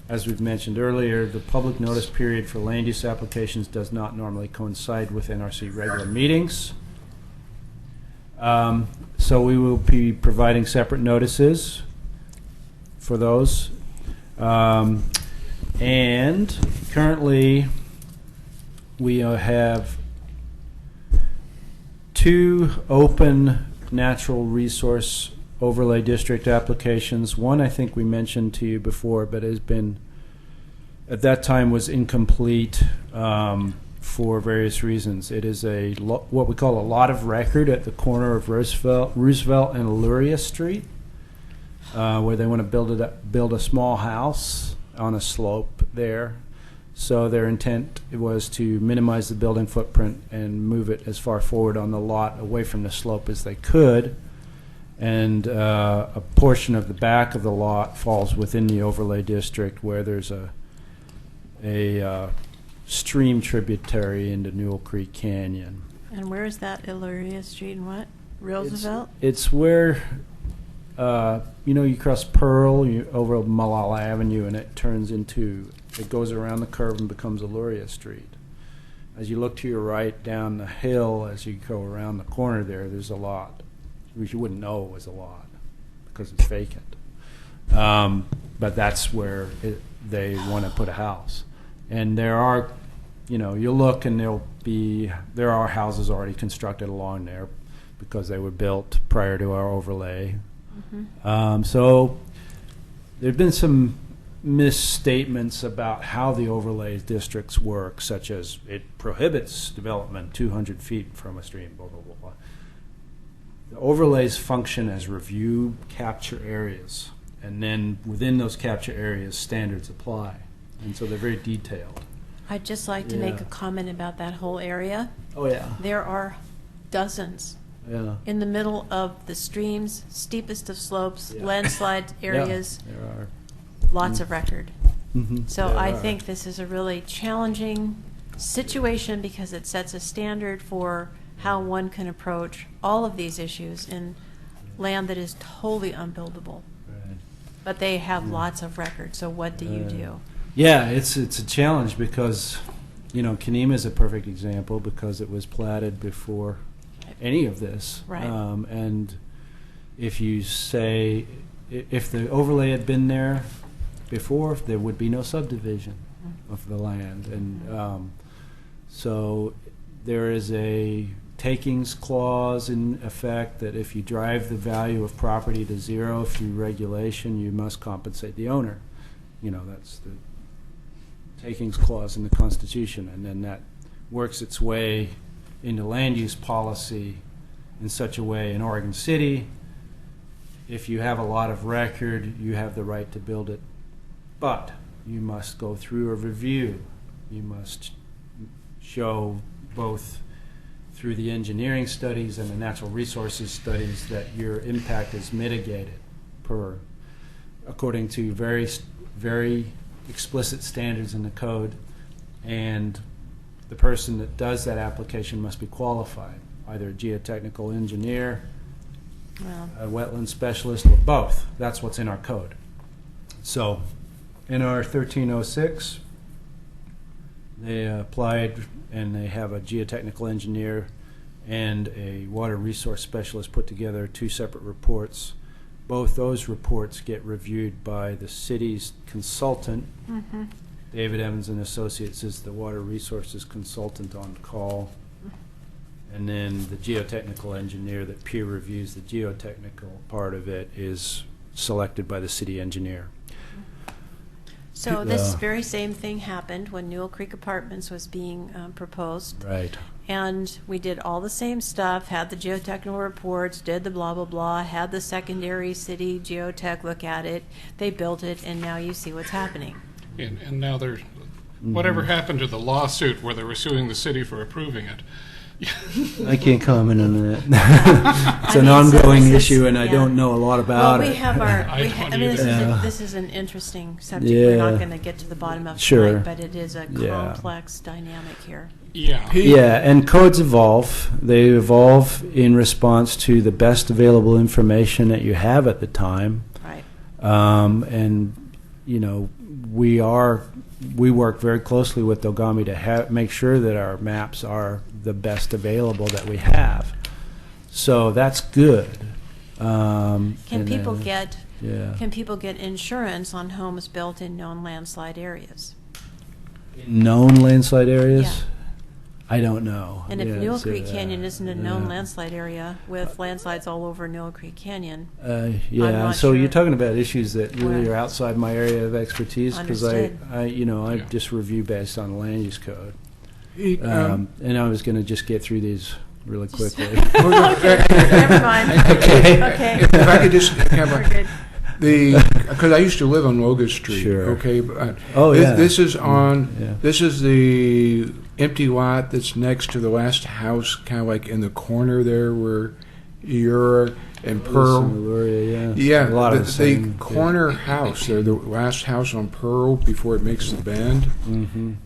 As we've mentioned earlier, the public notice period for land use applications does not normally coincide with NRC regular meetings. So we will be providing separate notices for those. And currently, we have 2 open natural resource overlay district applications. One I think we mentioned to you before, but has been, at that time, was incomplete for various reasons. It is what we call a lot of record at the corner of Roosevelt and Illyria Street, where they want to build a small house on a slope there. So their intent was to minimize the building footprint and move it as far forward on the lot away from the slope as they could. And a portion of the back of the lot falls within the overlay district where there's a stream tributary into Newell Creek Canyon. And where is that? Illyria Street and what? Roosevelt? It's where, you cross Pearl over Malala Avenue, and it turns into, it goes around the curve and becomes Illyria Street. As you look to your right down the hill, as you go around the corner there's a lot, which you wouldn't know it was a lot because it's vacant. But that's where they want to put a house. And there are, you'll look and there are houses already constructed along there because they were built prior to our overlay. Mm-hmm. So there have been some misstatements about how the overlay districts work, such as it prohibits development 200 feet from a stream, blah, blah, blah, blah. The overlays function as review capture areas, and then within those capture areas, standards apply. And so they're very detailed. I'd just like to make a comment about that whole area. Oh, yeah. There are dozens in the middle of the streams, steepest of slopes, landslide areas. Yeah, there are. Lots of record. Mm-hmm. So I think this is a really challenging situation because it sets a standard for how one can approach all of these issues in land that is totally unbuildable. But they have lots of records, so what do you do? Yeah, it's a challenge because, Kenema is a perfect example because it was platted before any of this. Right. And if you say, if the overlay had been there before, there would be no subdivision of the land. And so there is a takings clause in effect that if you drive the value of property to zero through regulation, you must compensate the owner. That's the takings clause in the Constitution, and then that works its way into land use policy in such a way in Oregon City. If you have a lot of record, you have the right to build it, but you must go through a review. You must show both through the engineering studies and the natural resources studies that your impact is mitigated according to very, very explicit standards in the code, and the person that does that application must be qualified, either a geotechnical engineer, a wetland specialist, or both. That's what's in our code. So in our 1306, they applied and they have a geotechnical engineer and a water resource specialist put together 2 separate reports. Both those reports get reviewed by the city's consultant. David Evans and Associates is the water resources consultant on call. And then the geotechnical engineer that peer reviews the geotechnical part of it is selected by the city engineer. So this very same thing happened when Newell Creek Apartments was being proposed. Right. And we did all the same stuff, had the geotechnical reports, did the blah, blah, blah, had the secondary city geotech look at it. They built it, and now you see what's happening. And now there's, whatever happened to the lawsuit where they were suing the city for approving it? I can't comment on that. It's an ongoing issue, and I don't know a lot about it. Well, we have our, this is an interesting subject. We're not going to get to the bottom of it tonight, but it is a complex dynamic here. Yeah, and codes evolve. They evolve in response to the best available information that you have at the time. Right. And, we work very closely with Dogami to make sure that our maps are the best available that we have. So that's good. Can people get insurance on homes built in known landslide areas? Known landslide areas? I don't know. And if Newell Creek Canyon isn't a known landslide area with landslides all over Newell Creek Canyon, I'm not so sure. you're talking about issues that really are outside my area of expertise because I just review based on the land use code. And I was going to just get through these really quickly. Never mind. Okay. If I could just have because I used to live on Locust Street. Sure. Okay. But yeah. This is on. This is the empty lot that's next to the last house, kind of like in the corner there, where you're and Pearl. A lot of the corner house there, the last house on Pearl before it makes the bend,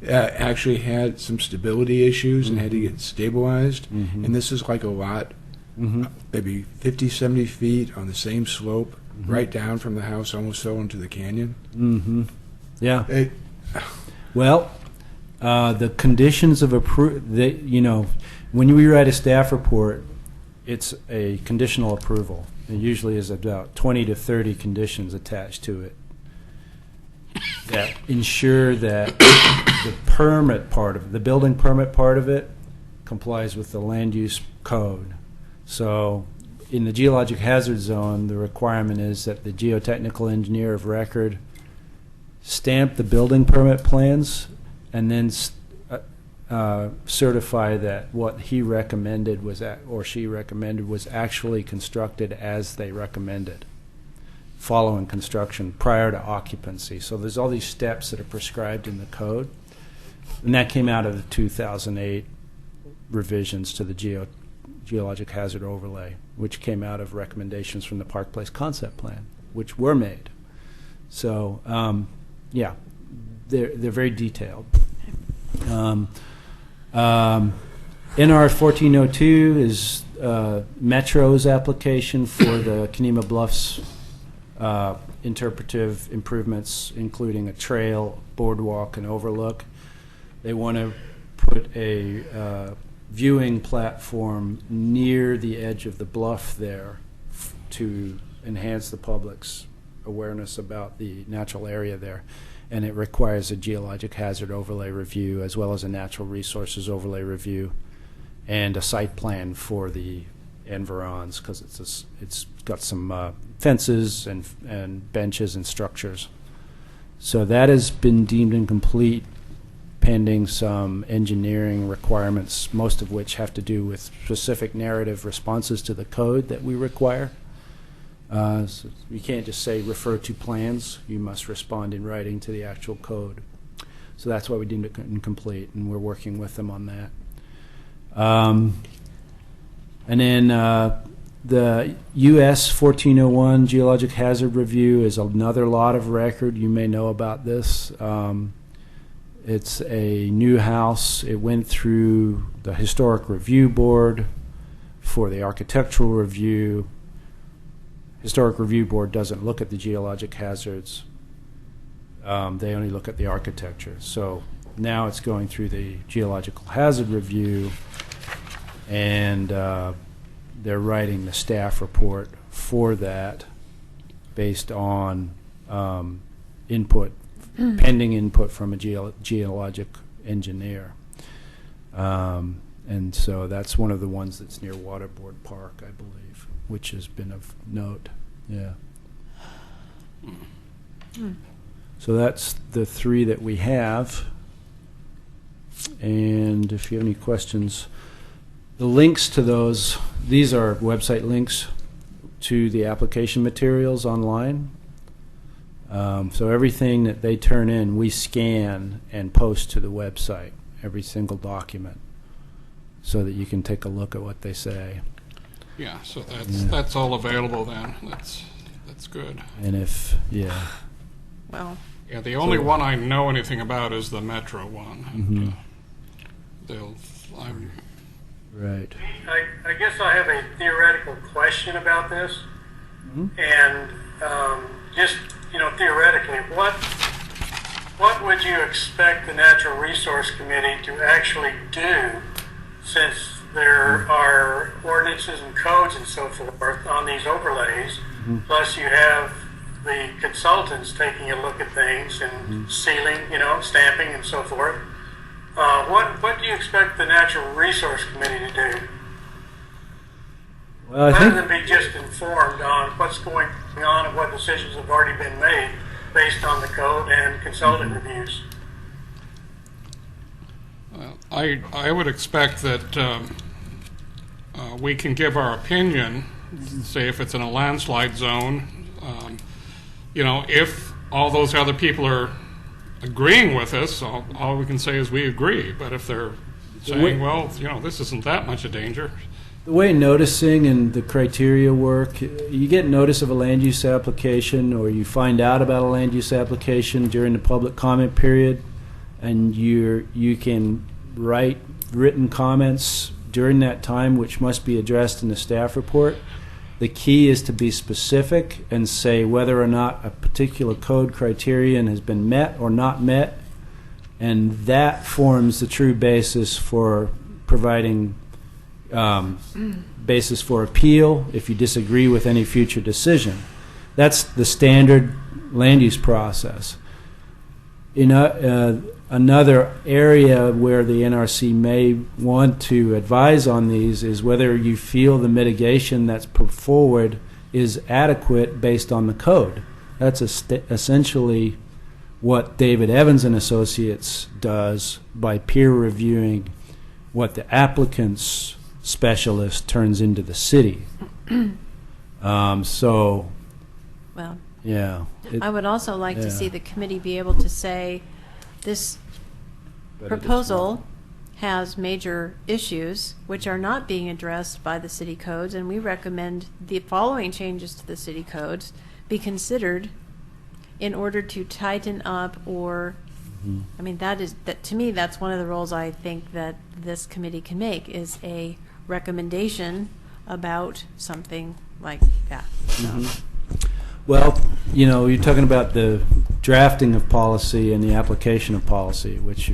actually had some stability issues and had to get stabilized. And this is like a lot, maybe 50, 70 feet on the same slope. Right down from the house, almost fell into the canyon. Yeah. The conditions of approval, when we write a staff report, it's a conditional approval. It usually is about 20 to 30 conditions attached to it that ensure that the permit part of it, the building permit part of it, complies with the land use code. So in the geologic hazard zone, the requirement is that the geotechnical engineer of record stamp the building permit plans and then certify that what he recommended or she recommended was actually constructed as they recommended following construction prior to occupancy. So there's all these steps that are prescribed in the code, and that came out of the 2008 revisions to the geologic hazard overlay, which came out of recommendations from the Park Place concept plan, which were made. So, they're very detailed. NR 1402 is Metro's application for the Kenema Bluffs interpretive improvements, including a trail, boardwalk, and overlook. They want to put a viewing platform near the edge of the bluff there to enhance the public's awareness about the natural area there. And it requires a geologic hazard overlay review as well as a natural resources overlay review and a site plan for the environs, because it's got some fences and benches and structures. So that has been deemed incomplete pending some engineering requirements, most of which have to do with specific narrative responses to the code that we require. So you can't just say refer to plans. You must respond in writing to the actual code. So that's why we deemed it incomplete, and we're working with them on that. And then the US 1401 Geologic Hazard Review is another lot of record. You may know about this. It's a new house. It went through the Historic Review Board for the architectural review. Historic Review Board doesn't look at the geologic hazards. They only look at the architecture. So now it's going through the geological hazard review, and they're writing the staff report for that based on input, pending input from a geologic engineer. And so that's one of the ones that's near Waterboard Park, I believe, which has been of note. Yeah. So that's the three that we have. And if you have any questions, the links to those, these are website links to the application materials online. So everything that they turn in, we scan and post to the website, every single document, so that you can take a look at what they say. Yeah, so that's all available then. That's good. And if, yeah. Well. Yeah, the only one I know anything about is the Metro one. And, right. I guess I have a theoretical question about this. And just, theoretically, what would you expect the Natural Resource Committee to actually do, since there are ordinances and codes and so forth on these overlays, plus you have the consultants taking a look at things and sealing, stamping and so forth. What do you expect the Natural Resource Committee to do? Well, Rather than be just informed on what's going on and what decisions have already been made based on the code and consultant reviews. I would expect that we can give our opinion, say if it's in a landslide zone, if all those other people are agreeing with us, all we can say is we agree. But if they're saying, well, this isn't that much a danger. The way noticing and the criteria work, you get notice of a land use application, or you find out about a land use application during the public comment period, and you can write written comments during that time, which must be addressed in the staff report. The key is to be specific and say whether or not a particular code criterion has been met or not met, and that forms the true basis for providing basis for appeal if you disagree with any future decision. That's the standard land use process. In another area where the NRC may want to advise on these is whether you feel the mitigation that's put forward is adequate based on the code. That's essentially what David Evans and Associates does by peer reviewing what the applicant's specialist turns into the city. So, well, yeah. I would also like to see the committee be able to say this proposal has major issues which are not being addressed by the city codes, and we recommend the following changes to the city codes be considered in order to tighten up or I mean, that to me, that's one of the roles I think that this committee can make, is a recommendation about something like that. Well, you know, you're talking about the drafting of policy and the application of policy, which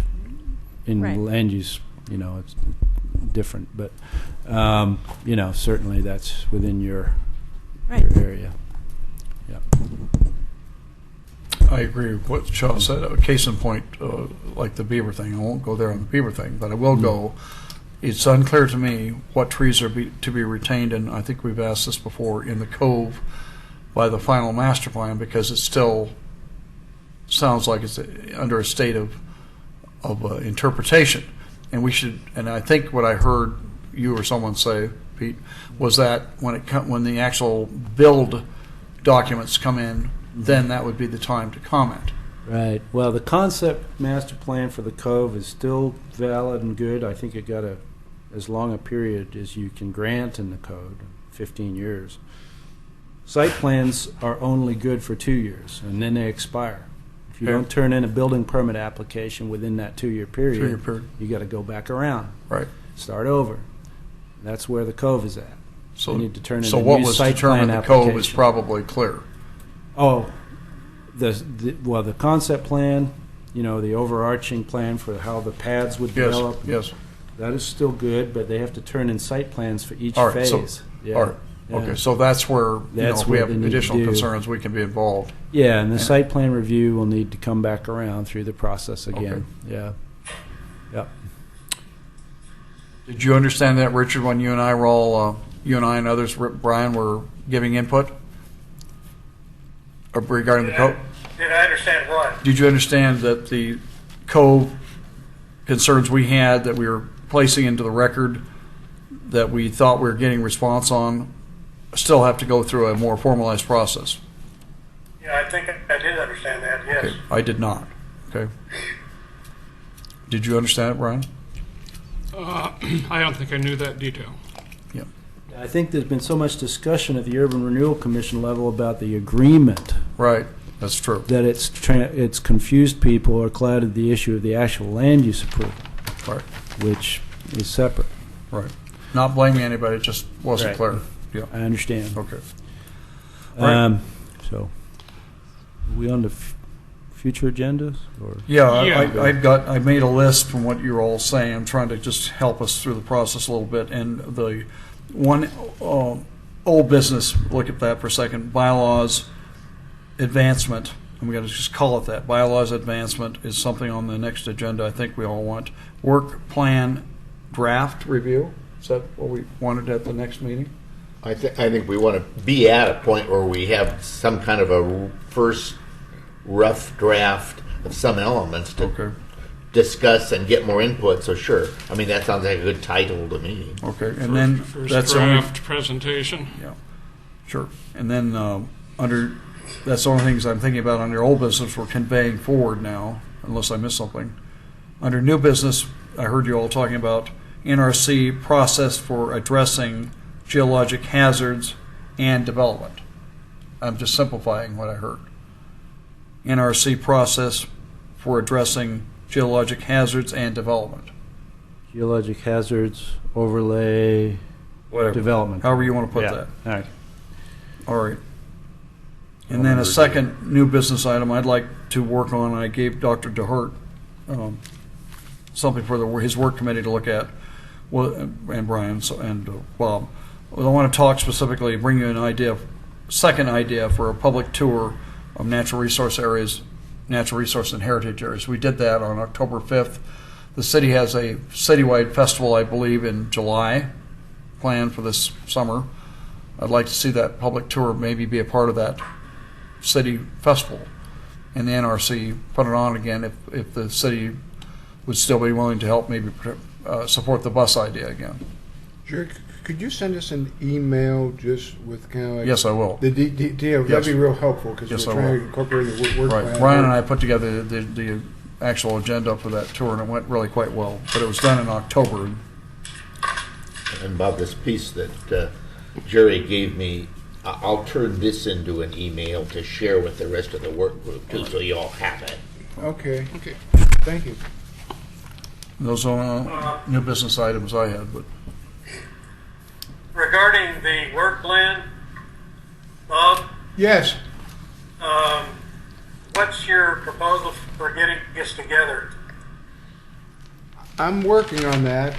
in Right. land use, you know, it's different. But, you know, certainly that's within your area. Yeah. I agree with what Shaw said. Case in point, like the beaver thing. I won't go there on the beaver thing, but I will go. It's unclear to me what trees are to be retained, and I think we've asked this before, in the cove by the final master plan, because it still sounds like it's under a state of interpretation. And we should, and I think what I heard you or someone say, Pete, was that when the actual build documents come in, then that would be the time to comment. Right. Well, the concept master plan for the cove is still valid and good. I think it got as long a period as you can grant in the code, 15 years. Site plans are only good for 2 years, and then they expire. If you don't turn in a building permit application within that 2-year period, you got to go back around. Right. Start over. That's where the cove is at. So, you need to turn in so a what new was site plan determined the cove is application. probably clear. Oh, the concept plan, you know, the overarching plan for how the pads would develop. Yes. That is still good, but they have to turn in site plans for each All right, phase. so- Yeah. All right. Yeah. Okay, so that's where, That's if we where have they need to additional do. concerns, we can be involved. Yeah, and the site plan review will need to come back around through the process again. Yeah. Yep. Did you understand that, Richard, when you and I were all, you and I and others, Brian, were giving input regarding the code? Did I understand what? Did you understand that the code concerns we had that we were placing into the record that we thought we were getting response on still have to go through a more formalized process? Yeah, I think I did understand that, yes. Okay, I did not. Okay. Did you understand it, Brian? I don't think I knew that detail. Yeah. I think there's been so much discussion at the Urban Renewal Commission level about the agreement. Right. That's true. That it's confused people or clouded the issue of the actual land use approval. Right. Which is separate. Right. Not blaming anybody, it just wasn't clear. Yeah. I understand. Okay. Right. So, are we on to future agendas? Or? Yeah, I made a list from what you're all saying. I'm trying to just help us through the process a little bit. And the one old business, look at that for a second, bylaws advancement. I'm going to just call it that. Bylaws advancement is something on the next agenda I think we all want. Work plan draft review. Is that what we wanted at the next meeting? I think we want to be at a point where we have some kind of a first rough draft of some elements to discuss and get more input. So sure, I mean that sounds like a good title to me. Okay, and then First that's draft presentation. Yeah, sure. And then that's the only things I'm thinking about under old business we're conveying forward now, unless I missed something. Under new business, I heard you all talking about NRC process for addressing geologic hazards and development. I'm just simplifying what I heard. NRC process for addressing geologic hazards and development. Geologic hazards, overlay, Whatever. development. However you want to put Yeah. that. All right. All right. And then a second new business item I'd like to work on, I gave Dr. DeHart something for his work committee to look at, and Brian and Bob. Well, I want to talk specifically, bring you an second idea for a public tour of natural resource areas, natural resource and heritage areas. We did that on October 5th. The city has a citywide festival, I believe, in July, planned for this summer. I'd like to see that public tour maybe be a part of that city festival, and the NRC put it on again if the city would still be willing to help maybe support the bus idea again. Jerry, could you send us an email just with kind of like... Yes, I will. The detail, Yes. that'd be real helpful because Yes, we're I trying will. to incorporate the work Right. plan. Brian and I put together the actual agenda for that tour, and it went really quite well. But it was done in October. And Bob, this piece that Jerry gave me, I'll turn this into an email to share with the rest of the work group too, so you all have it. Okay. Okay. Thank you. Those are new business items I had, but Regarding the work plan, Bob, Yes. what's your proposal for getting this together? I'm working on that.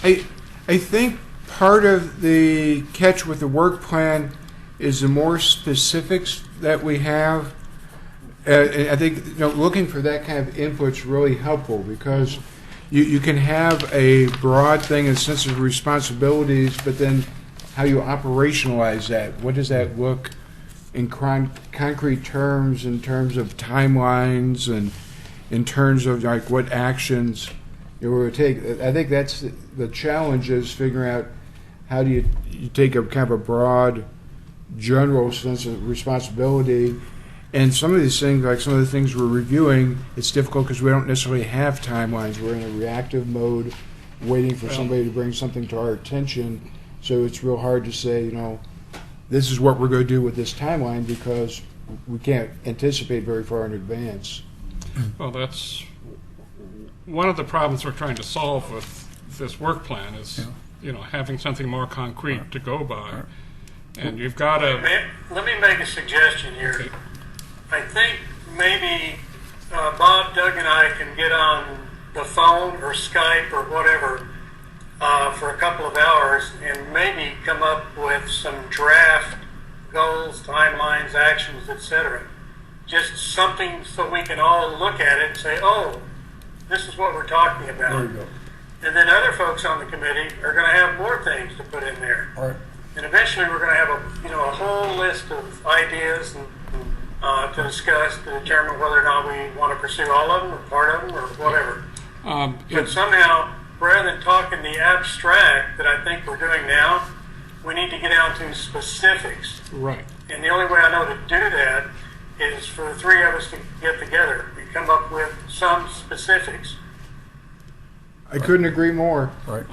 I think part of the catch with the work plan is the more specifics that we have. And I think looking for that kind of input is really helpful because you can have a broad thing and sense of responsibilities, but then how you operationalize that. What does that look in concrete terms, in terms of timelines, and in terms of like what actions you will take? I think that's the challenge, is figuring out how do you take a kind of a broad, general sense of responsibility. And some of these things, like some of the things we're reviewing, it's difficult because we don't necessarily have timelines. We're in a reactive mode, waiting for somebody to bring something to our attention. So it's real hard to say, this is what we're going to do with this timeline because we can't anticipate very far in advance. Well, that's one of the problems we're trying to solve with this work plan is, having something more concrete to go by. And you've got to... Let me make a suggestion here. Okay. I think maybe Bob, Doug, and I can get on the phone or Skype or whatever for a couple of hours and maybe come up with some draft goals, timelines, actions, etc. Just something so we can all look at it and say, oh, this is what we're talking about. There you go. And then other folks on the committee are going to have more things to put in there. all right. And eventually we're going to have a whole list of ideas to discuss to determine whether or not we want to pursue all of them or part of them or whatever. But somehow, rather than talking the abstract that I think we're doing now, we need to get down to specifics. Right. And the only way I know to do that is for the three of us to get together and come up with some specifics. I couldn't agree more. Right.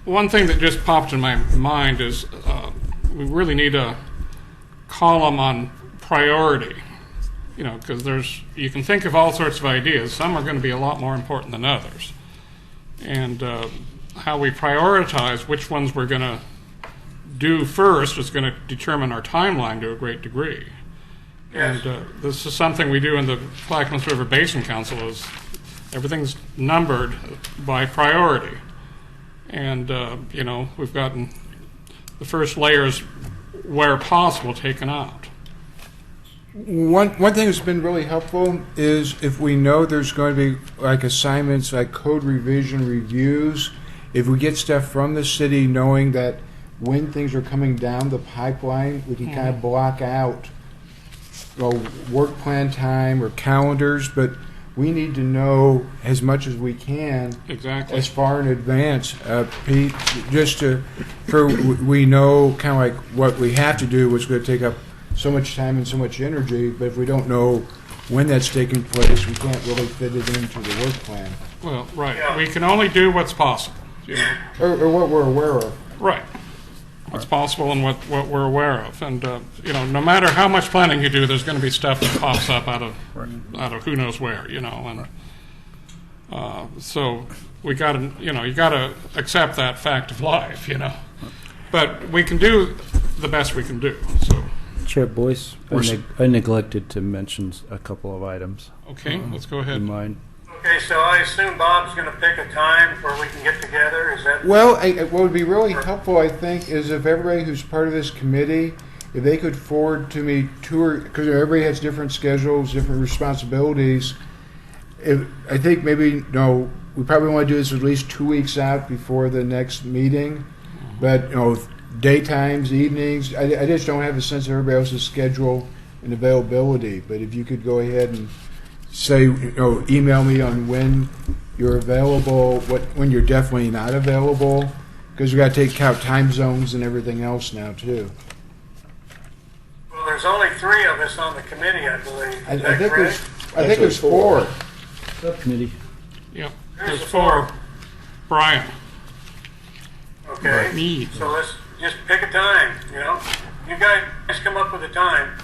One thing that just popped in my mind is we really need a column on priority. Because you can think of all sorts of ideas. Some are going to be a lot more important than others. And how we prioritize which ones we're going to do first is going to determine our timeline to a great degree. Yes. And this is something we do in the Clackamas River Basin Council, is everything's numbered by priority. And, we've gotten the first layers where possible taken out. One thing that's been really helpful is if we know there's going to be like assignments like code revision reviews, if we get stuff from the city knowing that when things are coming down the pipeline, we can kind of block out work plan time or calendars, but we need to know as much as we can, exactly, as far in advance, Pete, just we know kind of like what we have to do, what's going to take up so much time and so much energy, but if we don't know when that's taking place, we can't really fit it into the work plan. Well, right. Yeah. We can only do what's possible. Or what we're aware of. Right. What's possible and what we're aware of. And, no matter how much planning you do, there's going to be stuff that pops up out of who knows where, and so we got to, you got to accept that fact of life, But we can do the best we can do, so. Chair Boyce, I neglected to mention a couple of items. Okay, let's go ahead. Mind? Okay, so I assume Bob's going to pick a time where we can get together. Is that well? What would be really helpful, I think, is if everybody who's part of this committee, if they could forward to me because everybody has different schedules, different responsibilities. I think maybe we probably want to do this at least 2 weeks out before the next meeting, but daytimes, evenings. I just don't have a sense of everybody else's schedule and availability. But if you could go ahead and say, email me on when you're available, when you're definitely not available, because we got to take account time zones and everything else now too. Well, there's only 3 of us on the committee, I believe. I think there's 4. Subcommittee. Yep. There's 4. Brian. Okay. Me. So let's just pick a time, You guys come up with a time.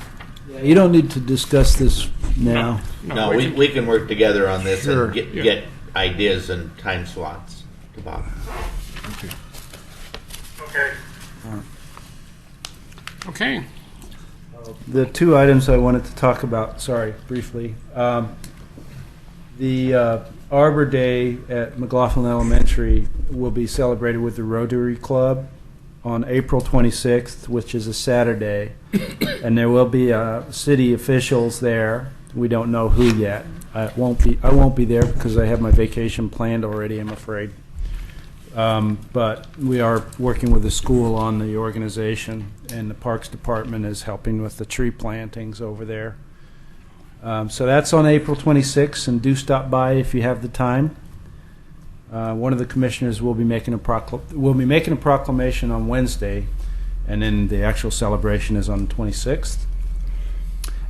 Yeah, you don't need to discuss this now. No, we can work together on this Sure. and get ideas and time slots to Bob. Okay. Okay. The two items I wanted to talk about, briefly. The Arbor Day at McLaughlin Elementary will be celebrated with the Rotary Club on April 26th, which is a Saturday. And there will be city officials there. We don't know who yet. I won't be there because I have my vacation planned already, I'm afraid. But we are working with the school on the organization, and the Parks Department is helping with the tree plantings over there. So that's on April 26th, and do stop by if you have the time. One of the commissioners will be making a proclamation on Wednesday, and then the actual celebration is on the 26th.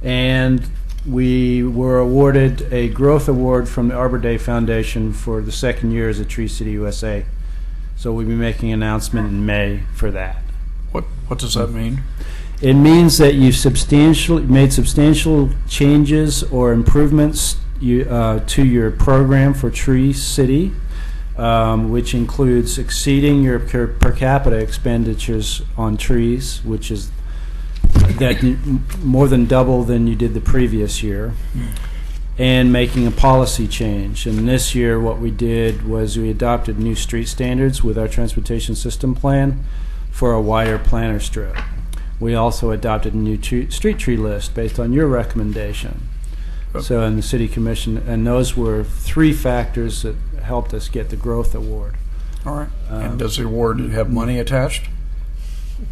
And we were awarded a growth award from the Arbor Day Foundation for the second year as a Tree City USA. So we'll be making an announcement in May for that. What does that mean? It means that you've made substantial changes or improvements to your program for Tree City, which includes exceeding your per capita expenditures on trees, which is more than double than you did the previous year, and making a policy change. And this year what we did was we adopted new street standards with our transportation system plan for a wider planter strip. We also adopted a new street tree list based on your recommendation. So in the City Commission, and those were three factors that helped us get the growth award. All right. And does the award have money attached?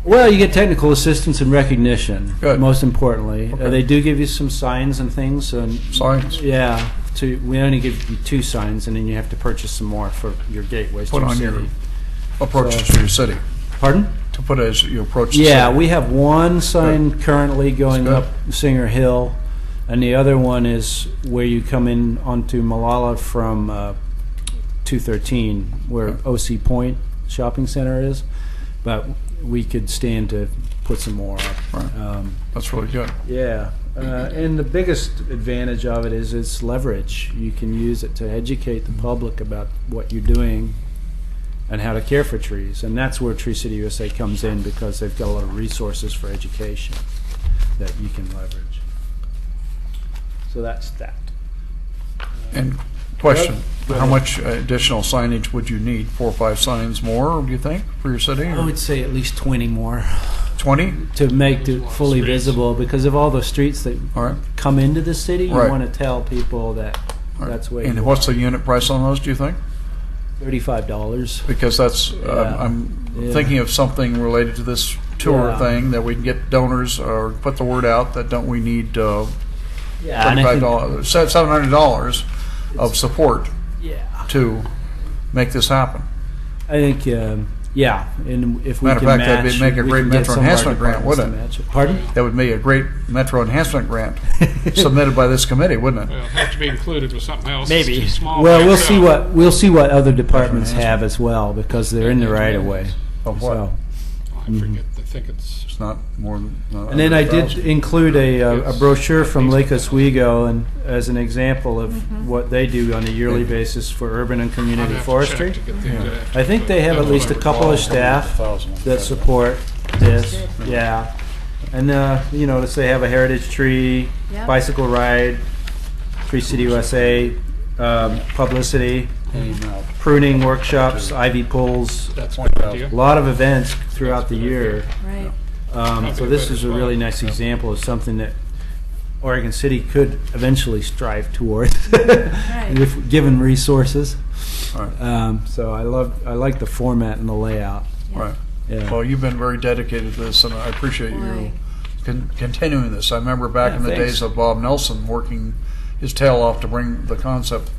Well, you get technical assistance and recognition. Good. Most importantly, Okay. they do give you some signs and things. And Signs? Yeah. We only give you 2 signs, and then you have to purchase some more for your gateways Put to on the your city. approaches to your city. Pardon? To put as you approach the Yeah, city. we have one sign currently going That's up Singer Hill, and the other one is where you come in onto Malala from 213, where OC Point Shopping Center is. But we could stand to put some more up. Right. That's really good. Yeah. And the biggest advantage of it is it's leverage. You can use it to educate the public about what you're doing and how to care for trees. And that's where Tree City USA comes in, because they've got a lot of resources for education that you can leverage. So that's that. And question, how much additional signage would you need? 4 or 5 signs more, do you think, for your city? I would say at least 20 more 20? to make it fully visible, because of all the streets that All right. come into the city. You Right. want to tell people that All right. that's way And more. what's the unit price on those, do you think? $35. Because that's, Yeah. I'm Yeah. thinking of something related to this tour Yeah. thing, that we can get donors or put the word out that don't we need Yeah, and I think- $35, $700 of support Yeah. to make this happen. I think, yeah, and if we Matter of can fact, that'd match, make a we great can get Metro some of our Enhancement grant, departments wouldn't to match it. Pardon? That would be a great Metro Enhancement grant submitted by this committee, wouldn't it? It'll have to be included with something else. Maybe. It's too small Well, by we'll see itself. what other departments have as well, because they're in the right of way. Of what? So, I forget, I think it's, It's not more than. and then I did 100,000. include a Yes. brochure from Lake Oswego, and as an example of what they do on a yearly basis for urban and I'd community have to forestry. check to get the exact- I think they have at least a couple of staff that support this. Yeah, and you notice they have a heritage tree, Yep. bicycle ride, Tree City USA, publicity, pruning workshops, ivy pulls, That's a good idea. a lot of events throughout the year. Right. So this is a really nice example of something that Oregon City could eventually strive toward, if given resources. All right. So I like the format and the layout. Right. Yeah. Well, you've been very dedicated to this, and I appreciate you Boy. continuing this. I remember back Yeah, in the thanks. days of Bob Nelson working his tail off to bring the concept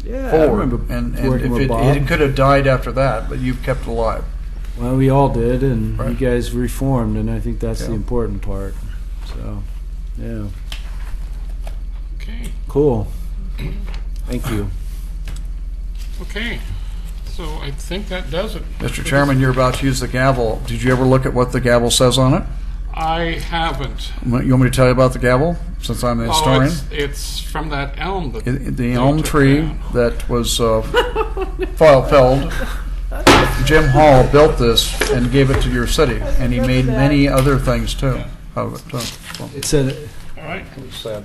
Yeah, I forward, remember and working with if Bob. it could have died after that, but you've kept it alive. Well, we all did, and Right. you guys reformed, and I think that's the Yeah. important part. So, yeah, Okay, cool. Thank you. okay. So I think that does it. Mr. Chairman, you're about to use the gavel. Did you ever look at what the gavel says on it? I haven't. You want me to tell you about the gavel? since I'm the Oh, historian. it's from that elm that. The they elm took tree down. that was felled. Jim Hall built this and gave it to your city, and he made many other things too out of it. So. It's a, All right. Sad.